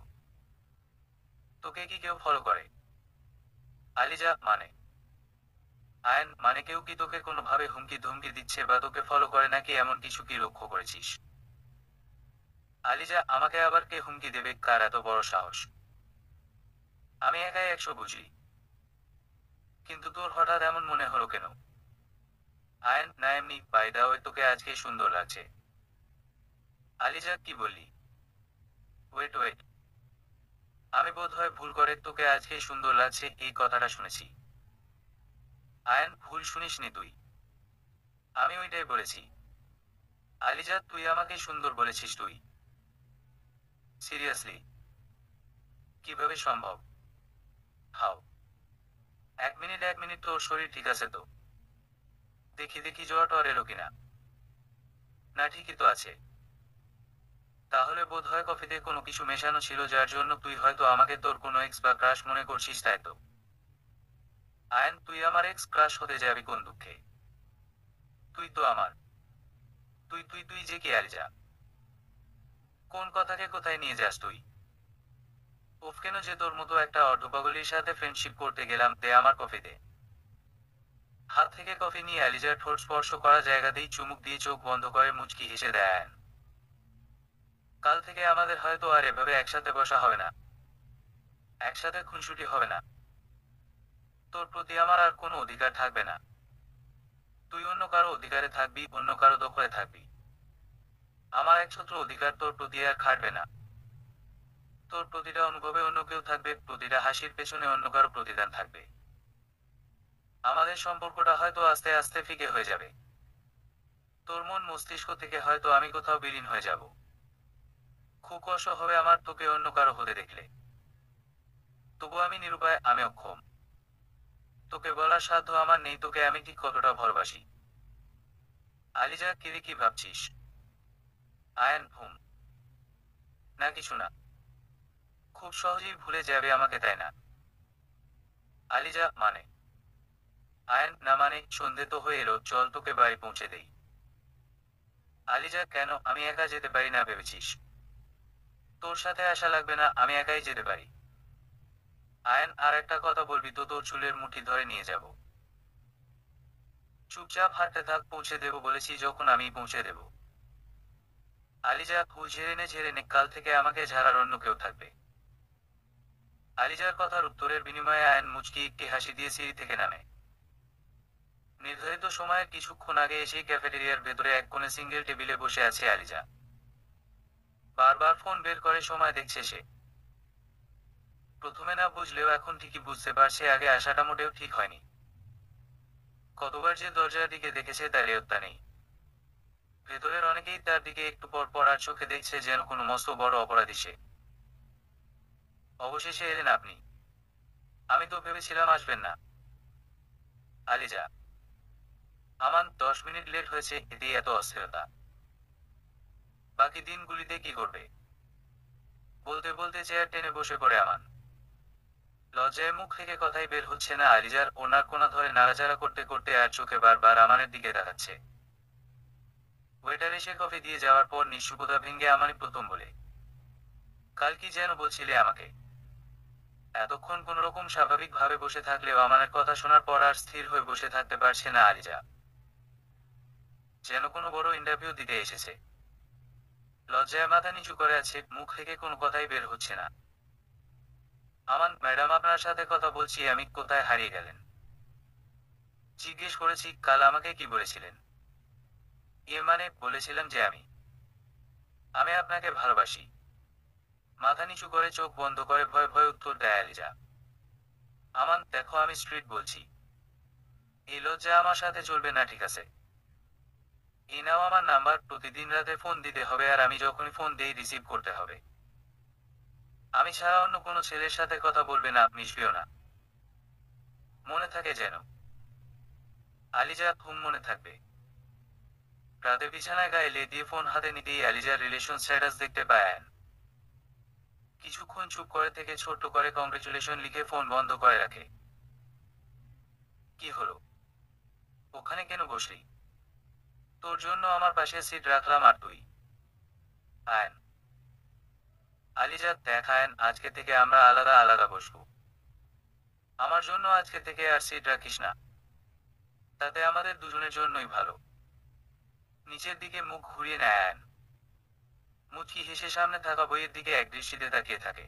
তোকে কি কেউ ফলো করে? আলিজা, মানে? আয়ন, মানে কেউ কি তোকে কোনোভাবে হুমকি ধমকি দিচ্ছে বা তোকে ফলো করে নাকি, এমন কিছু কি লক্ষ্য করেছিস? আলিজা, আমাকে আবার কে হুমকি দেবে, কার এত বড় সাহস? আমি একাই 100 বুঝি। কিন্তু তোর হঠাৎ এমন মনে হলো কেন? আয়ন, না এমনি, বাই দা ওয়ে তোকে আজকে সুন্দর লাগছে। আলিজা, কি বললি? ওয়েট ওয়েট, আমি বোধহয় ভুল করে তোকে আজকে সুন্দর লাগছে এই কথাটা শুনেছি। আয়ন, ভুল শুনিসনি তুই। আমি ওইটাই বলেছি। আলিজা, তুই আমাকে সুন্দর বলেছিস তুই? সিরিয়াসলি? কিভাবে সম্ভব? হাও? 1 মিনিট, তোর শরীর ঠিক আছে তো? দেখি দেখি, জ্বর টর এলো কিনা। না, ঠিকই তো আছে। তাহলে বোধহয় কফিতে কোনো কিছু মেশানো ছিল, যার জন্য তুই হয়তো আমাকে তোর কোনো এক্স বা ক্রাশ মনে করছিস, তাই তো? আয়ন, তুই আমার এক্স ক্রাশ হতে যাবি কোন দুঃখে? তুই তো আমার। তুই তুই তুই যে কি আলিজা? কোন কথাকে কোথায় নিয়ে যাস তুই? উফ, কেন যে তোর মতো একটা অর্ধপাগলির সাথে ফ্রেন্ডশিপ করতে গেলাম, দে আমার কফি দে। হাত থেকে কফি নিয়ে আলিজার ঠোঁট স্পর্শ করা জায়গাতেই চুমুক দিয়ে চোখ বন্ধ করে মুচকি হেসে দেয় আয়ন। কাল থেকে আমাদের হয়তো আর এভাবে একসাথে বসা হবে না। একসাথে খুনসুটি হবে না। তোর প্রতি আমার আর কোনো অধিকার থাকবে না। তুই অন্য কারো অধিকারে থাকবি, অন্য কারো দখলে থাকবি। আমার একছত্র অধিকার তোর প্রতি আর খাটবে না। তোর প্রতিটা অনুভবে অন্য কেউ থাকবে, প্রতিটা হাসির পেছনে অন্য কারো প্রতিদান থাকবে। আমাদের সম্পর্কটা হয়তো আস্তে আস্তে ফিকে হয়ে যাবে। তোর মন মস্তিষ্ক থেকে হয়তো আমি কোথাও বিলীন হয়ে যাব। খুব কষ্ট হবে আমার তোকে অন্য কারো হতে দেখলে। তবু আমি নিরুপায়, আমি অক্ষম। তোকে বলার সাধ্য আমার নেই তোকে আমি ঠিক কতটা ভালোবাসি। আলিজা, কিরে কি ভাবছিস? আয়ন, হুম। না কিছু না। খুব সহজেই ভুলে যাবে আমাকে, তাই না? আলিজা, মানে? আয়ন, না মানে, সন্ধে তো হয়ে এলো, চল তোকে বাড়ি পৌঁছে দেই। আলিজা, কেন, আমি একা যেতে পারি না ভেবেছিস? তোর সাথে আসা লাগবে না, আমি একাই যেতে পারি। আয়ন, আর একটা কথা বলবি তো, তোর চুলের মুঠি ধরে নিয়ে যাব। চুপচাপ হাঁটতে থাক, পৌঁছে দেবো বলেছি যখন, আমি পৌঁছে দেব। আলিজা, ফুল ঝেড়ে নে, কাল থেকে আমাকে ঝাড়ার অন্য কেউ থাকবে। আলিজার কথার উত্তরের বিনিময়ে আয়ন মুচকি একটি হাসি দিয়ে সিঁড়ি থেকে নামে। নির্ধারিত সময়ের কিছুক্ষণ আগে এসেই ক্যাফেটেরিয়ার ভেতরে এক কোণে সিঙ্গেল টেবিলে বসে আছে আলিজা। বারবার ফোন বের করে সময় দেখছে সে। প্রথমে না বুঝলেও এখন ঠিকই বুঝতে পারছে, আগে আসাটা মোটেও ঠিক হয়নি। কতবার যে দরজার দিকে দেখেছে তার এয়ত্তা নেই। ভেতরের অনেকেই তার দিকে একটু পর পর আর চোখে দেখছে, যেন কোনো মস্ত বড় অপরাধী সে। অবশেষে এলেন আপনি। আমি তো ভেবেছিলাম আসবেন না। আলিজা। আমান, 10 মিনিট লেট হয়েছে, এতেই এত অস্থিরতা? বাকি দিনগুলিতে কি করবে? বলতে বলতে চেয়ার টেনে বসে পড়ে আমান। লজ্জায় মুখ থেকে কথাই বের হচ্ছে না আলিজার, ওনার কোনা ধরে নাড়াচাড়া করতে করতে আর চোখে বারবার আমানের দিকে তাকাচ্ছে। ওয়েটার এসে কফি দিয়ে যাওয়ার পর নিঃশব্দতা ভেঙে আমানই প্রথম বলে, কাল কি যেন বলছিলে আমাকে? এতক্ষণ কোনোরকম স্বাভাবিকভাবে বসে থাকলেও আমার কথা শোনার পর আর স্থির হয়ে বসে থাকতে পারছে না আলিজা। যেন কোনো বড় ইন্টারভিউ দিতে এসেছে। লজ্জায় মাথা নিচু করে আছে, মুখ থেকে কোনো কথাই বের হচ্ছে না। আমান ম্যাডাম, আপনার সাথে কথা বলছি আমি, কোথায় হারিয়ে গেলেন? জিজ্ঞেস করেছি, কাল আমাকে কি বলেছিলেন? মানে বলেছিলাম যে আমি আমি আপনাকে ভালোবাসি। মাথা নিচু করে চোখ বন্ধ করে ভয়ে ভয়ে উত্তর দেয় আলিজা। আমান দেখো, আমি স্ট্রিট বলছি। এই লজ্জা আমার সাথে চলবে না, ঠিক আছে? এই নাও আমার নাম্বার, প্রতিদিন রাতে ফোন দিতে হবে, আর আমি যখনই ফোন দেই রিসিভ করতে হবে। আমি ছাড়া অন্য কোনো ছেলের সাথে কথা বলবে না, মিশবেও না। মনে থাকে যেন। আলিজা মনে থাকবে। রাতে বিছানায় গায়ে লে দিয়ে ফোন হাতে নিতেই আলিজার রিলেশন স্ট্যাটাস দেখতে পায় আয়ান। কিছুক্ষণ চুপ করে থেকে ছোট্ট করে কংগ্রেচুলেশন লিখে ফোন বন্ধ করে রাখে। কি হলো? ওখানে কেন বসলি? তোর জন্য আমার পাশে সিট রাখলাম, আর তুই? আয়ান। আলিজা দেখ আয়ান, আজকে থেকে আমরা আলাদা আলাদা বসবো। আমার জন্য আজকে থেকে আর সিট রাখিস না। তাতে আমাদের দুজনের জন্যই ভালো। নিচের দিকে মুখ ঘুরিয়ে নেয় আয়ান। মুচকি হেসে সামনে থাকা বইয়ের দিকে একদৃষ্টিতে তাকিয়ে থাকে।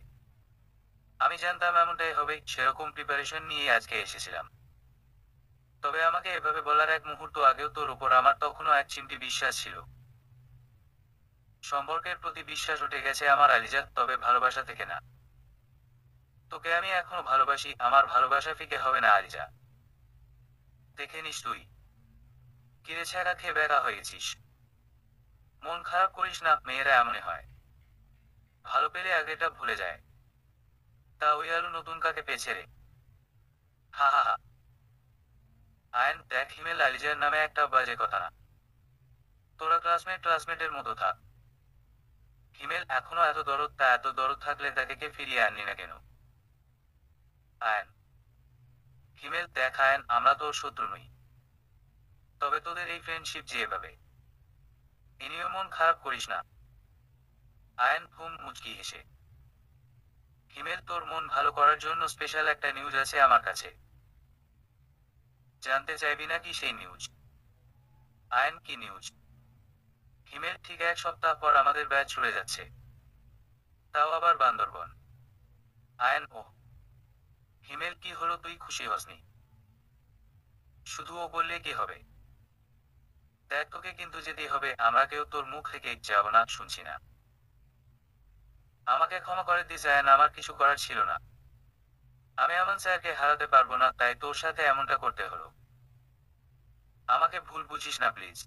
আমি জানতাম এমনটাই হবে, সেরকম প্রিপারেশন নিয়ে আজকে এসেছিলাম। তবে আমাকে এভাবে বলার এক মুহূর্ত আগেও তোর উপর আমার তখনও এক চিমটি বিশ্বাস ছিল। সম্পর্কের প্রতি বিশ্বাস উঠে গেছে আমার আলিজা, তবে ভালোবাসা থেকে না। তোকে আমি এখনো ভালোবাসি, আমার ভালোবাসা ফিকে হবে না আলিজা। দেখে নিস তুই। কিরে ছ্যাঁকা খেয়ে বেকা হয়ে গেছিস? মন খারাপ করিস না, মেয়েরা এমনই হয়। ভালো পেলে আগেটা ভুলে যায়। তা ওই আলু নতুন কাকে পেয়েছে রে? হা হা হা। আয়ন দেখ, হিমেল আলিজার নামে একটা বাজে কথা না। তোরা ক্লাসমেটের মতো থাক। হিমেল এখনো এত দরদ, তা এত দরদ থাকলে তাকে কে ফিরিয়ে আনলি না কেন? আয়ন। হিমেল দেখ আয়ন, আমরা তোর শত্রু নই। তবে তোদের এই ফ্রেন্ডশিপ যে এভাবে, এ নিয়ে মন খারাপ করিস না। আয়ন মুচকি হেসে। হিমেল, তোর মন ভালো করার জন্য স্পেশাল একটা নিউজ আছে আমার কাছে। জানতে চাইবি নাকি সেই নিউজ? আয়ন কি নিউজ? হিমেল ঠিক 1 সপ্তাহ পর আমাদের ব্যাচ ছুড়ে যাচ্ছে। তাও আবার বান্দরবন। আয়ন ও। হিমেল কি হলো, তুই খুশি হসনি? শুধু ও বললে কি হবে? দেখ তোকে কিন্তু যেতেই হবে, আমরা কেউ তোর মুখ থেকে যাব না, শুনছি না। আমাকে ক্ষমা করে দিস আয়ন, আমার কিছু করার ছিল না। আমি আমান স্যারকে হারাতে পারবো না, তাই তোর সাথে এমনটা করতে হলো। আমাকে ভুল বুঝিস না প্লিজ।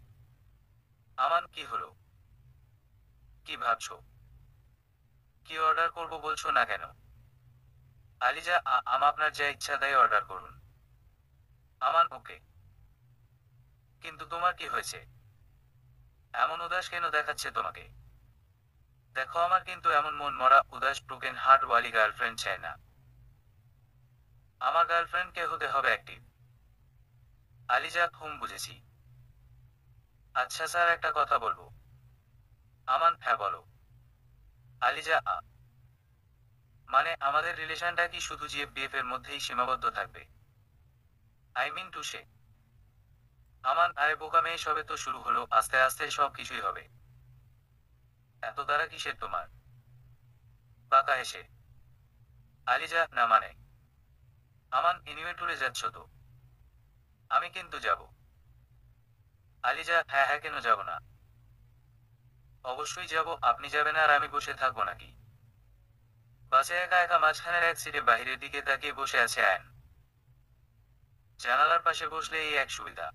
আমান কি হলো? কি ভাবছো? কি অর্ডার করবো বলছো না কেন? আলিজা আপনার যা ইচ্ছা তাই অর্ডার করুন। আমান ওকে। কিন্তু তোমার কি হয়েছে? এমন উদাস কেন দেখাচ্ছে তোমাকে? দেখো, আমার কিন্তু এমন মন মরা উদাস ব্রোকেন হার্ট ওয়ালি গার্লফ্রেন্ড চাই না। আমার গার্লফ্রেন্ডকে হতে হবে অ্যাক্টিভ। আলিজা বুঝেছি। আচ্ছা স্যার, একটা কথা বলবো। আমান হ্যাঁ বলো। আলিজা মানে আমাদের রিলেশনটা কি শুধু জিএফবিএফ এর মধ্যেই সীমাবদ্ধ থাকবে? I mean to say. আমান আরে বোকা মেয়ে, সবে তো শুরু হলো, আস্তে আস্তে সব কিছুই হবে। এত তারা কিসের তোমার? বাঁকা হেসে। আলিজা না মানে। আমান এনিওয়ে ট্যুরে যাচ্ছ তো? আমি কিন্তু যাব। আলিজা হ্যাঁ হ্যাঁ, কেন যাব না? অবশ্যই যাব, আপনি যাবেন আর আমি বসে থাকবো নাকি? বাসে একা একা মাঝখানের এক সিটে বাহিরের দিকে তাকিয়ে বসে আছে আয়ন। জানালার পাশে বসলে এই এক সুবিধা।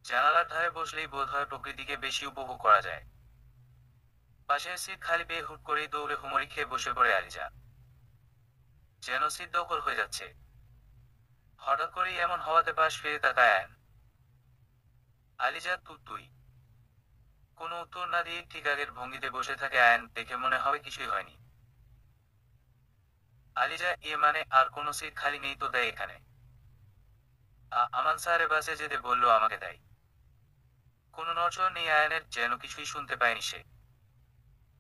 জানালার ধারে বসলেই বোধ হয় প্রকৃতিকে বেশি উপভোগ করা যায়। পাশের সিট খালি পেয়ে হুট করেই দৌড়ে হুমড়ি খেয়ে বসে পড়ে আলিজা। যেন সিট দখল হয়ে যাচ্ছে। হঠাৎ করেই এমন হওয়াতে পাশ ফিরে তাকায় আয়ন। আলিজা তুই? কোনো উত্তর না দিয়ে ঠিক আগের ভঙ্গিতে বসে থাকে আয়ন, দেখে মনে হবে কিছুই হয়নি। আলিজা মানে আর কোনো সিট খালি নেই তো দেয় এখানে? আমান স্যার বাসে যেতে বললো আমাকে, দেয়। কোনো নড়চড় নেই আয়নের, যেন কিছুই শুনতে পায়নি সে।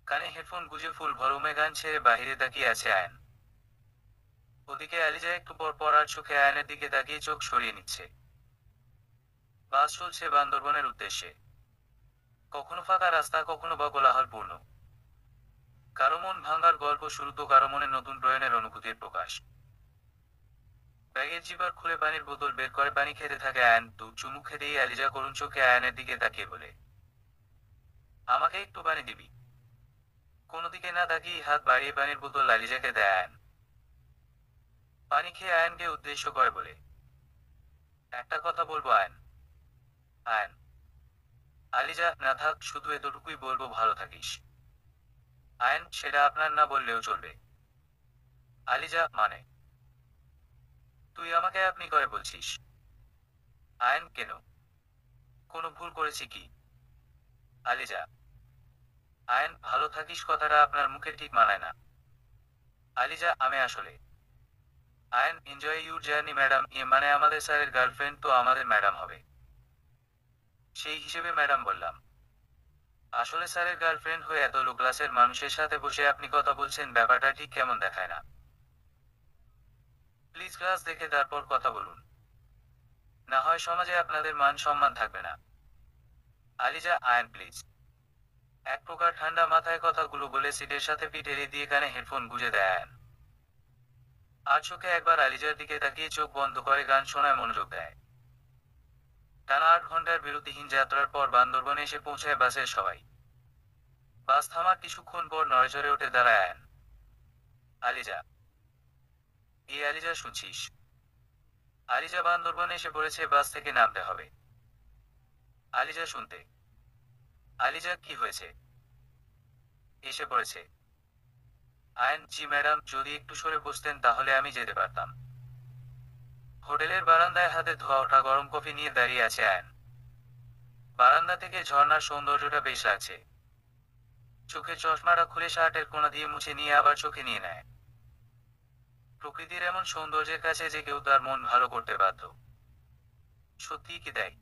কানে হেডফোন গুজে ফুল ভরমে গান ছেড়ে বাহিরে তাকিয়ে আছে আয়ন। ওদিকে আলিজা একটু পর পর আর চোখে আয়নের দিকে তাকিয়ে চোখ সরিয়ে নিচ্ছে। বাস চলছে বান্দরবনের উদ্দেশ্যে। কখনো ফাঁকা রাস্তা, কখনো বা কোলাহলপূর্ণ। কারো মন ভাঙার গল্প শুরু, তো কারো মনে নতুন প্রয়াণের অনুভূতির প্রকাশ। ব্যাগের জিপার খুলে পানির বোতল বের করে পানি খেতে থাকে আয়ন। দু চুমুক খেতেই আলিজা করুণ চোখে আয়নের দিকে তাকিয়ে বলে, আমাকে একটু পানি দিবি? কোনো দিকে না তাকিয়ে হাত বাড়িয়ে পানির বোতল আলিজাকে দেয় আয়ন। পানি খেয়ে আয়নকে উদ্দেশ্য করে বলে, একটা কথা বলবো আয়ন। আয়ন। আলিজা, না থাক, শুধু এতটুকুই বলবো, ভালো থাকিস। আয়ন, সেটা আপনার না বললেও চলবে। আলিজা, মানে? তুই আমাকে আপনি করে বলছিস? আয়ন, কেন? কোনো ভুল করেছি কি? আলিজা। আয়ন, ভালো থাকিস কথাটা আপনার মুখে ঠিক মানায় না। আলিজা, আমি আসলে। Ion, enjoy your journey madam. মানে আমাদের স্যারের গার্লফ্রেন্ড তো আমাদের ম্যাডাম হবে। সেই হিসেবে ম্যাডাম বললাম। আসলে স্যারের গার্লফ্রেন্ড হয়ে এত লো ক্লাসের মানুষের সাথে বসে আপনি কথা বলছেন, ব্যাপারটা ঠিক কেমন দেখায় না? প্লিজ ক্লাস দেখে তারপর কথা বলুন। না হয় সমাজে আপনাদের মান সম্মান থাকবে না। আলিজা। আয়ন, প্লিজ। এক প্রকার ঠান্ডা মাথায় কথাগুলো বলে সিটের সাথে পিঠ এড়িয়ে দিয়ে কানে হেডফোন গুঁজে দেয় আয়ন। আর চোখে একবার আলিজার দিকে তাকিয়ে চোখ বন্ধ করে গান শোনায় মনোযোগ দেয়। টানা 8 ঘন্টার বিরতিহীন যাত্রার পর বান্দরবনে এসে পৌঁছায় বাসের সবাই। বাস থামার কিছুক্ষণ পর নড়েচড়ে উঠে দাঁড়ায় আয়ন। আলিজা। এই আলিজা, শুনছিস? আলিজা, বান্দরবনে এসে পড়েছে, বাস থেকে নামতে হবে। আলিজা শুনতে। আলিজা, কি হয়েছে? এসে পড়েছে। আয়ন, জি ম্যাডাম, যদি একটু সরে বসতেন তাহলে আমি যেতে পারতাম। হোটেলের বারান্দায় হাতে ধোয়া ওঠা গরম কফি নিয়ে দাঁড়িয়ে আছে আয়ন। বারান্দা থেকে ঝর্ণার সৌন্দর্যটা বেশ লাগছে। চোখে চশমাটা খুলে শার্টের কোণা দিয়ে মুছে নিয়ে আবার চোখে নিয়ে নেয়। প্রকৃতির এমন সৌন্দর্যের কাছে যে কেউ তার মন ভালো করতে বাধ্য। সত্যিই কি তাই?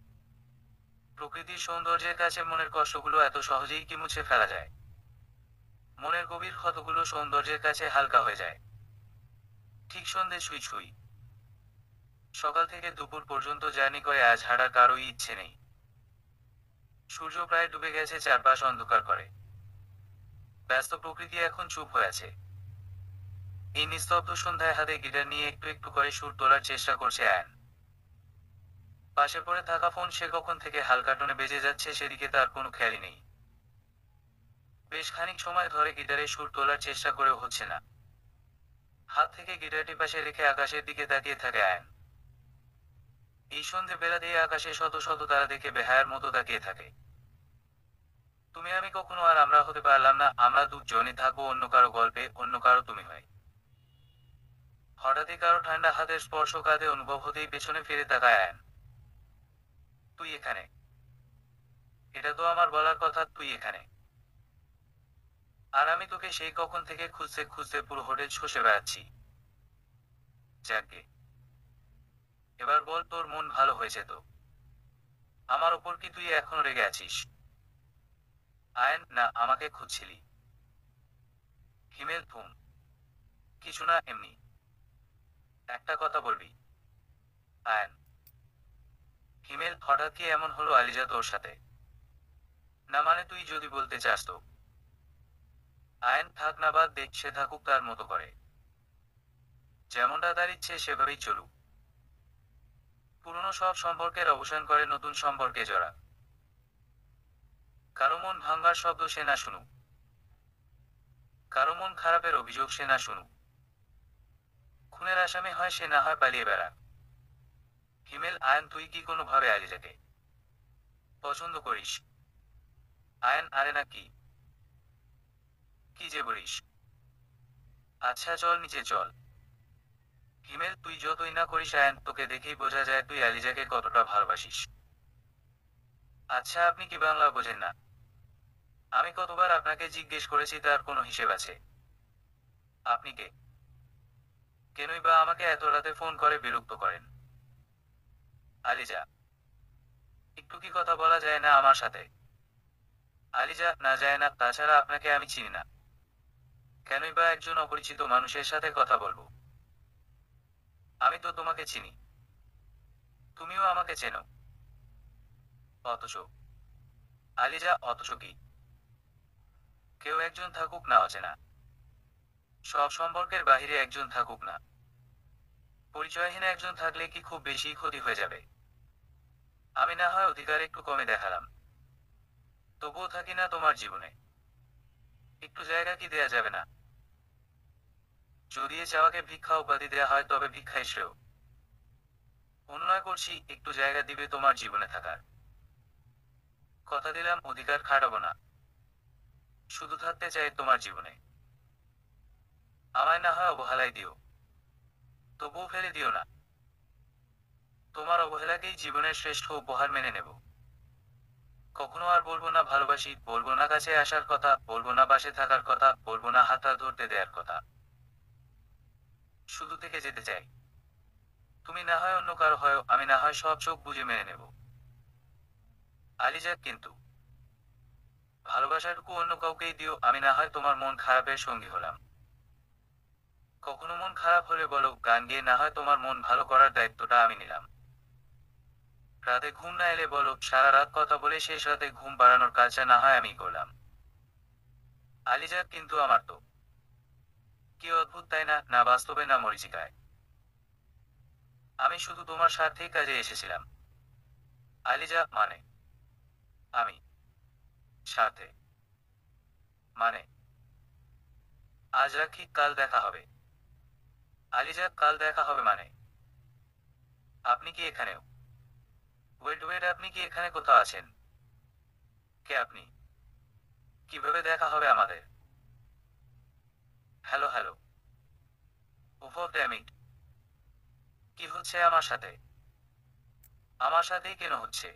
প্রকৃতির সৌন্দর্যের কাছে মনের কষ্টগুলো এত সহজেই কি মুছে ফেলা যায়? মনের গভীর ক্ষতগুলো সৌন্দর্যের কাছে হালকা হয়ে যায়। ঠিক সন্ধে ছুঁই ছুঁই। সকাল থেকে দুপুর পর্যন্ত জার্নি করে আজ হাঁটার কারোই ইচ্ছে নেই। সূর্য প্রায় ডুবে গেছে, চারপাশ অন্ধকার করে। ব্যস্ত প্রকৃতি এখন চুপ হয়ে আছে। এই নিস্তব্ধ সন্ধ্যায় হাতে গিটার নিয়ে একটু একটু করে সুর তোলার চেষ্টা করছে আয়ন। পাশে পড়ে থাকা ফোন সে কখন থেকে হালকা টোনে বেজে যাচ্ছে সেদিকে তার কোনো খেয়ালই নেই। বেশ খানিক সময় ধরে গিটারে সুর তোলার চেষ্টা করেও হচ্ছে না। হাত থেকে গিটারটি পাশে রেখে আকাশের দিকে তাকিয়ে থাকে আয়ন। এই সন্ধে বেলা দিয়ে আকাশে শত শত তারা দেখে বেহায়ার মতো তাকিয়ে থাকে। তুমি আমি কখনো আর আমরা হতে পারলাম না, আমরা দুজনই থাকবো অন্য কারো গল্পে, অন্য কারো তুমি হয়। হঠাৎই কারো ঠান্ডা হাতের স্পর্শ কাঁধে অনুভব হতেই পেছনে ফিরে তাকায় আয়ন। তুই এখানে? এটা তো আমার বলার কথা, তুই এখানে। আর আমি তোকে সেই কখন থেকে খুঁজতে খুঁজতে পুরো হোটেল চষে বেড়াচ্ছি। যাকে, এবার বল, তোর মন ভালো হয়েছে তো? আমার ওপর কি তুই এখনো রেগে আছিস? আয়ন, না, আমাকে খুঁজছিলি? হিমেল, থুম। কিছু না, এমনি। একটা কথা বলবি? আয়ন। হিমেল, হঠাৎ কি এমন হলো আলিজা তোর সাথে? না মানে তুই যদি বলতে চাস তো। আয়ন, থাক না, বাদ দেখ, সে থাকুক তার মতো করে। যেমনটা তার ইচ্ছে সেভাবেই চলুক। পুরনো সব সম্পর্কের অবসান করে নতুন সম্পর্কে জড়া। কারো মন ভাঙার শব্দ সে না শুনুক। কারো মন খারাপের অভিযোগ সে না শুনুক। খুনের আসামি হয় সে, না হয় পালিয়ে বেড়াক। হিমেল। আয়ন, তুই কি কোনোভাবে আলিজাকে পছন্দ করিস? আয়ন, আরে না, কি কি যে বলিস। আচ্ছা চল, নিচে চল। হিমেল, তুই যতই না করিস আয়ন, তোকে দেখেই বোঝা যায় তুই আলিজাকে কতটা ভালোবাসিস। আচ্ছা, আপনি কি বাংলা বোঝেন না? আমি কতবার আপনাকে জিজ্ঞেস করেছি, তার কোনো হিসেব আছে? আপনি কে? কেনই বা আমাকে এত রাতে ফোন করে বিরক্ত করেন? আলিজা। একটু কি কথা বলা যায় না আমার সাথে? আলিজা। না, যায় না, তাছাড়া আপনাকে আমি চিনি না। কেনই বা একজন অপরিচিত মানুষের সাথে কথা বলবো? আমি তো তোমাকে চিনি, তুমিও আমাকে চেনো। অথচ আলিজা, অথচ কি? কেউ একজন থাকুক না অচেনা, সব সম্পর্কের বাহিরে একজন থাকুক না, পরিচয়হীন একজন থাকলে কি খুব বেশি ক্ষতি হয়ে যাবে? আমি না হয় অধিকার একটু কমে দেখালাম, তবুও থাকি না তোমার জীবনে। একটু জায়গা কি দেয়া যাবে না? যদি এ চাওয়াকে ভিক্ষা উপাধি দেয়া হয় তবে ভিক্ষাই শ্রেয়। অনুনয় করছি, একটু জায়গা দিবে তোমার জীবনে থাকার। কথা দিলাম অধিকার খাটাবো না, শুধু থাকতে চাই তোমার জীবনে। আমায় না হয় অবহেলায় দিও, তবুও ফেলে দিও না। তোমার অবহেলাকেই জীবনের শ্রেষ্ঠ উপহার মেনে নেব। কখনো আর বলবো না ভালোবাসি, বলবো না কাছে আসার কথা, বলবো না পাশে থাকার কথা, বলবো না হাতটা ধরতে দেওয়ার কথা। শুধু থেকে যেতে চাই। তুমি না হয় অন্য কারো হয়, আমি না হয় সব চোখ বুজে মেনে নেব। আলিজা, কিন্তু ভালোবাসাটুকু অন্য কাউকেই দিও, আমি না হয় তোমার মন খারাপের সঙ্গী হলাম। কখনো মন খারাপ হলে বলো, গান গেয়ে না হয় তোমার মন ভালো করার দায়িত্বটা আমি নিলাম। রাতে ঘুম না এলে বলো, সারা রাত কথা বলে শেষ রাতে ঘুম বাড়ানোর কাজটা না হয় আমি করলাম। আলিজা, কিন্তু আমার তো কি অদ্ভুত তাই না, না বাস্তবে না মরীচিকায়। আমি শুধু তোমার স্বার্থেই কাজে এসেছিলাম। আলিজা, মানে আমি স্বার্থে, মানে আজ রাখি, কাল দেখা হবে। আলিজা, কাল দেখা হবে মানে? আপনি কি এখানেও? ওয়েট ওয়েট, আপনি কি এখানে কোথাও আছেন? কে আপনি? কিভাবে দেখা হবে আমাদের? Hello hello. উফ ড্যাম ইট। কি হচ্ছে আমার সাথে? আমার সাথেই কেন হচ্ছে?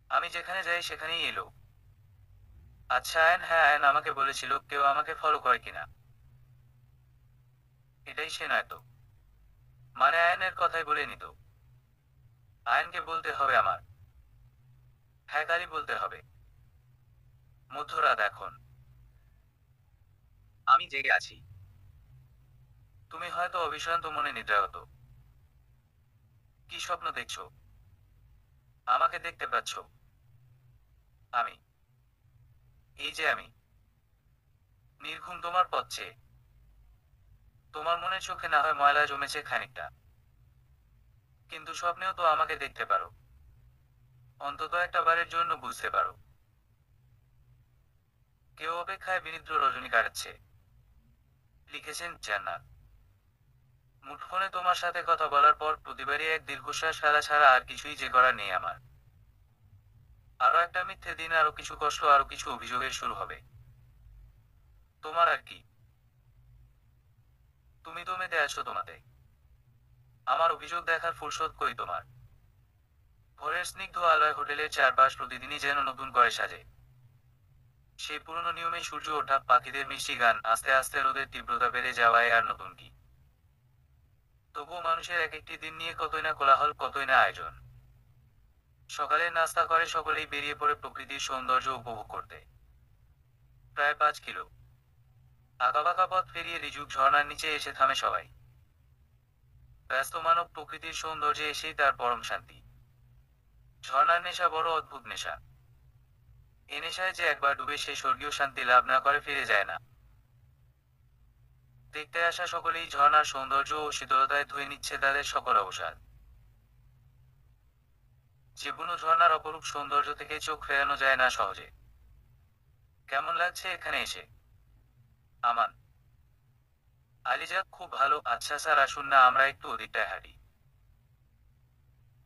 আমি যেখানে যাই সেখানেই এলো। আচ্ছা আয়ন, হ্যাঁ আয়ন আমাকে বলেছিল কেউ আমাকে ফলো করে কিনা। এটাই সে নয় তো? মানে আয়নের কথাই বলে নিত। আয়নকে বলতে হবে আমার। হ্যাঁ, কালই বলতে হবে। মধ্যরাত এখন। আমি জেগে আছি। তুমি হয়তো অবিশ্রান্ত মনে নিদ্রাগত। কি স্বপ্ন দেখছো? আমাকে দেখতে পাচ্ছ? আমি, এই যে আমি, নির্ঘুম তোমার পথ চেয়ে। তোমার মনের চোখে না হয় ময়লা জমেছে খানিকটা, কিন্তু স্বপ্নেও তো আমাকে দেখতে পারো। অন্তত একটা বারের জন্য বুঝতে পারো। কেউ অপেক্ষায় বিনিদ্র রজনী কাটাচ্ছে। লিখেছেন জান্নাত। মুঠোফোনে তোমার সাথে কথা বলার পর প্রতিবারই এক দীর্ঘশ্বাস ফেলা ছাড়া আর কিছুই যে করার নেই আমার। আরো একটা মিথ্যে দিন, আরো কিছু কষ্ট, আরো কিছু অভিযোগের শুরু হবে। তোমার আর কি? তুমি তো মেতে আছো তোমাতে। আমার অভিযোগ দেখার ফুরসত কই তোমার? ভোরের স্নিগ্ধ আলোয় হোটেলের চারপাশ প্রতিদিনই যেন নতুন করে সাজে। সেই পুরনো নিয়মে সূর্য ওঠা, পাখিদের মিষ্টি গান, আস্তে আস্তে রোদের তীব্রতা বেড়ে যাওয়ায় আর নতুন কি। তবুও মানুষের এক একটি দিন নিয়ে কতই না কোলাহল, কতই না আয়োজন। সকালে নাস্তা করে সকলেই বেরিয়ে পড়ে প্রকৃতির সৌন্দর্য উপভোগ করতে। প্রায় 5 কিলো আঁকাবাঁকা পথ পেরিয়ে রিজুক ঝর্ণার নিচে এসে থামে সবাই। ব্যস্ত মানব প্রকৃতির সৌন্দর্যে এসেই তার পরম শান্তি। ঝর্ণার নেশা বড় অদ্ভুত নেশা। এ নেশায় যে একবার ডুবে সে স্বর্গীয় শান্তি লাভ না করে ফিরে যায় না। দেখতে আসা সকলেই ঝর্ণার সৌন্দর্য ও শীতলতায় ধুয়ে নিচ্ছে তাদের সকল অবসাদ। যে কোনো ঝর্ণার অপরূপ সৌন্দর্য থেকে চোখ ফেরানো যায় না সহজে। কেমন লাগছে এখানে এসে? আমান। আলিজা, খুব ভালো। আচ্ছা স্যার, আসুন না আমরা একটু ওদিকটায় হাঁটি।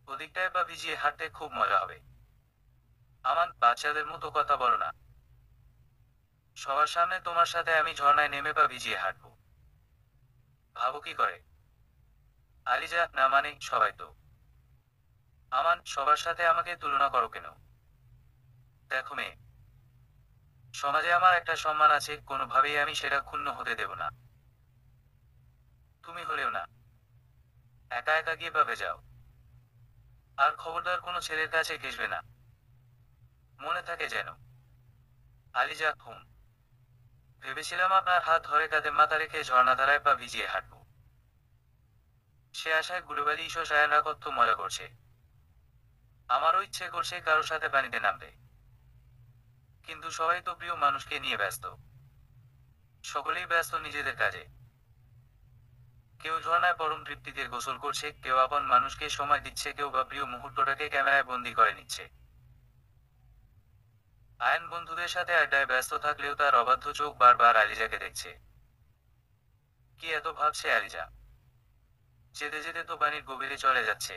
ওদিকটায় বা ভিজিয়ে হাঁটতে খুব মজা হবে। আমান, বাচ্চাদের মতো কথা বলো না। সবার সামনে তোমার সাথে আমি ঝর্ণায় নেমে পা ভিজিয়ে হাঁটবো। ভাবো কি করে? আলিজা, না মানে সবাই তো। আমান, সবার সাথে আমাকে তুলনা করো কেন? দেখো মেয়ে, সমাজে আমার একটা সম্মান আছে, কোনোভাবেই আমি সেটা ক্ষুণ্ণ হতে দেব না। তুমি হলেও না। একা একা গিয়ে পাবে যাও। আর খবরদার কোনো ছেলের কাছে ঘেসবে না। মনে থাকে যেন। আলিজা, হুম। ভেবেছিলাম আপনার হাত ধরে কাঁধে মাথা রেখে ঝর্ণাধারায় পা ভিজিয়ে হাঁটবো। সে আশায় গুরুবালি ঈশস আয়নরা কত মজা করছে। আমারও ইচ্ছে করছে কারোর সাথে পানিতে নামতে, কিন্তু সবাই তো প্রিয় মানুষকে নিয়ে ব্যস্ত। সকলেই ব্যস্ত নিজেদের কাজে। কেউ ঝর্ণায় পরম তৃপ্তিতে গোসল করছে, কেউ আপন মানুষকে সময় দিচ্ছে, কেউ বা প্রিয় মুহূর্তটাকে ক্যামেরায় বন্দি করে নিচ্ছে। আয়ন বন্ধুদের সাথে আড্ডায় ব্যস্ত থাকলেও তার অবাধ্য চোখ বারবার আলিজাকে দেখছে। কি এত ভাবছে আলিজা? যেতে যেতে তো পানির গভীরে চলে যাচ্ছে।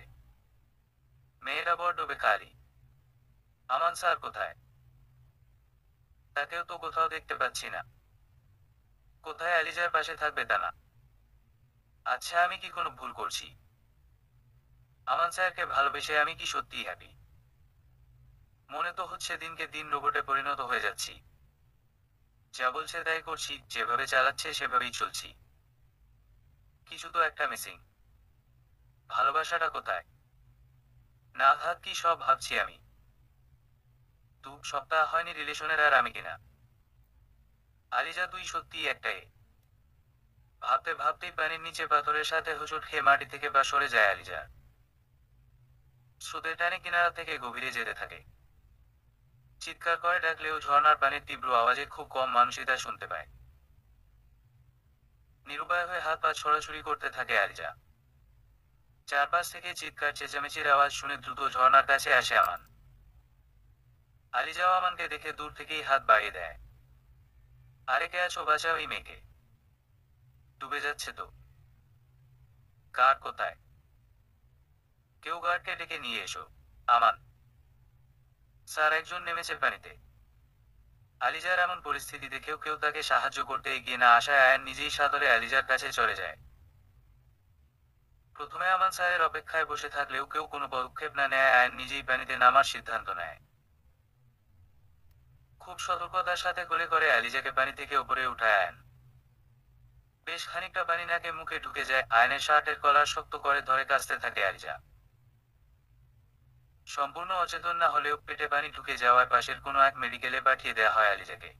মেয়েটা বড্ড বেকারি। আমান স্যার কোথায়? তাকেও তো কোথাও দেখতে পাচ্ছি না। কোথায় আলিজার পাশে থাকবে তা না। আচ্ছা, আমি কি কোনো ভুল করছি? আমান স্যারকে ভালোবেসে আমি কি সত্যিই হ্যাপি? মনে তো হচ্ছে দিনকে দিন রোবটে পরিণত হয়ে যাচ্ছি। যা বলছে তাই করছি, যেভাবে চালাচ্ছে সেভাবেই চলছি। কিছু তো একটা মিসিং। ভালোবাসাটা কোথায়? না থাক কি সব ভাবছি আমি। 2 সপ্তাহ হয়নি রিলেশনের, আর আমি কিনা আলিজা তুই সত্যিই একটাই। ভাবতে ভাবতেই পানির নিচে পাথরের সাথে হোঁচট খেয়ে মাটি থেকে বা সরে যায় আলিজা। স্রোতের টানে কিনারা থেকে গভীরে যেতে থাকে। চিৎকার করে ডাকলেও ঝর্ণার পানির তীব্র আওয়াজে খুব কম মানুষই তা শুনতে পায়। নিরুপায় হয়ে হাত পা ছড়াছড়ি করতে থাকে আলিজা। চারপাশ থেকে চিৎকার চেঁচামেচির আওয়াজ শুনে দ্রুত ঝর্ণার কাছে আসে আমান। আলিজাও আমানকে দেখে দূর থেকেই হাত বাড়িয়ে দেয়। আরে কে আছো, বাঁচাও এই মেয়েকে, ডুবে যাচ্ছে তো। কার কোথায়? কেউ গার্ডকে ডেকে নিয়ে এসো। আমান স্যার, একজন নেমেছে পানিতে। আলিজার এমন পরিস্থিতি দেখেও কেউ তাকে সাহায্য করতে এগিয়ে না আসায় আয়ান নিজেই সাদরে আলিজার কাছে চলে যায়। প্রথমে আমান স্যারের অপেক্ষায় বসে থাকলেও কেউ কোনো পদক্ষেপ না নেয় আয়ান নিজেই পানিতে নামার সিদ্ধান্ত নেয়। খুব সতর্কতার সাথে কোলে করে আলিজাকে পানি থেকে উপরে উঠায় আয়ান। বেশ খানিকটা পানি নাকে মুখে ঢুকে যায়, আয়নের শার্টের কলার শক্ত করে ধরে কাঁচতে থাকে আলিজা। সম্পূর্ণ অচেতন না হলেও পেটে পানি ঢুকে যাওয়ায় পাশের কোনো এক মেডিকেলে পাঠিয়ে দেওয়া হয় আলিজাকে।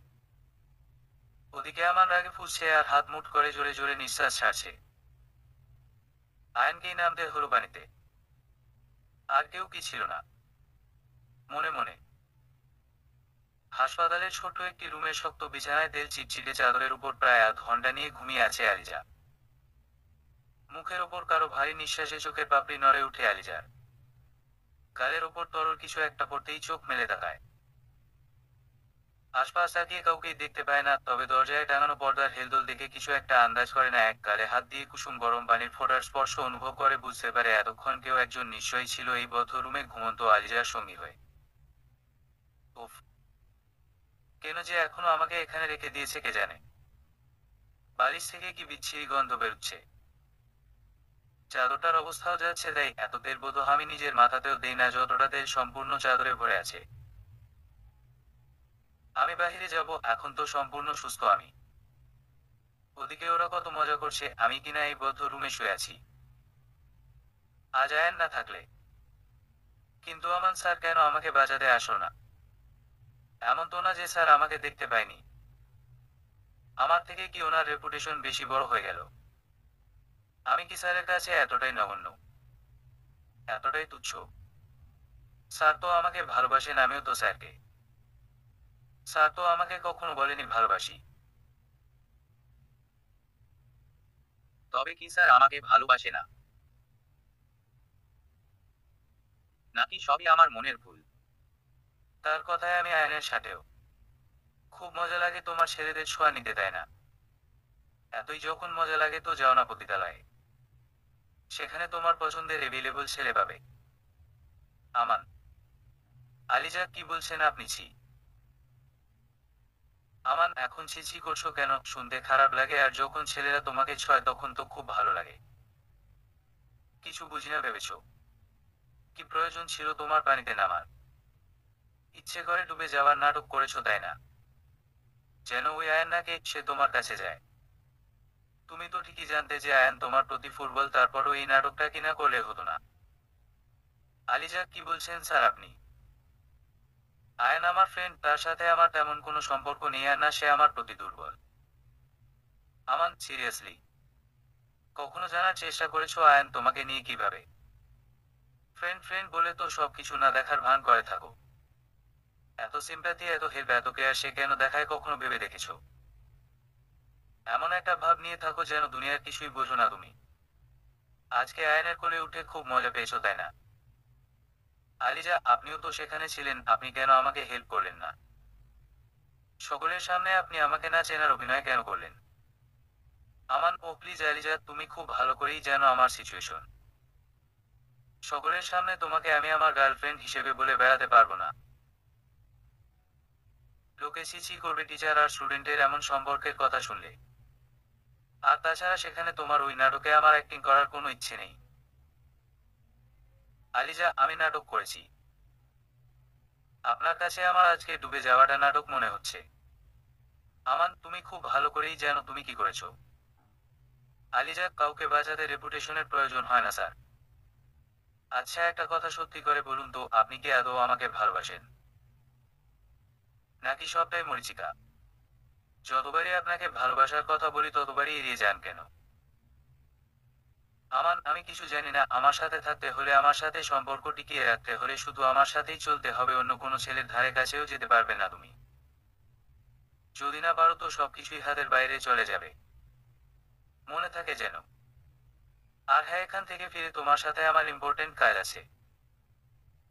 ওদিকে আমান রাগে ফুঁসছে আর হাত মুঠ করে জোরে জোরে নিঃশ্বাস ছাড়ছে। আয়নকেই নামতে হলো পানিতে। আর কেউ কি ছিল না। মনে মনে হাসপাতালের ছোট্ট একটি রুমের শক্ত বিছানায় তেল চিটচিটে চাদরের উপর প্রায় আধ ঘন্টা নিয়ে ঘুমিয়ে আছে আলিজা। মুখের ওপর কারো ভারী নিঃশ্বাসে চোখের পাপড়ি নড়ে উঠে আলিজার। গালের ওপর তরল কিছু একটা পড়তেই চোখ মেলে তাকায়। আশপাশ তাকিয়ে কাউকেই দেখতে পায় না, তবে দরজায় টাঙানো পর্দার হেলদোল দেখে কিছু একটা আন্দাজ করে না। এক গালে হাত দিয়ে কুসুম গরম পানির ফোঁটার স্পর্শ অনুভব করে বুঝতে পারে এতক্ষণ কেউ একজন নিশ্চয়ই ছিল এই বদ্ধ রুমে ঘুমন্ত আলিজার সঙ্গী হয়ে। উফ, কেন যে এখনো আমাকে এখানে রেখে দিয়েছে কে জানে। বালিশ থেকে কি বিচ্ছিরি গন্ধ বেরুচ্ছে। চাদরটার অবস্থাও যাচ্ছে তাই, এত তেল বোধ আমি নিজের মাথাতেও দেই না যতটা তেল সম্পূর্ণ চাদরে ভরে আছে। আমি বাহিরে যাব, এখন তো সম্পূর্ণ সুস্থ আমি। ওদিকে ওরা কত মজা করছে, আমি কিনা এই বদ্ধ রুমে শুয়ে আছি। আজ আয়ান না থাকলে। কিন্তু আমান স্যার কেন আমাকে বাঁচাতে আসলো না? এমন তো না যে স্যার আমাকে দেখতে পায়নি। আমার থেকে কি ওনার রেপুটেশন বেশি বড় হয়ে গেল? আমি কি স্যারের কাছে এতটাই নগণ্য, এতটাই তুচ্ছ? স্যার তো আমাকে ভালোবাসেন, আমিও তো স্যারকে। স্যার তো আমাকে কখনো বলেনি ভালোবাসি। তবে কি স্যার আমাকে ভালোবাসে না? নাকি সবই আমার মনের ভুল? তার কথায় আমি আয়নের সাথেও। খুব মজা লাগে তোমার ছেলেদের ছোঁয়া নিতে, তাই না? এতই যখন মজা লাগে তো যাও না পতিতালয়ে। সেখানে তোমার পছন্দের এভেলেবল ছেলে পাবে। আমান আলিজা, কি বলছেন আপনি? ছি। আমান, এখন ছি ছি করছো কেন? শুনতে খারাপ লাগে, আর যখন ছেলেরা তোমাকে ছয় তখন তো খুব ভালো লাগে। কিছু বুঝি না ভেবেছো? কি প্রয়োজন ছিল তোমার পানিতে নামার? ইচ্ছে করে ডুবে যাওয়ার নাটক করেছো, তাই না? যেন ওই আয়ন নাকি সে তোমার কাছে যায়। তুমি তো ঠিকই জানতে যে আয়ন তোমার প্রতি ফুটবল, তারপরও এই নাটকটা কিনা করলে হতো না। আলিজা, কি বলছেন স্যার আপনি? আয়ন আমার ফ্রেন্ড, তার সাথে আমার তেমন কোনো সম্পর্ক নেই, আর না সে আমার প্রতি দুর্বল। আমান, সিরিয়াসলি? কখনো জানার চেষ্টা করেছো আয়ান তোমাকে নিয়ে কিভাবে ফ্রেন্ড ফ্রেন্ড বলে তো সবকিছু না দেখার ভান করে থাকো? এত সিম্প্যাথি, এত হেল্প, এত কেয়ার সে কেন দেখায় কখনো ভেবে দেখেছো? এমন একটা ভাব নিয়ে থাকো যেন দুনিয়ার কিছুই বোঝো না তুমি। আজকে আয়নের কোলে উঠে খুব মজা পেয়েছো তাই না? আলিজা, আপনিও তো সেখানে ছিলেন, আপনি কেন আমাকে হেল্প করলেন না? সকলের সামনে আপনি আমাকে না চেনার অভিনয় কেন করলেন? আমান, ও প্লিজ আলিজা, তুমি খুব ভালো করেই জানো আমার সিচুয়েশন। সকলের সামনে তোমাকে আমি আমার গার্লফ্রেন্ড হিসেবে বলে বেড়াতে পারবো না। লোকে ছিছি করবে টিচার আর স্টুডেন্টের এমন সম্পর্কের কথা শুনলে। আর তাছাড়া সেখানে তোমার ওই নাটকে আমার অ্যাক্টিং করার কোনো ইচ্ছে নেই। আলিজা, আমি নাটক করেছি? আপনার কাছে আমার আজকে ডুবে যাওয়াটা নাটক মনে হচ্ছে? আমান, তুমি খুব ভালো করেই জানো তুমি কি করেছো। আলিজা, কাউকে বাঁচাতে রেপুটেশনের প্রয়োজন হয় না স্যার। আচ্ছা, একটা কথা সত্যি করে বলুন তো, আপনি কি আদৌ আমাকে ভালোবাসেন? নাকি সবটাই মরীচিকা? যতবারই আপনাকে ভালোবাসার কথা বলি ততবারই এড়িয়ে যান কেন? আমান, আমি কিছু জানি না, আমার সাথে থাকতে হলে, আমার সাথে সম্পর্ক টিকিয়ে রাখতে হলে শুধু আমার সাথেই চলতে হবে, অন্য কোনো ছেলের ধারে কাছেও যেতে পারবে না তুমি। যদি না পারো তো সবকিছুই হাতের বাইরে চলে যাবে। মনে থাকে যেন। আর হ্যাঁ, এখান থেকে ফিরে তোমার সাথে আমার ইম্পর্টেন্ট কাজ আছে।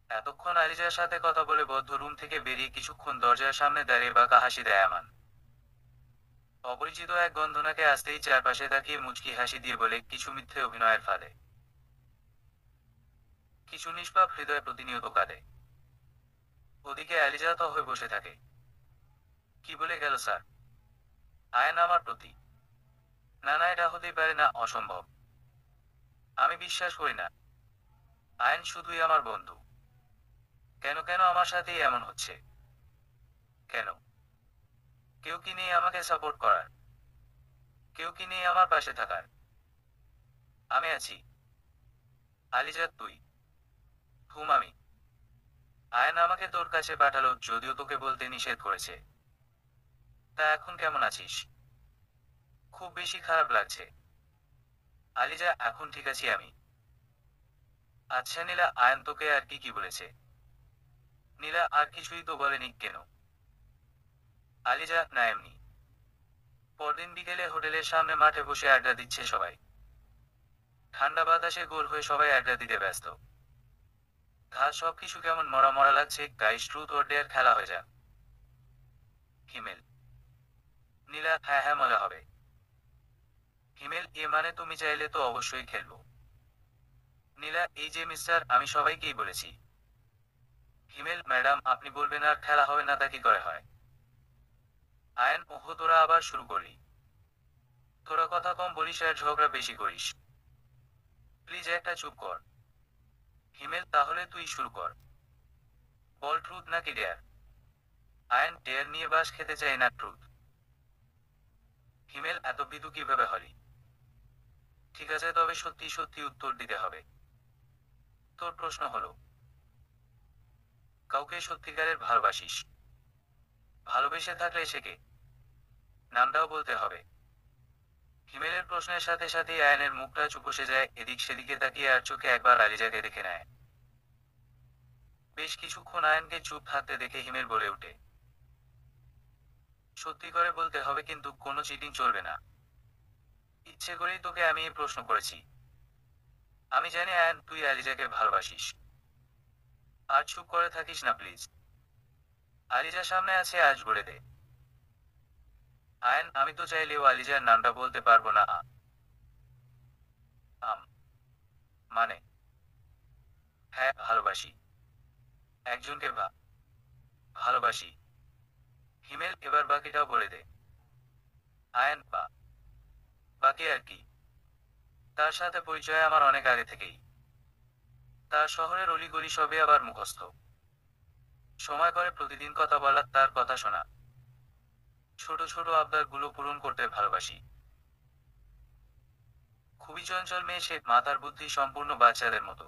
এতক্ষণ আলিজার সাথে কথা বলে বদ্ধ রুম থেকে বেরিয়ে কিছুক্ষণ দরজার সামনে দাঁড়িয়ে বাঁকা হাসি দেয় আমান। অপরিচিত এক গন্ধনাকে আসতেই চারপাশে তাকিয়ে মুচকি হাসি দিয়ে বলে, কিছু মিথ্যে অভিনয়ের ফাঁদে কিছু নিষ্পাপ হৃদয় প্রতিনিয়ত কাঁদে। ওদিকে আলিজা তো হয়ে বসে থাকে। কি বলে গেল স্যার? আয়ন আমার প্রতি? না না, এটা হতেই পারে না, অসম্ভব। আমি বিশ্বাস করি না। আয়ন শুধুই আমার বন্ধু। কেন কেন আমার সাথেই এমন হচ্ছে? কেন? কেউ কি নেই আমাকে সাপোর্ট করার? কেউ কি নেই আমার পাশে থাকার? আমি আছি। আলিজা, তুই? হুম, আমি। আয়ন আমাকে তোর কাছে পাঠালো, যদিও তোকে বলতে নিষেধ করেছে। তা এখন কেমন আছিস? খুব বেশি খারাপ লাগছে। আলিজা, এখন ঠিক আছি আমি। আচ্ছা নীলা, আয়ন তোকে আর কি কি বলেছে? নীলা আর কিছুই তো বলেনি, কেন? আলিজা, না এমনি। পরদিন বিকেলে হোটেলের সামনে মাঠে বসে আড্ডা দিচ্ছে সবাই। ঠান্ডা বাতাসে গোল হয়ে সবাই আড্ডা দিতে ব্যস্ত। ঘাস সবকিছু কেমন মরা মরা লাগছে, গাইস ট্রুথ অর ডেয়ার খেলা হয়ে যাক। হিমেল। নীলা, হ্যাঁ হ্যাঁ, মজা হবে। হিমেল, এ মানে তুমি চাইলে তো অবশ্যই খেলবো। নীলা, এই যে মিস্টার, আমি সবাইকেই বলেছি। হিমেল, ম্যাডাম আপনি বলবেন আর খেলা হবে না তা কি করে হয়? আয়ন, ওহ তোরা আবার শুরু করলি। তোরা কথা কম বলিস আর ঝগড়া বেশি করিস। প্লিজ একটা চুপ কর। হিমেল, তাহলে তুই শুরু কর। বল, ট্রুথ নাকি ডেয়ার? আয়ন, ডেয়ার নিয়ে বাস খেতে চাই না, ট্রুথ। হিমেল, এত বিদু কিভাবে হলি? ঠিক আছে, তবে সত্যি সত্যি উত্তর দিতে হবে। তোর প্রশ্ন হলো, কাউকে সত্যিকারের ভালোবাসিস? ভালোবেসে থাকলে সে কে? নামটাও বলতে হবে। হিমেলের প্রশ্নের সাথে সাথেই আয়নের মুখটা চুপসে যায়, এদিক সেদিকে তাকিয়ে আর চোখে একবার আলিজাকে দেখে নেয়। বেশ কিছুক্ষণ আয়নকে চুপ থাকতে দেখে হিমেল বলে ওঠে, সত্যি করে বলতে হবে কিন্তু, কোনো চিটিং চলবে না। ইচ্ছে করেই তোকে আমি এই প্রশ্ন করেছি। আমি জানি আয়ন, তুই আলিজাকে ভালোবাসিস। আর চুপ করে থাকিস না প্লিজ। আলিজা সামনে আছে, আজ বলে দে। আয়ন, আমি তো চাইলেও আলিজার নামটা বলতে পারবো না। আম মানে? হ্যাঁ, ভালোবাসি। একজনকে ভালোবাসি। হিমেল, এবার বাকিটাও বলে দে। আয়ন, বাকি আর কি? তার সাথে পরিচয় আমার অনেক আগে থেকেই। তার শহরের অলিগলি সবে আবার মুখস্থ। সময় করে প্রতিদিন কথা বলা, তার কথা শোনা, ছোট ছোট আবদারগুলো পূরণ করতে ভালোবাসি। খুবই চঞ্চল মেয়ে সে, মাথার বুদ্ধি সম্পূর্ণ বাচ্চাদের মতো।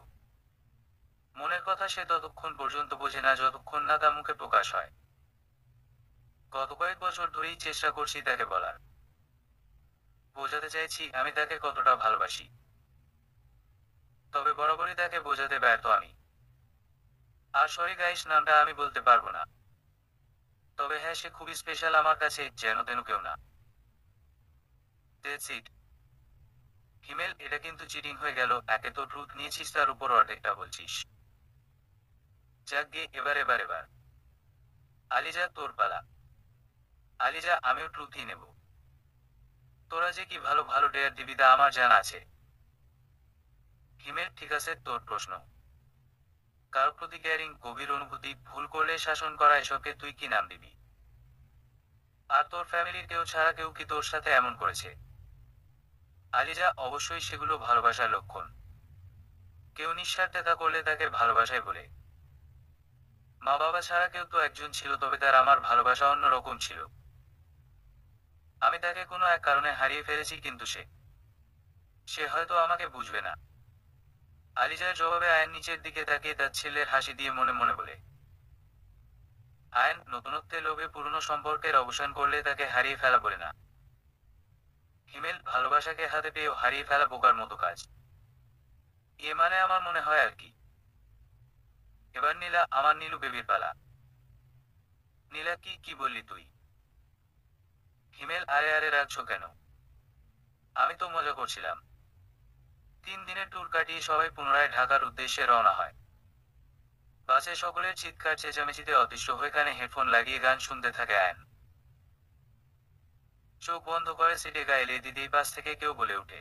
মনের কথা সে ততক্ষণ পর্যন্ত বোঝে না যতক্ষণ না তা মুখে প্রকাশ হয়। গত কয়েক বছর ধরেই চেষ্টা করছি তাকে বলার। বোঝাতে চাইছি আমি তাকে কতটা ভালোবাসি। তবে বরাবরই তাকে বোঝাতে ব্যর্থ আমি। আর সরি গাইস নামটা আমি বলতে পারবো না। তবে হ্যাঁ, সে খুবই স্পেশাল আমার কাছে, যেন তেন কেউ না। That's it. হিমেল, এটা কিন্তু চিটিং হয়ে গেল। একে তো ট্রুথ নিয়েছিস, তার উপর অর্ধেকটা বলছিস। যাক গে, এবার আলিজা, তোর পালা। আলিজা, আমিও ট্রুথই নেব। তোরা যে কি ভালো ভালো ডেয়ার দিবি তা আমার জানা আছে। হিমেল, ঠিক আছে, তোর প্রশ্ন। কারো প্রতি কেয়ারিং, গভীর অনুভূতি, ভুল করলে শাসন করা, এসবকে তুই কি নাম দিবি? আর তোর ফ্যামিলির কেউ ছাড়া কেউ কি তোর সাথে এমন করেছে? আলিজা, অবশ্যই সেগুলো ভালোবাসার লক্ষণ। কেউ নিঃস্বার্থতা করলে তাকে ভালোবাসায় বলে। মা বাবা ছাড়া কেউ তো একজন ছিল, তবে তার আমার ভালোবাসা অন্য রকম ছিল। আমি তাকে কোনো এক কারণে হারিয়ে ফেলেছি, কিন্তু সে সে হয়তো আমাকে বুঝবে না। আলিজার জবাবে আয়ন নিচের দিকে তাকিয়ে তার ছেলের হাসি দিয়ে মনে মনে বলে, আয়ন, নতুনত্বে লোভে পুরনো সম্পর্কের অবসান করলে তাকে হারিয়ে ফেলা বলে না। হিমেল, ভালোবাসাকে হাতে পেয়েও হারিয়ে ফেলা বোকার মতো কাজ। মানে আমার মনে হয় আর কি। এবার নীলা, আমার নীলু বেবির পালা। নীলা, কি কি বললি তুই? হিমেল, আরে আরে রাখছো কেন? আমি তো মজা করছিলাম। 3 দিনের ট্যুর কাটিয়ে সবাই পুনরায় ঢাকার উদ্দেশ্যে রওনা হয়। বাসে সকলের চিৎকার চেঁচামেচিতে অতিষ্ঠ হয়ে কানে হেডফোন লাগিয়ে গান শুনতে থাকে আয়ন। চোখ বন্ধ করে সিটে গায়ে এলিয়ে দিতেই পাশ থেকে কেউ বলে ওঠে,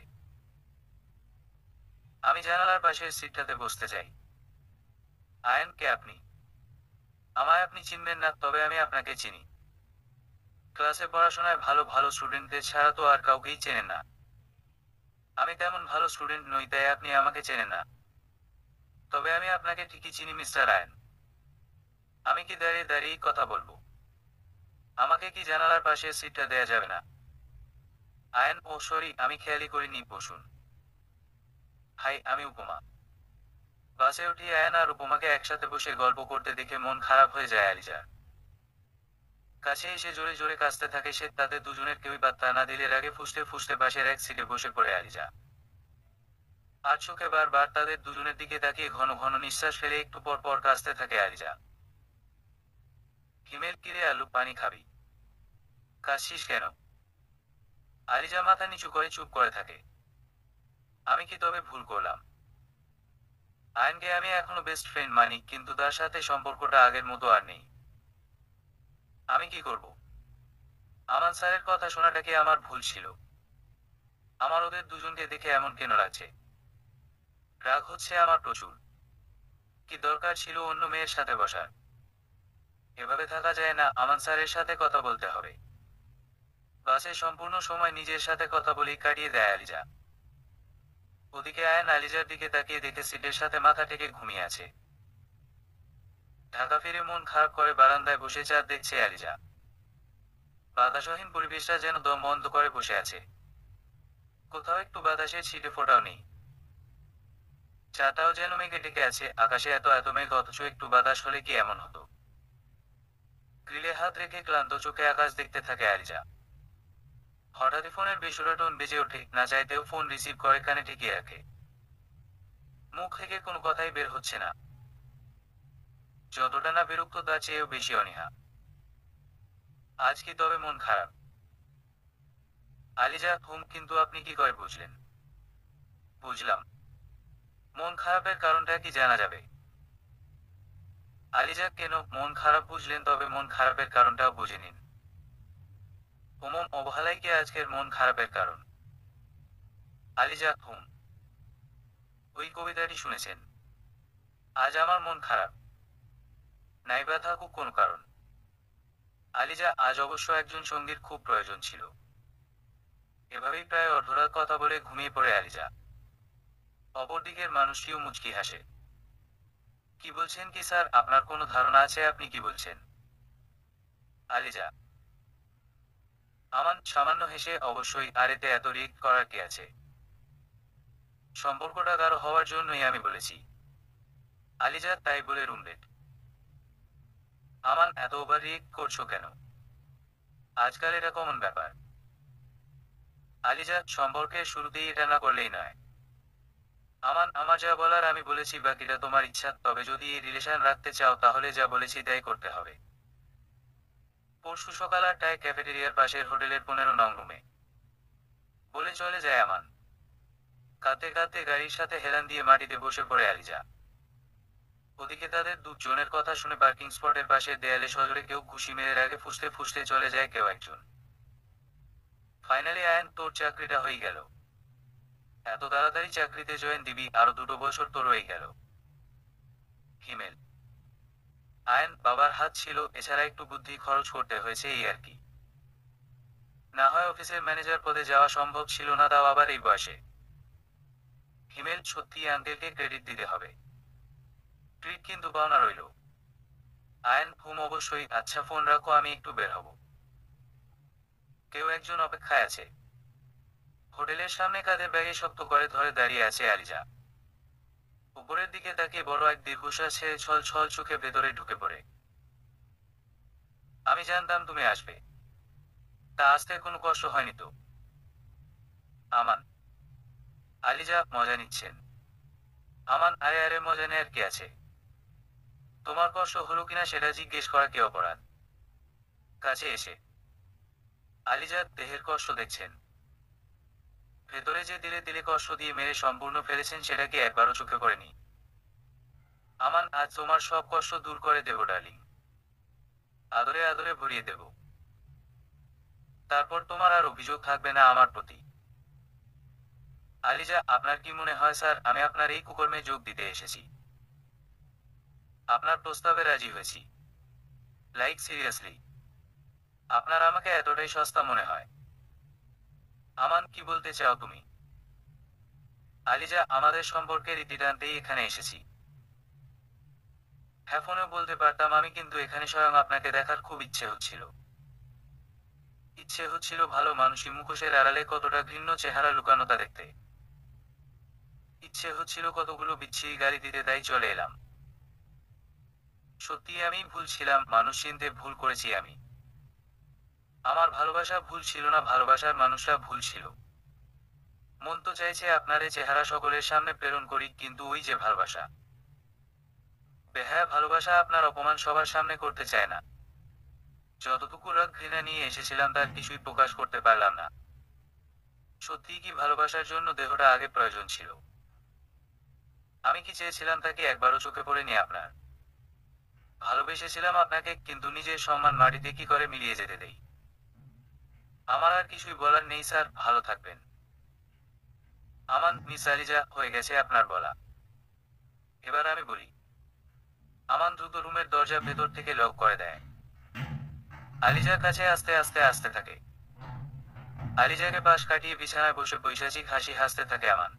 আমি জানালার পাশের সিটটাতে বসতে চাই। আয়ন, কে আপনি? আমায় আপনি চিনবেন না, তবে আমি আপনাকে চিনি। ক্লাসে পড়াশোনায় ভালো ভালো স্টুডেন্টদের ছাড়া তো আর কাউকেই চেনেন না। আমি তেমন ভালো স্টুডেন্ট নই, তাই আপনি আমাকে চেনেন না। তবে আমি আপনাকে ঠিকই চিনি মিস্টার আয়ন। আমি কি দাঁড়িয়ে দাঁড়িয়েই কথা বলবো? আমাকে কি জানালার পাশের সিটটা দেয়া যাবে না? আয়ন, ও সরি, আমি খেয়ালই করিনি, বসুন। হাই, আমি উপমা। বাসে উঠি আয়ন আর উপমাকে একসাথে বসে গল্প করতে দেখে মন খারাপ হয়ে যায় আলিজার। কাছে এসে জোরে জোরে কাঁদতে থাকে সে, তাদের দুজনের কেউই পাত্তা না দিলে রাগে ফুঁসতে ফুঁসতে পাশের এক সিটে বসে পড়ে আলিজা। আর চোখে বারবার তাদের দুজনের দিকে তাকিয়ে ঘন ঘন নিঃশ্বাস ফেলে একটু পর পর কাঁদতে থাকে আলিজা। হিমেল, কিরে আলু, পানি খাবি? কাশিস কেন? আলিজা মাথা নিচু করে চুপ করে থাকে। আমি কি তবে ভুল করলাম? আয়নকে আমি এখনো বেস্ট ফ্রেন্ড মানি, কিন্তু তার সাথে সম্পর্কটা আগের মতো আর নেই। আমি কি করব? আমান স্যারের কথা শোনাটা কি আমার ভুল ছিল? আমার ওদের দুজনকে দেখে এমন কেন লাগছে? রাগ হচ্ছে আমার প্রচুর। কি দরকার ছিল অন্য মেয়ের সাথে বসার? এভাবে থাকা যায় না, আমান স্যারের সাথে কথা বলতে হবে। বাসে সম্পূর্ণ সময় নিজের সাথে কথা বলেই কাটিয়ে দেয় আলিজা। ওদিকে আয়ন আলিজার দিকে তাকিয়ে দেখে সিটের সাথে মাথা টেকে ঘুমিয়ে আছে। ঢাকা ফিরে মন খারাপ করে বারান্দায় বসে চাঁদ দেখছে আলিজা। বাতাসহীন পরিবেশটা যেন দম বন্ধ করে বসে আছে। কোথাও একটু বাতাসের ছিটে ফোটাও নেই। চাটাও যেন মেঘে ডেকে আছে, আকাশে এত এত মেঘ, অথচ একটু বাতাস হলে কি এমন হতো? গ্রিলে হাত রেখে ক্লান্ত চোখে আকাশ দেখতে থাকে আলিজা। হঠাৎই ফোনের বেসুরা টোন বেজে ওঠে, না চাইতেও ফোন রিসিভ করে কানে ঠেকিয়ে রাখে। মুখ থেকে কোনো কথাই বের হচ্ছে না। যতটা না বিরক্ত তার চেয়েও বেশি অনীহা। আজ কি তবে মন খারাপ? আলিজা, কিন্তু আপনি কি করে বুঝলেন? বুঝলাম। মন খারাপের কারণটা কি জানা যাবে? আলিজা, কেন মন খারাপ বুঝলেন, তবে মন খারাপের কারণটাও বুঝে নিন। অবহেলাই কি আজকের মন খারাপের কারণ? আলিজা, ওই কবিতাটি শুনেছেন? আজ আমার মন খারাপ। নাইবা থাকুক কোনো কারণ। আলিজা, আজ অবশ্য একজন সঙ্গীর খুব প্রয়োজন ছিল। এভাবেই প্রায় অর্ধরাত কথা বলে ঘুমিয়ে পড়ে আলিজা। অপরদিকের মানুষটিও মুচকি হাসে। কি বলছেন কি স্যার, আপনার কোনো ধারণা আছে আপনি কি বলছেন? আলিজা, আমান সামান্য হেসে, অবশ্যই, আর এতে এত রিয়েক্ট করার কি আছে? সম্পর্কটা গাঢ় হওয়ার জন্যই আমি বলেছি। আলিজা, তাই বলে রুমমেট? আমান, এত ওভার রিয়েক্ট করছো কেন? আজকাল এটা কমন ব্যাপার। আলিজা, সম্পর্কে শুরুতেই এটা না করলেই নয়। আমান, আমার যা বলার আমি বলেছি, বাকিটা তোমার ইচ্ছা, তবে যদি এই রিলেশন রাখতে চাও তাহলে যা বলেছি তাই করতে হবে। পরশু সকাল 8টায় ক্যাফেটেরিয়ার পাশের হোটেলের 15 নং রুমে বলে চলে যায় আমান। কাঁদতে কাঁদতে গাড়ির সাথে হেলান দিয়ে মাটিতে বসে পড়ে আলিজা। ওদিকে তাদের দুজনের কথা শুনে পার্কিং স্পটের পাশের দেয়ালে সজোরে কেউ ঘুষি মেরে আগে ফুসতে ফুসতে চলে যায় কেউ একজন। ফাইনালি আয়ান, তোর চাকরিটা হয়ে গেল। এত তাড়াতাড়ি চাকরিতে জয়েন দিবি? আরো 2 বছর তো রয়ে গেল। হিমেল: আয়ান, বাবার হাত ছিল, এছাড়া একটু বুদ্ধি খরচ করতে হয়েছে এই আর কি। না হয় অফিসের ম্যানেজার পদে যাওয়া সম্ভব ছিল না, তাও আবার এই বয়সে। হিমেল: সত্যি আঙ্কেলকে ক্রেডিট দিতে হবে। ট্রিট কিন্তু পাওনা রইল। আয়ান: হুম অবশ্যই। আচ্ছা ফোন রাখো, আমি একটু বের হব। কেউ একজন অপেক্ষায় আছে। হোটেলের সামনে কাঁধে ব্যাগে শক্ত করে ধরে দাঁড়িয়ে আছে আলিজা। উপরের দিকে তাকিয়ে বড় এক দীর্ঘশ্বাস ছেড়ে ছল ছল চোখে ভেতরে ঢুকে পড়ে। আমি জানতাম তুমি আসবে। তা আসতে কোনো কষ্ট হয়নি তো? আমান: আলিজা, মজা নিচ্ছেন? আমান: আরে আরে, মজা নেয়ার কি আছে? তোমার কষ্ট হলো কিনা সেটা জিজ্ঞেস করা কি অপরাধ? কাছে এসে আলিজা: দেহের কষ্ট দেখছেন? ভেতরে যে দিলে দিলে কষ্ট দিয়ে মেরে সম্পূর্ণ ফেলেছেন সেটা কি একবারও চোখে পড়েনি? আমান: আজ তোমার সব কষ্ট দূর করে দেব ডার্লিং। আদরে আদরে ভরিয়ে দেব। তারপর তোমার আর অভিযোগ থাকবে না আমার প্রতি। আলিজা: আপনার কি মনে হয় স্যার আমি আপনার এই কুকর্মে যোগ দিতে এসেছি? আপনার প্রস্তাবে রাজি হয়েছি। Like seriously? আপনার আমাকে এতটাই সস্তা মনে হয়? আমান: কি বলতে চাও তুমি? আলিজা: আমাদের সম্পর্কে রীতি টানতেই এখানে এসেছি। হ্যাঁ, ফোনে বলতে পারতাম আমি, কিন্তু এখানে স্বয়ং আপনাকে দেখার খুব ইচ্ছে হচ্ছিল। ইচ্ছে হচ্ছিল ভালো মানুষই মুখোশের আড়ালে কতটা ঘৃণ্য চেহারা লুকানো তা দেখতে। ইচ্ছে হচ্ছিল কতগুলো বিচ্ছিরি গালি দিতে, তাই চলে এলাম। সত্যি আমি ভুল ছিলাম, মানুষ চিনতে ভুল করেছি আমি। আমার ভালোবাসা ভুল ছিল না, ভালোবাসার মানুষরা ভুল ছিল। মন তো চাইছে আপনার এ চেহারা সকলের সামনে প্রেরণ করি, কিন্তু ওই যে ভালোবাসা, বেহায়া ভালোবাসা, আপনার অপমান সবার সামনে করতে চায় না। যতটুকু রাগ ঘৃণা নিয়ে এসেছিলাম তার কিছুই প্রকাশ করতে পারলাম না। সত্যিই কি ভালোবাসার জন্য দেহটা আগে প্রয়োজন ছিল? আমি কি চেয়েছিলাম তাকে একবারও চোখে পড়েনি আপনার? ভালোবেসেছিলাম আপনাকে, কিন্তু নিজের সম্মান মাটিতে কি করে মিলিয়ে যেতে দেই? আমার আর কিছুই বলার নেই স্যার, ভালো থাকবেন। আমান: মিস আলিজা, হয়ে গেছে আপনার বলা। এবার আমি বলি। আমান দ্রুত রুমের দরজা ভেতর থেকে লক করে দেয়। আলিজার কাছে আস্তে আস্তে আসতে থাকে। আলিজাকে পাশ কাটিয়ে বিছানায় বসে পৈশাচিক হাসি হাসতে থাকে আমান।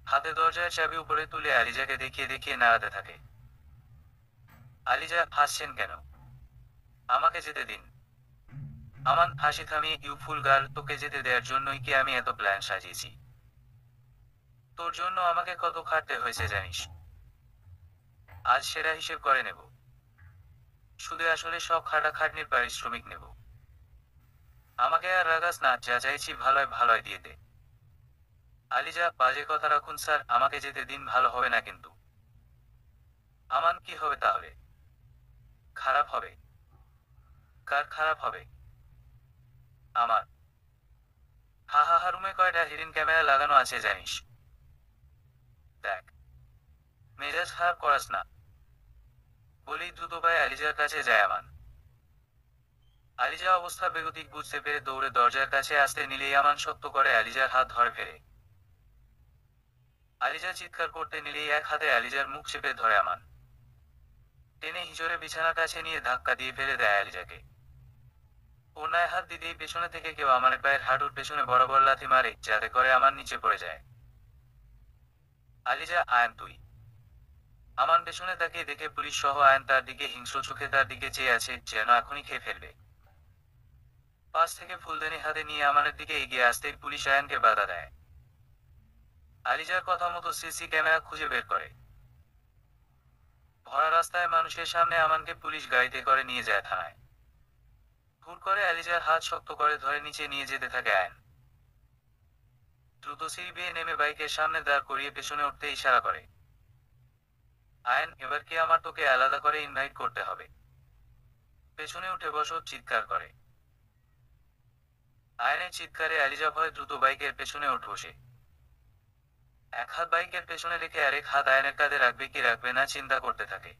হাতে দরজার চাবি উপরে তুলে আলিজাকে দেখিয়ে দেখিয়ে নাড়াতে থাকে। আলিজা: হাসছেন কেন? আমাকে যেতে দিন। আমান হাসি থামিয়ে: ইউ ফুল গার্ল, তোকে যেতে দেওয়ার জন্যই কি আমি এত প্ল্যান সাজিয়েছি? তোর জন্য আমাকে কত খাটতে হয়েছে জানিস? আজ সেরা হিসেব করে নেব। শুধু আসলে সব খাটাখাটনির পারিশ্রমিক নেব। আমাকে আর রাগাস না, যা চাইছি ভালোয় ভালোয় দিয়ে দে। আলিজা: বাজে কথা রাখুন স্যার, আমাকে যেতে দিন, ভালো হবে না কিন্তু। আমান: কি হবে তাহলে? খারাপ হবে। কার খারাপ হবে? আমার। হা হা হা, রুমে কয়টা হিডেন ক্যামেরা লাগানো আছে জানিস? দেখ। মেজাজ খারাপ করাস না। বলেই দ্রুত পায়ে আলিজার কাছে যায় আমান। আলিজা অবস্থা বেগতিক বুঝতে পেরে দৌড়ে দরজার কাছে আসতে নিলেই আমান শক্ত করে আলিজার হাত ধরে ফেলে। আলিজা চিৎকার করতে নিলেই এক হাতে আলিজার মুখ চেপে ধরে আমান। টেনে হিজড়ে বিছানার কাছে নিয়ে ধাক্কা দিয়ে ফেলে দেয় আলিজাকে। ওড়নায় হাত দিতেই পেছনে থেকে কেউ আমানের পায়ের হাঁটুর পেছনে বরাবর লাথি মারে, যাতে করে আমান নিচে পড়ে যায়। আলিজা: আয়ান তুই? আমান পেছনে তাকিয়ে দেখে পুলিশ সহ আয়ান তার দিকে হিংস্র চোখে তার দিকে চেয়ে আছে, যেন এখনই খেয়ে ফেলবে। পাশ থেকে ফুলদানি হাতে নিয়ে আমানের দিকে এগিয়ে আসতেই পুলিশ আয়ানকে বাধা দেয়। আলিজার কথা মতো সিসি ক্যামেরা খুঁজে বের করে। ভরা রাস্তায় মানুষের সামনে আমানকে পুলিশ গাড়িতে করে নিয়ে যায় থানায়। হুট করে আলিজার হাত শক্ত করে ধরে নিচে নিয়ে যেতে থাকে আয়ান। দ্রুত সিঁড়ি বেয়ে নেমে বাইকের সামনে দাঁড় করিয়ে পেছনে উঠতে ইশারা করে। আয়ন, এবার কি আমার তোকে আলাদা করে ইনভাইট করতে হবে? পেছনে উঠে বসো, চিৎকার করে। আয়নের চিৎকারে আলিজা ভয়ে দ্রুত বাইকের পেছনে উঠে বসে। এক হাত বাইকের পেছনে রেখে আরেক হাত আয়নের কাঁধে রাখবে কি রাখবে না চিন্তা করতে থাকে।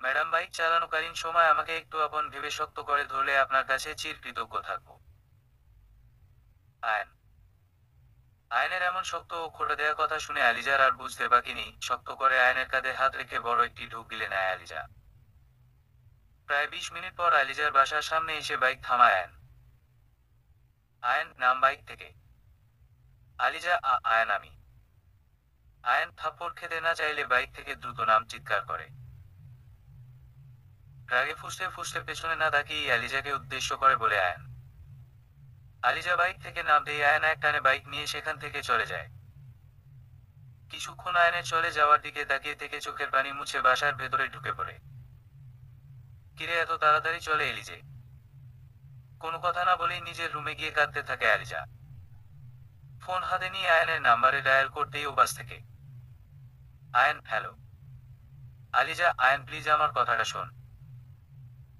ম্যাডাম, বাইক চালানোকালীন সময় আমাকে একটু আপন ভেবে শক্ত করে ধরলে আপনার কাছে চিরকৃতজ্ঞ থাকবো। আয়ন। আয়নের এমন শক্ত ও খোঁটা দেওয়া কথা শুনে আলিজার আর বুঝতে বাকি নেই, শক্ত করে আয়নের কাঁধে হাত রেখে বড় একটি ঢুক গিলে নেয় আলিজা। প্রায় 20 মিনিট পর আলিজার বাসার সামনে এসে বাইক থামায় আয়ন। আয়ন, নাম বাইক থেকে। আলিজা, আয়ন আমি। আয়ন থাপ্পড় খেতে না চাইলে বাইক থেকে দ্রুত নাম চিৎকার করে। রাগে ফুঁসতে ফুঁসতে পেছনে না তাকিয়ে আলিজাকে উদ্দেশ্য করে বলে আয়ন। আলিজা বাইক থেকে নামতেই আয়ন এক টানে বাইক নিয়ে সেখান থেকে চলে যায়। কিছুক্ষণ আয়নের চলে যাওয়ার দিকে তাকিয়ে থেকে চোখের পানি মুছে বাসার ভেতরে ঢুকে পড়ে। কিরে, এত তাড়াতাড়ি চলে এলি যে? কোনো কথা না বলেই নিজের রুমে গিয়ে কাঁদতে থাকে আলিজা। ফোন হাতে নিয়ে আয়নের নাম্বারে ডায়াল করতেই ওপাশ থেকে। Ion, hello. Aliza, Ayan please আমার কথাটা শোন।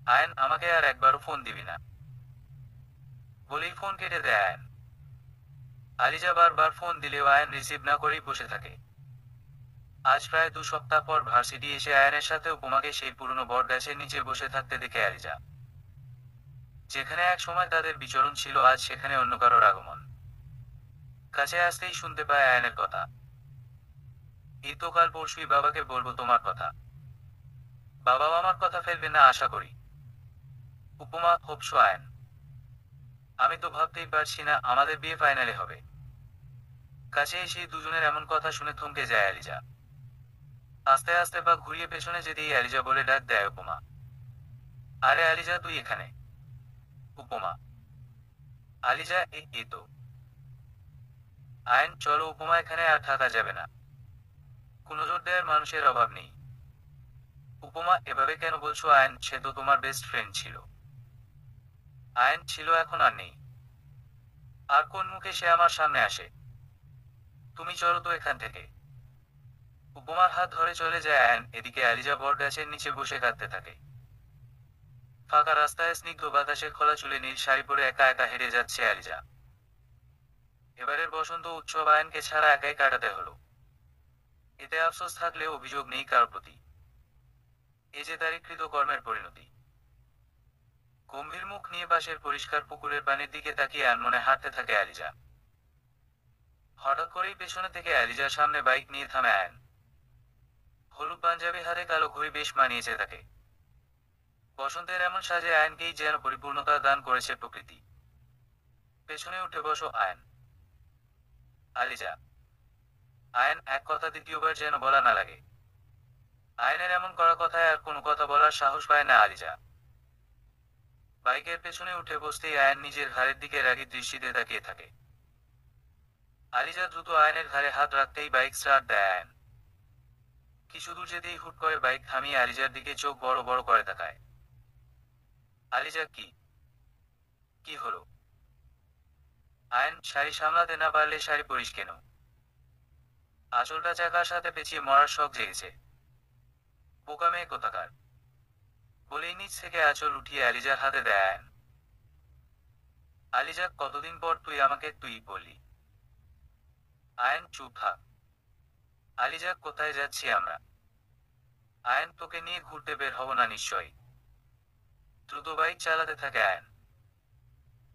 আয়ন, আমাকে আর একবারও ফোন দিবি না বলেই ফোন কেটে দেয় আয়ন। আলিজা বারবার ফোন দিলেও আয়ন রিসিভ না করেই বসে থাকে। আজ প্রায় 2 সপ্তাহ পর ভার্সিটি এসে আয়নের সাথে উপমাকে সেই পুরনো বট গাছের নিচে বসে থাকতে দেখে আলিজা। যেখানে এক সময় তাদের বিচরণ ছিল, আজ সেখানে অন্য কারোর আগমন। কাছে আসতেই শুনতে পায় আয়নের কথা। এই তো কাল পরশুই বাবাকে বলবো তোমার কথা। বাবাও আমার কথা ফেলবে না আশা করি। উপমা, হোপসো আয়ন। আমি তো ভাবতেই পারছি না আমাদের বিয়ে ফাইনালে হবে। কাছে এসে দুজনের এমন কথা শুনে থমকে যায় আলিজা। আস্তে আস্তে পা ঘুরিয়ে পেছনে যেতেই আলিজা বলে ডাক দেয় উপমা। আরে আলিজা, তুই এখানে? উপমা। আলিজা, এই তো। আয়ন, চলো উপমা, এখানে আর থাকা যাবে না। কোনো জোর দেওয়ার মানুষের অভাব নেই। উপমা, এভাবে কেন বলছো আয়ন? সে তো তোমার বেস্ট ফ্রেন্ড ছিল। আয়ন ছিল, এখন আর নেই। আর কোন মুখে সে আমার সামনে আসে? তুমি চলো তো এখান থেকে। উপমার হাত ধরে চলে যায় আয়ন। এদিকে আলিজা বট গাছের নিচে বসে কাঁদতে থাকে। ফাঁকা রাস্তায় স্নিগ্ধ বাতাসে খোলা চুলে নীল শাড়ি পরে একা একা হেঁটে যাচ্ছে আলিজা। এবারের বসন্ত উৎসব আয়নকে ছাড়া একাই কাটাতে হলো। এতে আফসোস থাকলেও অভিযোগ নেই কার প্রতি। এ যে তারই কৃত কর্মের পরিণতি। গম্ভীর মুখ নিয়ে পাশের পরিষ্কার পুকুরের পানির দিকে তাকিয়ে আনমনে হাঁটতে থাকে আলিজা। হঠাৎ করেই পেছনে থেকে আলিজার সামনে বাইক নিয়ে থামে আয়ন। হলুদ পাঞ্জাবি হাতে কালো ঘড়ি বেশ মানিয়েছে তাকে। বসন্তের এমন সাজে আয়নকেই যেন পরিপূর্ণতা দান করেছে প্রকৃতি। পেছনে উঠে বসো আয়ন। আলিজা। আয়ন, এক কথা দ্বিতীয়বার যেন বলা না লাগে। আয়নের এমন করা কথায় আর কোনো কথা বলার সাহস পায় না আলিজা। বাইকের পেছনে উঠে বসতেই আয়ন নিজের ঘাড়ের দিকে রাগী দৃষ্টিতে তাকিয়ে থাকে। আলিজা দ্রুত আয়নের ঘাড়ে হাত রাখতেই বাইক স্টার্ট দেয় আয়ন। কিছু দূর যেতেই হুট করে বাইক থামিয়ে আলিজার দিকে চোখ বড় বড় করে তাকায়। আলিজা, কি কি হলো? আয়ন, শাড়ি সামলাতে না পারলে শাড়ি পরিস কেন? আঁচলটা চাকার সাথে পেঁচিয়ে মরার শখ জেগেছে। বোকা মেয়ে কোথাকার। বলেই নিচ থেকে আঁচল উঠিয়ে আলিজার হাতে দেয় আয়ন। আলিজা, কতদিন পর তুই আমাকে তুই বললি? আয়ন, চুপ থাক। আলিজা, কোথায় যাচ্ছি আমরা? আয়ন, তোকে নিয়ে ঘুরতে বের হব না নিশ্চয়ই। দ্রুত বাইক চালাতে থাকে আয়ন।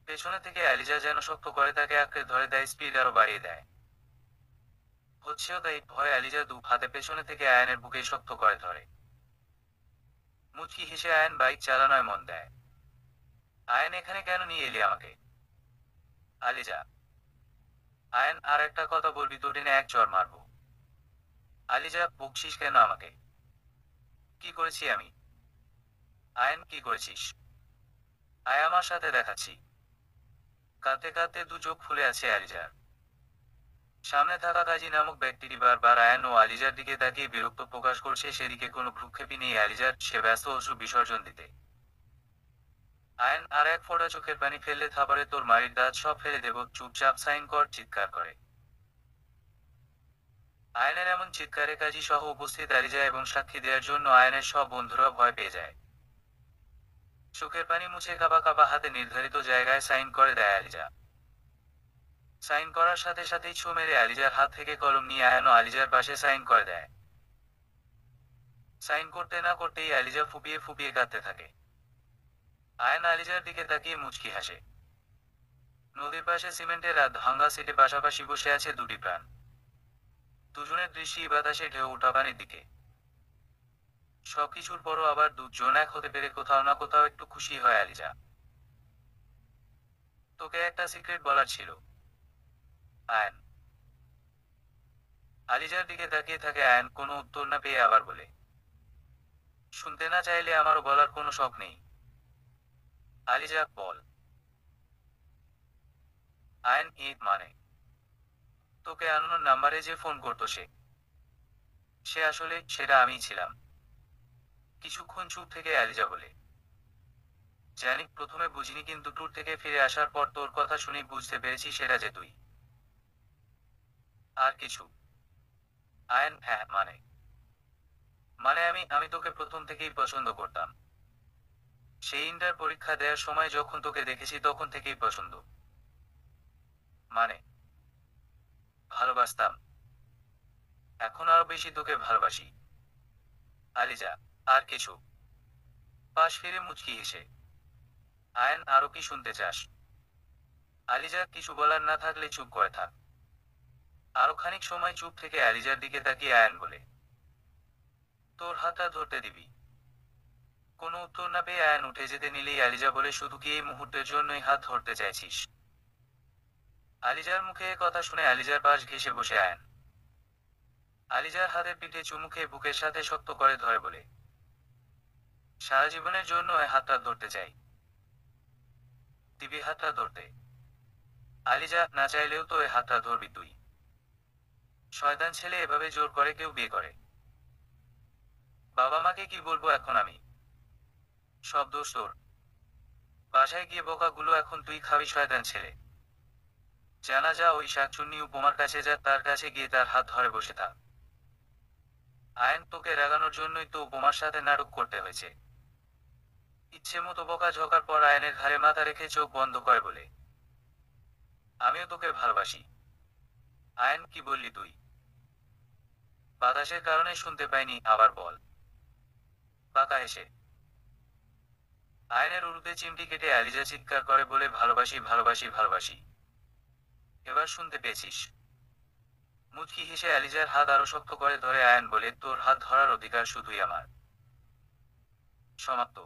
পেছনে থেকে আলিজা যেন শক্ত করে তাকে আঁকড়ে ধরে দেয়, স্পিড আরো বাড়িয়ে দেয়। হচ্ছেও তাই, ভয় আলিজা দু হাতে পেছনে থেকে আয়নের বুকে শক্ত করে ধরে। মুচকি হেসে আয়ন বাইক চালানোয় মন দেয়। আয়ন, এখানে কেন নিয়ে এলি আমাকে? আলিজা। আয়ন, আর একটা কথা বলবি তো টেনে এক চড় মারবো। আলিজা, বকছিস কেন আমাকে? কি করেছি আমি? আয়ন, কি করেছিস? আয় আমার সাথে দেখাচ্ছি। কাঁদতে কাঁদতে দু চোখ ফুলে আছে আলিজার। সামনে থাকা কাজী নামক ব্যক্তিটি বারবার আয়ন ও আলিজার দিকে তাকিয়ে বিরক্ত প্রকাশ করছে, সেদিকে কোনো ভ্রুক্ষেপই নেই আলিজার, সে ব্যস্ত অশ্রু বিসর্জন দিতে। আয়ন আর এক ফোঁটা চোখের পানি ফেললে থাবারে তোর মারির দাঁত সব ফেলে দেব, চুপচাপ সাইন কর, চিৎকার করে। আয়নের এমন চিৎকারে কাজী সহ উপস্থিত আলিজা এবং সাক্ষী দেওয়ার জন্য আয়নের সব বন্ধুরা ভয় পেয়ে যায়। চোখের পানি মুছে কাবা কাবা হাতে নির্ধারিত জায়গায় সাইন করে দেয় আলিজা। সাইন করার সাথে সাথেই ছো মেরে আলিজার হাত থেকে কলম নিয়ে আয়নও আলিজার পাশে সাইন করে দেয়। সাইন করতে না করতেই আলিজা ফুপিয়ে ফুপিয়ে কাঁদতে থাকে। আয়ন আলিজার দিকে তাকিয়ে মুচকি হাসে। নদীর পাশে সিমেন্টের রাত ভাঙ্গা সিটে পাশাপাশি বসে আছে দুটি প্রাণ। দুজনের দৃষ্টি বাতাসে ঢেউ ওঠা পানির দিকে। সবকিছুর পরও আবার দুজন এক হতে পেরে কোথাও না কোথাও একটু খুশি হয় আলিজা। তোকে একটা সিক্রেট বলার ছিল। আয়ন আলিজার দিকে তাকিয়ে থাকে। আয়ন কোনো উত্তর না পেয়ে আবার বলে, শুনতে না চাইলে আমারও বলার কোনো শখ নেই। আলিজা, বল। আয়ন, মানে তোকে আননোন নাম্বারে যে ফোন করতো সে আসলে সেটা আমিই ছিলাম। কিছুক্ষণ চুপ থেকে আলিজা বলে, জানি প্রথমে বুঝিনি, কিন্তু ট্যুর থেকে ফিরে আসার পর তোর কথা শুনে বুঝতে পেরেছি সেটা যে তুই। আর কিছু? আয়ন, হ্যাঁ, মানে মানে আমি আমি তোকে প্রথম থেকেই পছন্দ করতাম। সেই ইন্টার পরীক্ষা দেওয়ার সময় যখন তোকে দেখেছি তখন থেকেই পছন্দ। মানে ভালোবাসতাম। এখন আরো বেশি তোকে ভালোবাসি। আলিজা, আর কিছু? পাশ ফিরে মুচকি হেসে। আয়ন, আরো কি শুনতে চাস? আলিজা কিছু বলার না থাকলে চুপ করে থাক। আরো খানিক সময় চুপ থেকে আলিজার দিকে তাকিয়ে আয়ন বলে, তোর হাতটা ধরতে দিবি? কোনো উত্তর না পেয়ে আয়ন উঠে যেতে নিলেই আলিজা বলে, শুধু কি এই মুহূর্তের জন্যই হাত ধরতে চাইছিস? আলিজার মুখে এ কথা শুনে আলিজার পাশ ঘেঁষে বসে আয়ন। আলিজার হাতের পিঠে চুমু খেয়ে বুকের সাথে শক্ত করে ধরে বলে, সারা জীবনের জন্য এ হাতটা ধরতে চাই। দিবি হাতটা ধরতে? আলিজা, না চাইলেও তো এ হাতটা ধরবি তুই। শয়তান ছেলে, এভাবে জোর করে কেউ বিয়ে করে? বাবা মাকে কি বলবো এখন আমি? সব দোষ তোর। বাসায় গিয়ে বকাগুলো এখন তুই খাবি, শয়তান ছেলে। জানা যা, ওই শাকচুন্নি উপমার কাছে যা, তার কাছে গিয়ে তার হাত ধরে বসে থাক। আয়ন, তোকে রাগানোর জন্যই তো উপমার সাথে নাটক করতে হয়েছে। ইচ্ছে মতো বকা ঝকার পর আয়নের ঘাড়ে মাথা রেখে চোখ বন্ধ করে বলে, আমিও তোকে ভালোবাসি। আয়ন, কি বললি তুই? বাতাসের কারণে শুনতে পাইনি, আবার বল। বাঁকা হেসে আয়নের উরুতে চিমটি কেটে আলিজা চিৎকার করে বলে, ভালোবাসি ভালোবাসি ভালোবাসি। এবার শুনতে পেয়েছিস? মুচকি হেসে আলিজার হাত আরো শক্ত করে ধরে আয়ন বলে, তোর হাত ধরার অধিকার শুধুই আমার। সমাপ্ত।